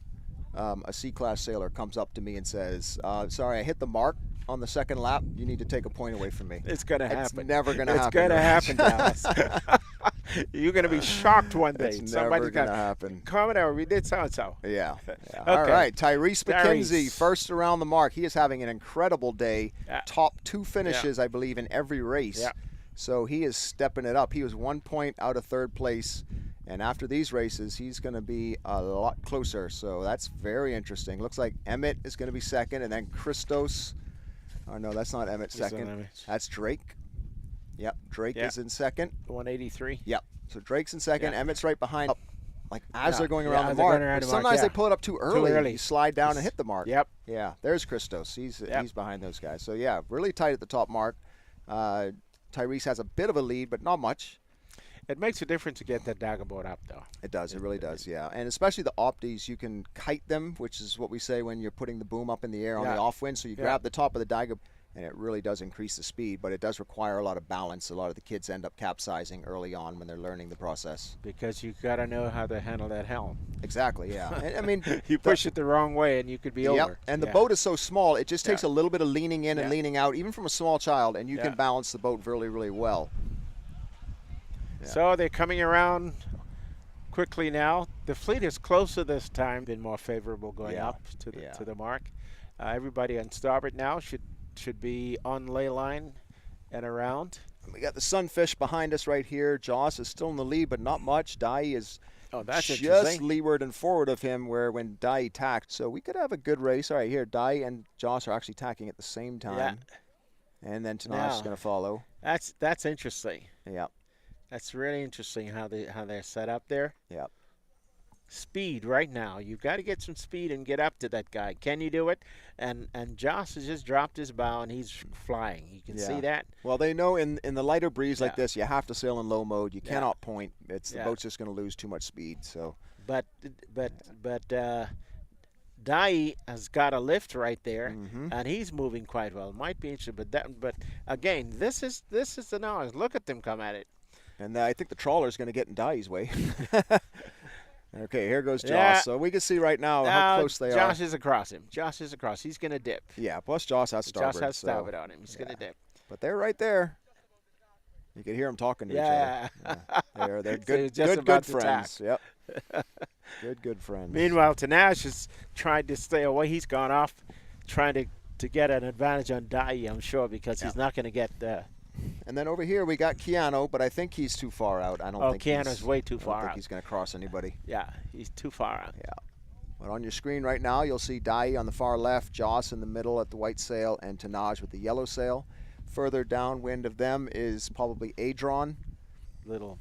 a C-class sailor comes up to me and says, sorry, I hit the mark on the second lap. You need to take a point away from me. It's going to happen. It's never going to happen. It's going to happen, Dallas. You're going to be shocked one day. It's never going to happen. Comment over, we did so-and-so. Yeah. Okay. All right, Tyrese McKenzie, first around the mark. He is having an incredible day. Top 2 finishes, I believe, in every race. Yeah. So he is stepping it up. He was 1 point out of third place. And after these races, he's going to be a lot closer. So that's very interesting. Looks like Emmett is going to be second, and then Christos. Oh, no, that's not Emmett second. That's Drake. Yep, Drake is in second. 183. Yep. So Drake's in second. Emmett's right behind. like as Yeah, they're going yeah, around as the they're mark. going around But the mark, sometimes yeah. they pull it up too early. early. You slide down and hit the mark. Yep. Yeah, there's Christos. He's Yep. behind those guys. So yeah, really tight at the top mark. Tyrese has a bit of a lead, but not much. It makes a difference to get that dagger board up, though. It does. It really does. Yeah, and especially the opties, you can kite them, which is what we say when you're putting the boom up in the air on Yeah. the off wind. So you Yeah. grab the top of the dagger, and it really does increase the speed. But it does require a lot of balance. A lot of the kids end up capsizing early on when they're learning the process. Because you got to know how to handle that helm. Exactly. Yeah. And, I mean, You push it the wrong way, and you could be Yep. over. And the Yeah. boat is so small, it just takes Yeah. a little bit of leaning in and Yeah. leaning out, even from a small child, and you Yeah. can balance the boat really, really well. Yeah. So they're coming around quickly now. The fleet is closer this time, been more favorable going Yeah. up to the Yeah. mark. Everybody on starboard now should be on ley line and around. And we got the Sunfish behind us right here. Joss is still in the lead, but not much. Dai is Oh, that's just interesting. leeward and forward of him, where when Dai tacked. So we could have a good race. All right, here, Dai and Joss are actually tacking at the same time. And then Tanaj is Now- going to follow. That's interesting. Yeah, That's really interesting how they're set up there. yeah. Speed right now. You've got to get some speed and get up to that guy. Can you do it? And Joss has just dropped his bow and he's flying. You can see Yeah. that. Well, they know in the lighter breeze like Yeah. this, you have to sail in low mode. You Yeah. cannot point. The Yeah. boat's just going to lose too much speed. So But Dai has got a lift right there, Mhm. and he's moving quite well. Might be interesting, but again, this is the noise. Look at them come at it. And I think the trawler's going to get in Dai's way. Okay, here goes Joss. Yeah. So we can see right now how Now, close they Josh are. is across him. Josh is across. He's going to dip. Yeah, plus Joss has starboard. Josh has so- starboard on him. He's going to yeah. dip. But they're right there. You can hear them talking to Yeah. each other. Yeah. They're So good, he's just good about to friends. Yep. Good friends. Meanwhile, Tanash has tried to stay away. He's gone off trying to get an advantage on Dai, I'm sure, because he's not going to get And then over here we got Keanu, but I think he's too far out. I don't Oh, think Keanu's way too I don't far think out. he's going to cross anybody. yeah, he's too far out. Yeah. But on your screen right now, you'll see Dai on the far left, Joss in the middle at the white sail, and Tanaj with the yellow sail. Further downwind of them is probably Adron. Little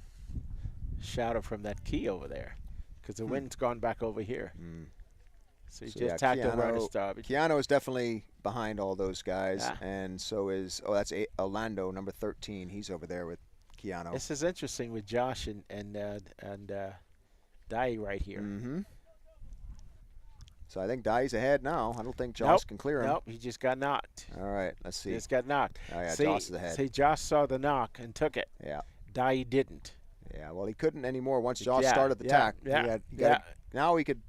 shadow from that key over there, because the wind's gone back over here. So he So, just yeah, tacked over on his starboard. Keanu is definitely behind all those guys, Yeah. and so is Orlando, number 13. He's over there with Keanu. This is interesting with Josh and Dai right here. Mm-hmm. So I think Dai's ahead now. I don't think Joss can clear him. Nope, he just got knocked. All right, let's see. Just got knocked. Oh, yeah, see, Joss is ahead. See, Josh saw the knock and took it. Yeah. Dai didn't. Yeah, well, he couldn't anymore once Joss Yeah, started the yeah, tack. yeah, He got now he could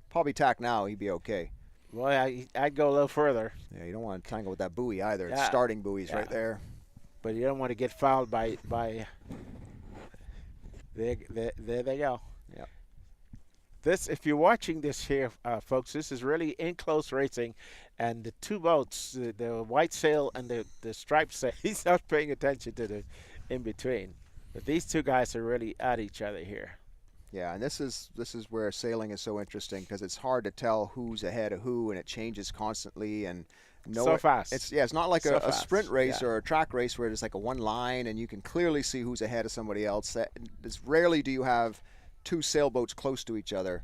probably tack now. He'd be okay. Well, I'd go a little further, Yeah, you don't want to tangle with that buoy either. It's Yeah, starting buoy's yeah. right there. but you don't want to get fouled by. There they go. Yep. This, if you're watching this here, folks, this is really in close racing, and the two boats, the white sail and the striped sail, he's not paying attention to the in between. But these two guys are really at each other here. Yeah, and this is where sailing is so interesting because it's hard to tell who's ahead of who, and it changes constantly. And So fast. It's not like So a fast, sprint race yeah. or a track race where it's like a one line and you can clearly see who's ahead of somebody else. It's rarely do you have two sailboats close to each other,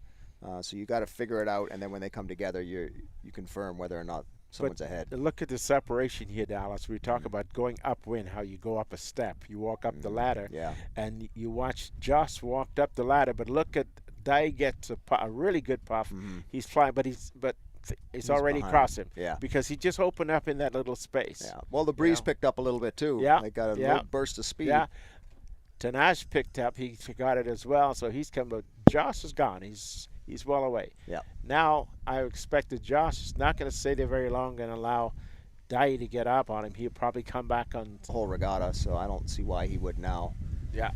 so you got to figure it out. And then when they come together, you confirm whether or not someone's ahead. Look at the separation here, Dallas. We talk about going upwind, how you go up a step. You walk up the ladder, Yeah. and you watch Joss walked up the ladder. But look at Dai gets a really good puff. He's flying, but it's already behind. crossed him. Yeah. Because he just opened up in that little space. Yeah. Well, the breeze Yeah. picked up a little bit too. Yeah, They got a yeah. little burst of speed. Yeah. Tanaj picked up. He got it as well. So he's come. But Joss is gone. He's well away. Yeah. Now I expect that Josh is not going to stay there very long and allow Dai to get up on him. He'll probably come back on. The whole regatta, so I don't see why he would now. Yeah.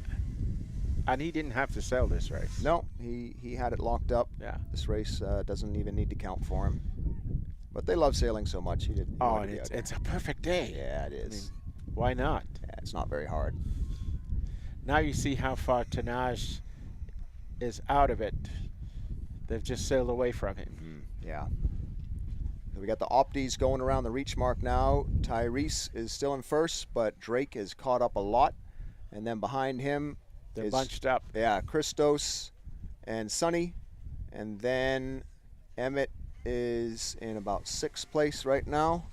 And he didn't have to sell this race. No, he had it locked up. Yeah. This race doesn't even need to count for him. But they love sailing so much. He didn't. Oh, and it's a perfect day. Yeah, it I is. mean, why not? Yeah, it's not very hard. Now you see how far Tanaj is out of it. They've just sailed away from him. Yeah. So we got the Optis going around the reach mark now. Tyrese is still in first, but Drake is caught up a lot. And then behind him They're is, bunched up. yeah, Christos, and Sunny. And then Emmett is in about 6th place right now.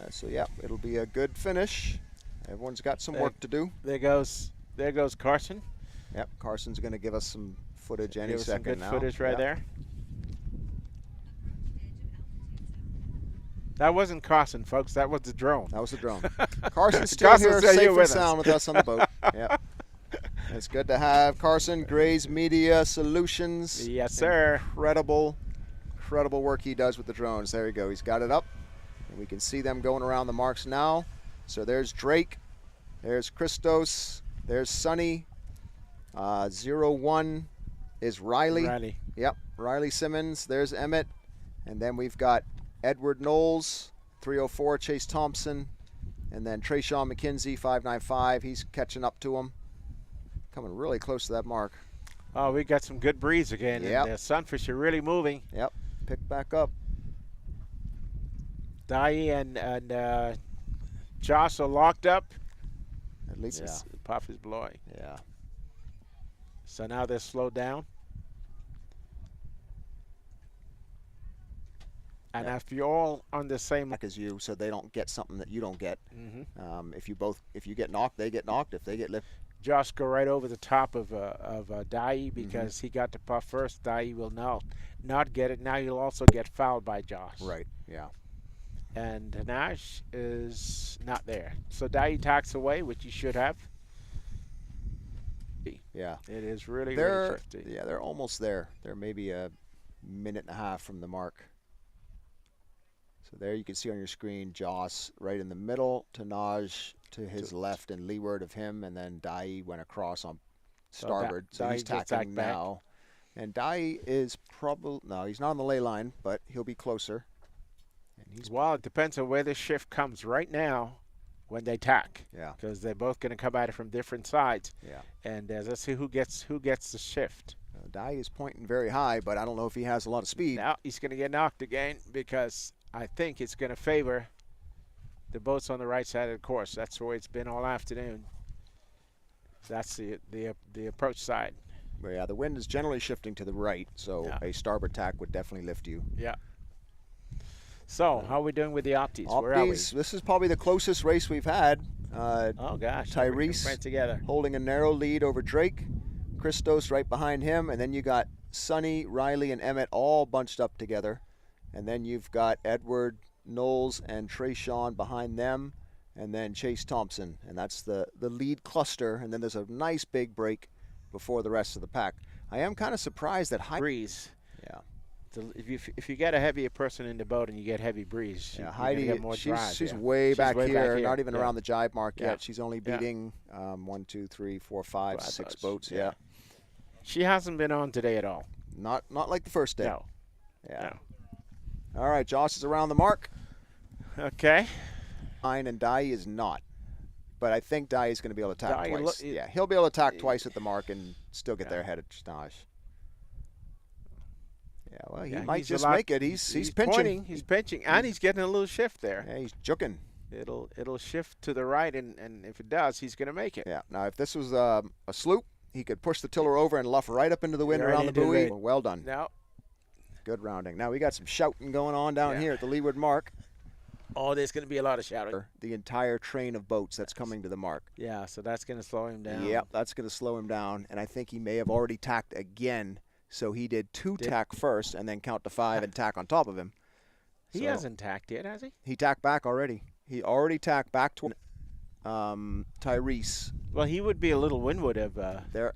So, yeah, it'll be a good finish. Everyone's got some work to do. There goes Carson. Yep, Carson's going to give us some footage any Give us some second good now. footage right Yep. there. That wasn't Carson, folks. That was the drone. That was the drone. Carson's still Carson's here, still safe here and with us. sound with us on the boat. Yep. It's good to have Carson, Gray's Media Solutions. Yes, sir. Incredible work he does with the drones. There you go. He's got it up. And we can see them going around the marks now. So there's Drake. There's Christos. There's Sunny. 01 is Riley. Riley. Yep. Riley Simmons. There's Emmett. And then we've got Edward Knowles, 304, Chase Thompson. And then Trayshawn McKenzie, 595. He's catching up to him. Coming really close to that mark. Oh, we got some good breeze again. Yep. And the Sunfish are really moving. Yep. Pick back up. Dai and Josh are locked up. At least Yeah. Puff is blowing. Yeah. So now they're slowed down. And Yeah. if you're all on the same, Back as you, so they don't get something that you don't get. Mhm. If you get knocked, they get knocked. If they get lifted, Josh go right over the top of Dai because he got the puff first. Dai will not get it. Now you'll also get fouled by Josh. right? Yeah. And Nash is not there. So Dai tacks away, which he should have. Yeah. It is really, really They're shifty. yeah, they're almost there. They're maybe a minute and a half from the mark. So there you can see on your screen Joss right in the middle, Tanaj to his left and leeward of him, and then Dai went across on starboard. So Dai he's just tacking tacked back. now. And Dai is probably, no, he's not on the ley line, but he'll be closer. And he's, Well, it depends on where the shift comes right now when they tack. yeah, Because they're both going to come at it from different sides. yeah. And let's see who gets the shift. Dai is pointing very high, but I don't know if he has a lot of speed. Now he's going to get knocked again because I think it's going to favor the boats on the right side of the course. That's the way it's been all afternoon. That's the approach side. But yeah, the wind is generally shifting to the right, so Yeah. a starboard tack would definitely lift you. Yeah. So how are we doing with the Optis? Where are we? Optis, this is probably the closest race we've had. Oh gosh, everything Tyrese went together. holding a narrow lead over Drake. Christos right behind him, and then you got Sonny, Riley, and Emmett all bunched up together. And then you've got Edward, Knowles, and Trayshawn behind them, and then Chase Thompson. And that's the lead cluster, and then there's a nice big break before the rest of the pack. I am kind of surprised that Breeze. Yeah. If you get a heavier person in the boat and you get heavy breeze, Yeah, you're gonna Heidi, get more drive, she's yeah. way, back, way here, not even yeah. around the jibe mark Yeah. yet. She's only Yeah. beating 1, 2, 3, 4, 5, 6 boats. Yeah. Yeah. She hasn't been on today at all. Not like the first day. No. Yeah. All right, Josh is around the mark. Okay. Mine and Dai is not. But I think Dai is going to be able to tack Dai twice. lo- Yeah, he'll be able to tack twice at the mark and still get there ahead of Staj. Yeah, well, he Yeah, might he's a just lot- make it. He's pinching. pointing, he's pinching, and he's getting a little shift there. Yeah, he's juking. It'll shift to the right, and if it does, he's going to make it. Yeah. Now, if this was a sloop, he could push the tiller over and luff right up into the wind Right around the into the buoy. wind. Well done. Now, Good rounding. Now we got some shouting going on down Yeah. here at the leeward mark. oh, there's going to be a lot of shouting. The entire train of boats that's coming to the mark. Yeah, so that's going to slow him down. Yep, that's going to slow him down. And I think he may have already tacked again. So he did 2 tack first and then count to 5 and tack on top of him. He So hasn't tacked yet, has he? He tacked back already. He already tacked back to Tyrese. Well, he would be a little windward of.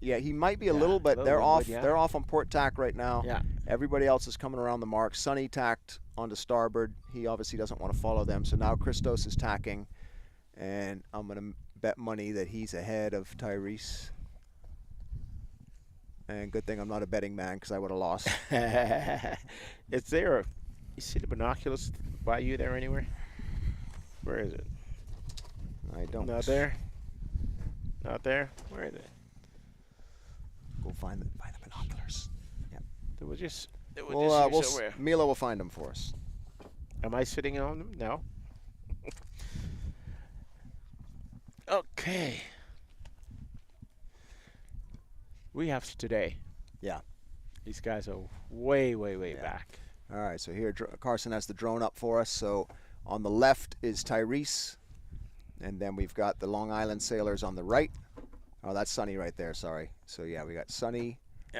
Yeah, he might be a Yeah, little, but little they're windward, off. yeah. They're off on port tack right now. Yeah. Everybody else is coming around the mark. Sonny tacked onto starboard. He obviously doesn't want to follow them. So now Christos is tacking, and I'm gonna bet money that he's ahead of Tyrese. And good thing I'm not a betting man because I would have lost. It's there. You see the binoculars by you there anywhere? Where is it? I don't. Not there. Not there. Where is it? Go find the binoculars. They were just. They were Well, just here somewhere. Mila will find them for us. Am I sitting on them? No. Okay. We have today Yeah. These guys are way, way, way Yeah. back. All right, so here Carson has the drone up for us. So on the left is Tyrese, and then we've got the Long Island Sailors on the right. Oh, that's Sonny right there, sorry. So yeah, we got Sonny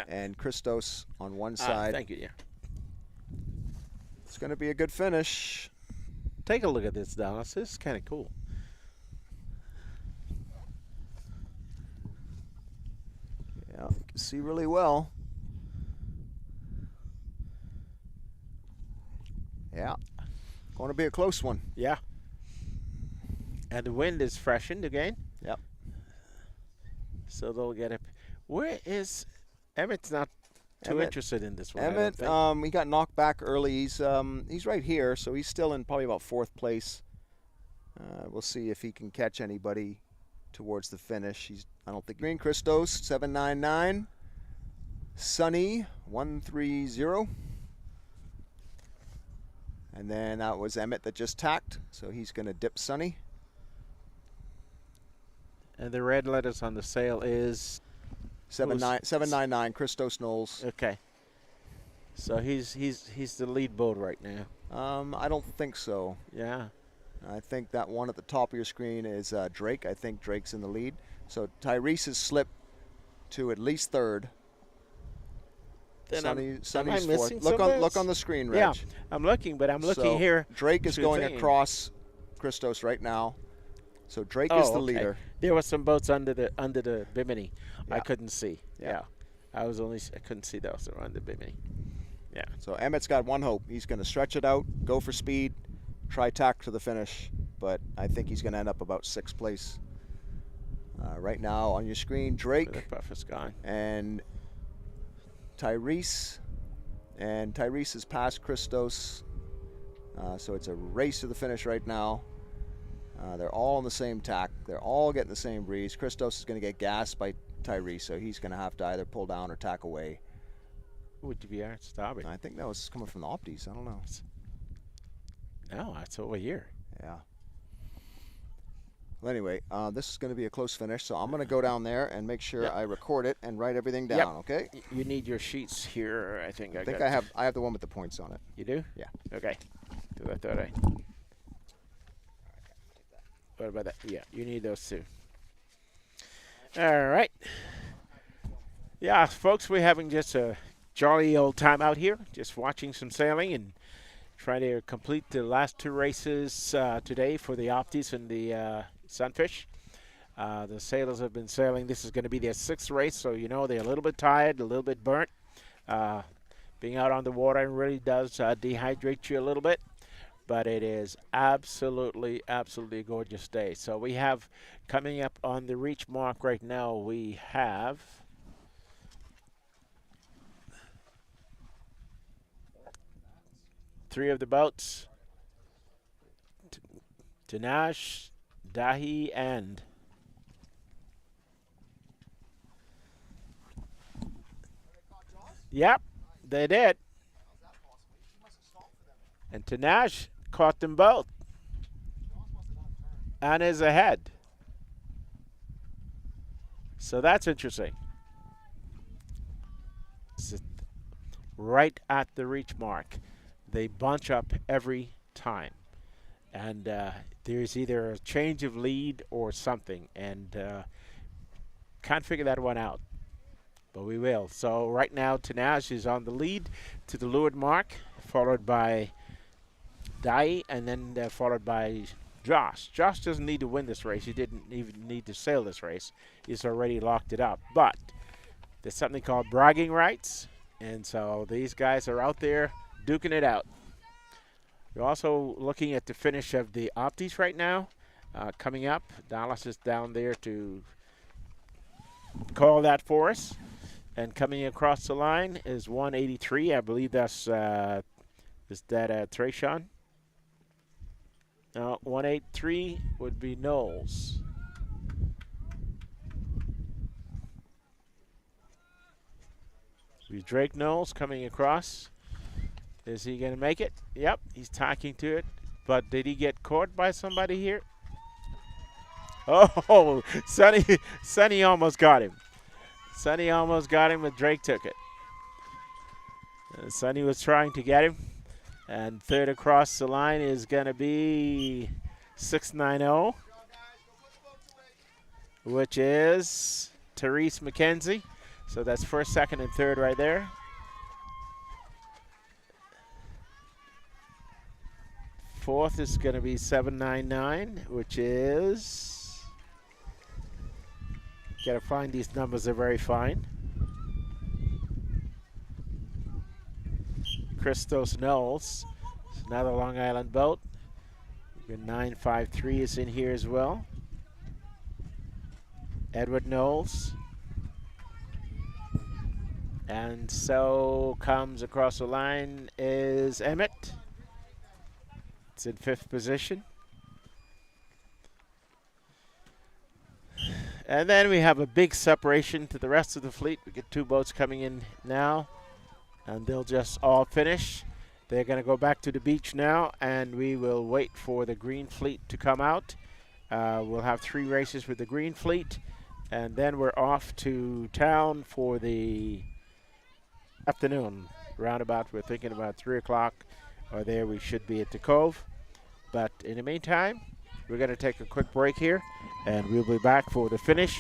and Christos on one side. Thank you, yeah. It's going to be a good finish. Take a look at this, Dallas. This is kind of cool. Yeah, you can see really well. Yeah, going to be a close one. Yeah. And the wind is freshened again. Yep. So they'll get it. Where is Emmett's not too Emmett- interested in this one. I don't Emmett, think. he got knocked back early. He's right here, so he's still in probably about 4th place. We'll see if he can catch anybody towards the finish. I don't think Green Christos 799, Sonny 130, and then that was Emmett that just tacked, so he's going to dip Sonny. And the red letters on the sail is 799 Christos Knowles. okay. So he's the lead boat right now. I don't think so. Yeah. I think that one at the top of your screen is Drake. I think Drake's in the lead. So Tyrese has slipped to at least 3rd. Then Sonny's am I 4th. missing Look some on bits? the screen, Reg. Yeah, I'm looking, but I'm looking So here. Drake is to going thing. across Christos right now. So Drake Oh, is the okay. leader. There were some boats under the Bimini. I Yeah. couldn't see. Yeah. I couldn't see those that were under Bimini. Yeah. So Emmett's got one hope. He's going to stretch it out, go for speed, try tack to the finish. But I think he's going to end up about 6th place. Right now on your screen, The Drake puff is gone. and Tyrese. And Tyrese has passed Christos. So it's a race to the finish right now. They're all on the same tack. They're all getting the same breeze. Christos is going to get gassed by Tyrese, so he's going to have to either pull down or tack away. Would you be at starboard? I think that was coming from the Optis. I don't know. No, it's over here. Yeah. Well, anyway, this is going to be a close finish, so I'm going to go down there and make sure I record it and write everything down. Yep. Okay? You need your sheets here. I think I got I have the one with the points on it. You do? Yeah. Okay. 'Cause I thought What about that? Yeah, you need those too. All right. Yeah, folks, we're having just a jolly old time out here, just watching some sailing and trying to complete the last 2 races today for the Optis and the Sunfish. The sailors have been sailing. This is going to be their 6th race, so you know they're a little bit tired, a little bit burnt. Being out on the water really does dehydrate you a little bit. But it is absolutely, absolutely a gorgeous day. So we have coming up on the reach mark right now, we have three of the boats. Tanash, Dahi, and yep, they did. And Tanash caught them both and is ahead. So that's interesting. Right at the reach mark. They bunch up every time. And there's either a change of lead or something. And can't figure that one out. But we will. So right now, Tanash is on the lead to the leeward mark, followed by Dai, and then followed by Josh. Josh doesn't need to win this race. He didn't even need to sail this race. He's already locked it up. But there's something called bragging rights, and so these guys are out there duking it out. We're also looking at the finish of the Optis right now. Coming up, Dallas is down there to call that for us. And coming across the line is 183. I believe that's is that Trayshawn? No, 183 would be Knowles. With Drake Knowles coming across. Is he going to make it? Yep, he's tacking to it. But did he get caught by somebody here? Oh, Sonny almost got him. Sonny almost got him, but Drake took it. Sonny was trying to get him. And third across the line is going to be 690, which is Therese McKenzie. So that's first, second, and third right there. Fourth is going to be 799, which is, got to find these numbers, they're very fine. Christos Knowles, it's another Long Island boat. 953 is in here as well. Edward Knowles. And so comes across the line is Emmett. It's in fifth position. And then we have a big separation to the rest of the fleet. We get two boats coming in now, and they'll just all finish. They're going to go back to the beach now, and we will wait for the green fleet to come out. We'll have 3 races with the green fleet, and then we're off to town for the afternoon. Roundabout, we're thinking about 3 o'clock, or there we should be at the Cove. But in the meantime, we're going to take a quick break here, and we'll be back for the finish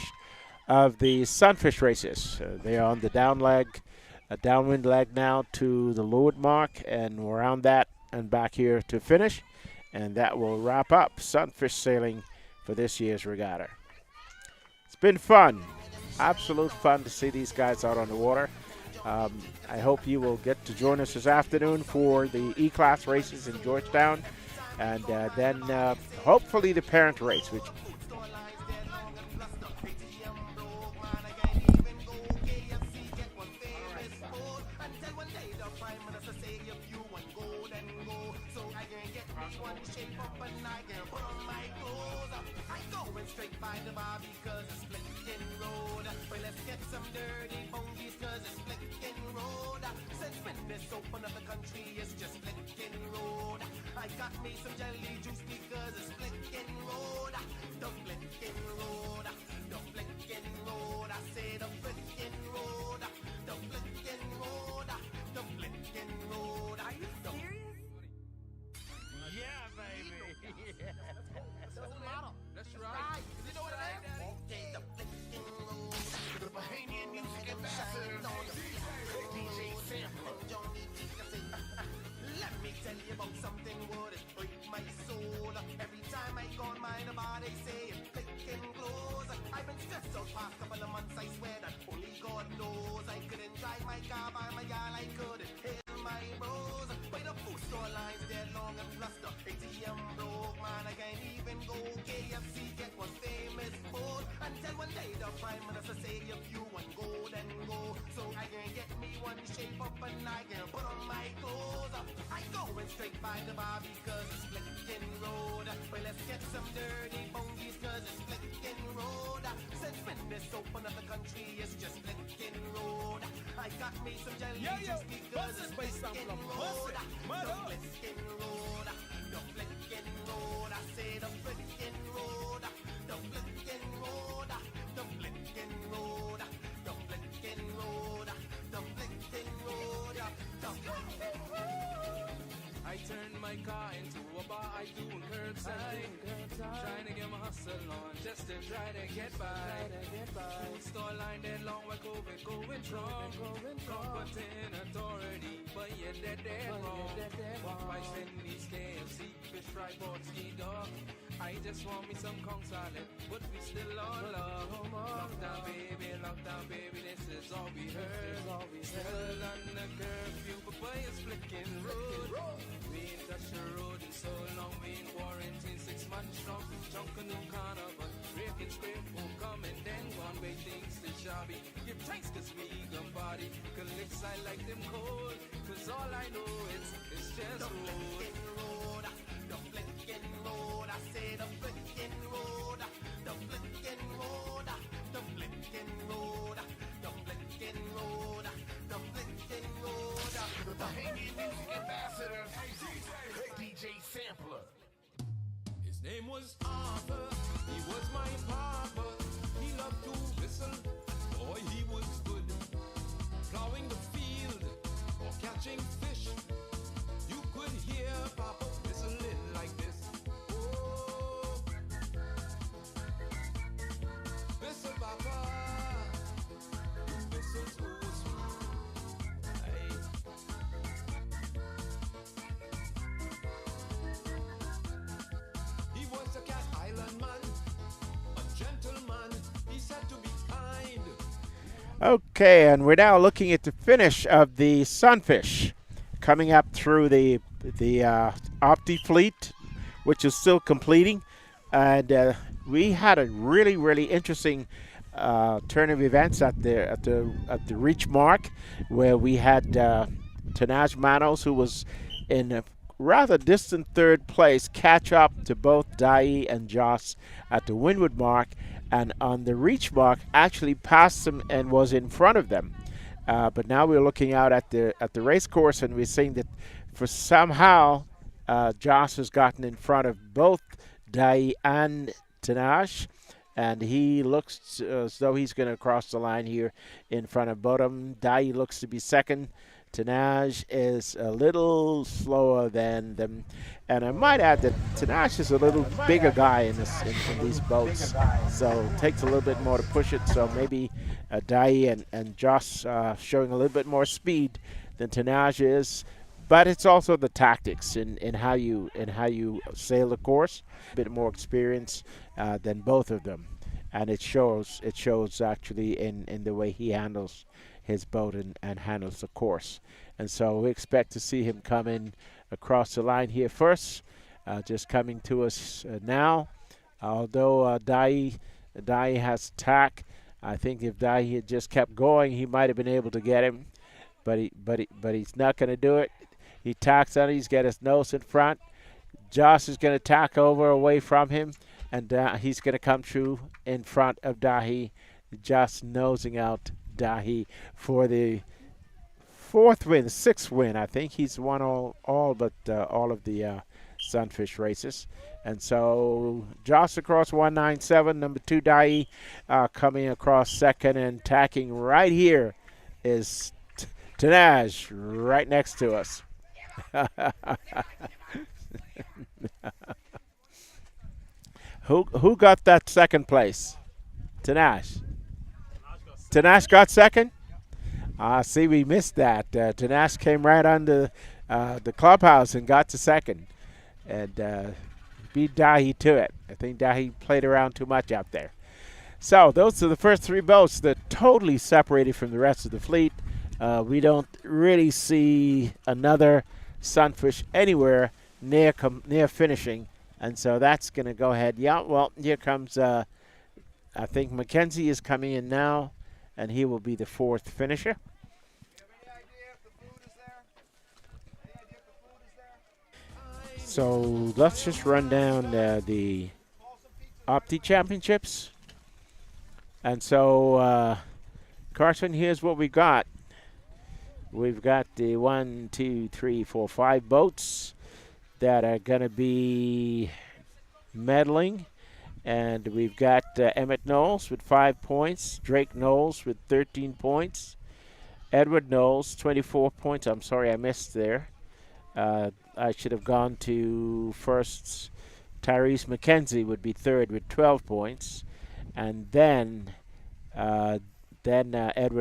of the Sunfish races. They are on the down leg. A downwind leg now to the leeward mark, and we're around that and back here to finish. And that will wrap up Sunfish sailing for this year's regatta. It's been fun, absolute fun to see these guys out on the water. I hope you will get to join us this afternoon for the E-Class races in Georgetown, and then hopefully the parent race, which I got me some jelly juice because it's flicking road. The flicking road. The flicking road. I say the flicking road. The flicking road. The flicking road. Are you serious? Yeah, baby. Doesn't matter. That's right. You know what it is? Okay, the flicking road. The Bahamian music ambassador. DJ Sampler. Let me tell you about something would it break my soul. Every time I go on my body say it's flicking close. I've been stressed out past couple of months, I swear that only God knows. I couldn't drive my car by my gal, I couldn't hail my bros. By the food store lines, they're long and plus the ATM broke. Man, I can't even go KFC, get one famous food. Until one day the Prime Minister say if you want go, then go. So I can get me one shape up and I can put on my clothes. I going straight by the bar because it's flicking road. Well, let's get some dirty bongies cause it's flicking road. Since when this open up the country, it's just flicking road. I got me some jelly juice because it's flicking road. The flicking road. The flicking road. I say the flicking road. The flicking road. The flicking road. The flicking road. The flicking road. The flicking road. I turned my car into a bar, I do curbside. Trying to get my hustle on, just to try to get by. Food store line that long, we're going strong. Competent authority, but yet they're wrong. Walk by Cindy's KFC, fish fry, pork, ski dog. I just want me some Kong salad, but we still all love. Lockdown baby, this is all we heard. Still under curfew, but boy, it's flicking road. We ain't touched the road in so long, we in quarantine 6 months strong. Junk a new carnival, break and scrape, won't come and then one way things to shabby. Give thanks cause we got body, collects I like them cold. Cause all I know it's just The road. flicking road. The flicking road. I say the flicking road. The flicking road. The flicking road. The flicking road. The flicking road. The Bahamian music ambassador. DJ Sampler. His name was Arthur, he was my papa. He loved to whistle, boy he was good. Plowing the field, or catching fish. You could hear Papa whistling like this. Oh, whistle, Papa. You whistle so sweet. Aye. He was a Cat Island man, a gentleman. He said to be kind. Okay, and we're now looking at the finish of the Sunfish coming up through the Opti fleet, which is still completing. And we had a really interesting turn of events at the reach mark, where we had Tanaj Manos, who was in a rather distant third place, catch up to both Dai and Joss at the windward mark, and on the reach mark actually passed them and was in front of them. But now we're looking out at the race course, and we're seeing that for somehow Joss has gotten in front of both Dai and Tanaj, and he looks as though he's going to cross the line here in front of both of them. Dai looks to be second. Tanaj is a little slower than them, and I might add that Tanaj is a little bigger guy in these boats, so it takes a little bit more to push it. So maybe Dai and Joss showing a little bit more speed than Tanaj is, but it's also the tactics in how you sail the course, a bit more experience than both of them, and it shows actually in the way he handles his boat and handles the course. And so we expect to see him come in across the line here first, just coming to us now. Although Dai has tack, I think if Dai had just kept going, he might have been able to get him, but he's not going to do it. He tacks on it. He's got his nose in front. Joss is going to tack over away from him, and he's going to come through in front of Dahi, just nosing out Dahi for the sixth win. I think he's won all but all of the Sunfish races. And so Joss across 197, number 2 Dahi coming across second, and tacking right here is Tanaj right next to us. Who got that second place? Tanaj. Tanaj got second? See, we missed that. Tanaj came right under the clubhouse and got to second, and beat Dahi to it. I think Dahi played around too much out there. So those are the first 3 boats that totally separated from the rest of the fleet. We don't really see another Sunfish anywhere near finishing, and so that's going to go ahead. Yeah, well, here comes, I think Mackenzie is coming in now, and he will be the 4th finisher. So let's just run down the Opti Championships. And so, Carson, here's what we got. We've got the 1, 2, 3, 4, 5 boats that are going to be medaling. And we've got Emmett Knowles with 5 points, Drake Knowles with 13 points, Edward Knowles, 24 points. I'm sorry I missed there. I should have gone to first. Tyrese McKenzie would be third with 12 points. And then Edward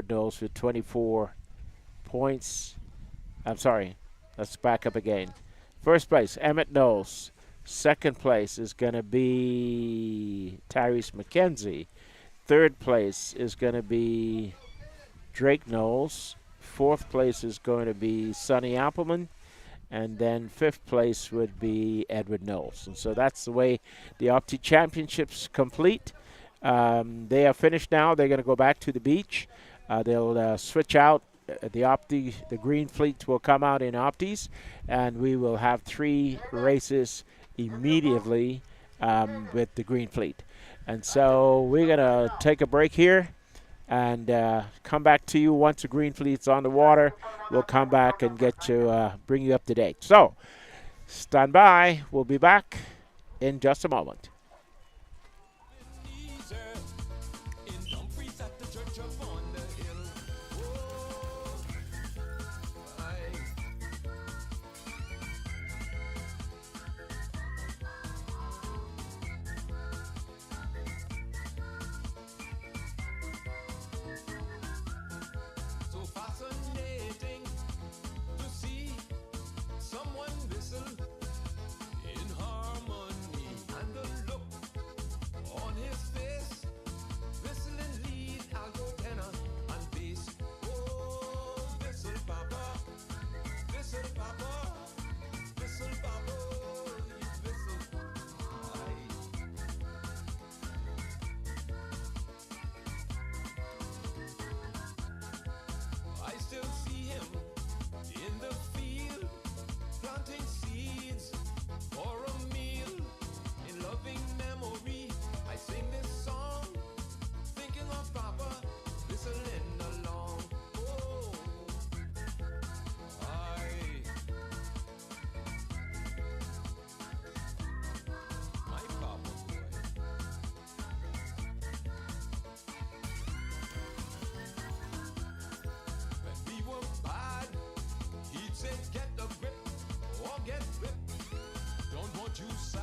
Knowles with 24 points. I'm sorry. Let's back up again. First place, Emmett Knowles. Second place is going to be Tyrese McKenzie. Third place is going to be Drake Knowles. Fourth place is going to be Sonny Appleman. And then fifth place would be Edward Knowles. And so that's the way the Opti Championships complete. They are finished now. They're going to go back to the beach. They'll switch out. The green fleet will come out in Optis, and we will have 3 races immediately with the green fleet. And so we're going to take a break here and come back to you once the green fleet's on the water. We'll come back and bring you up to date. So stand by. We'll be back in just a moment. juice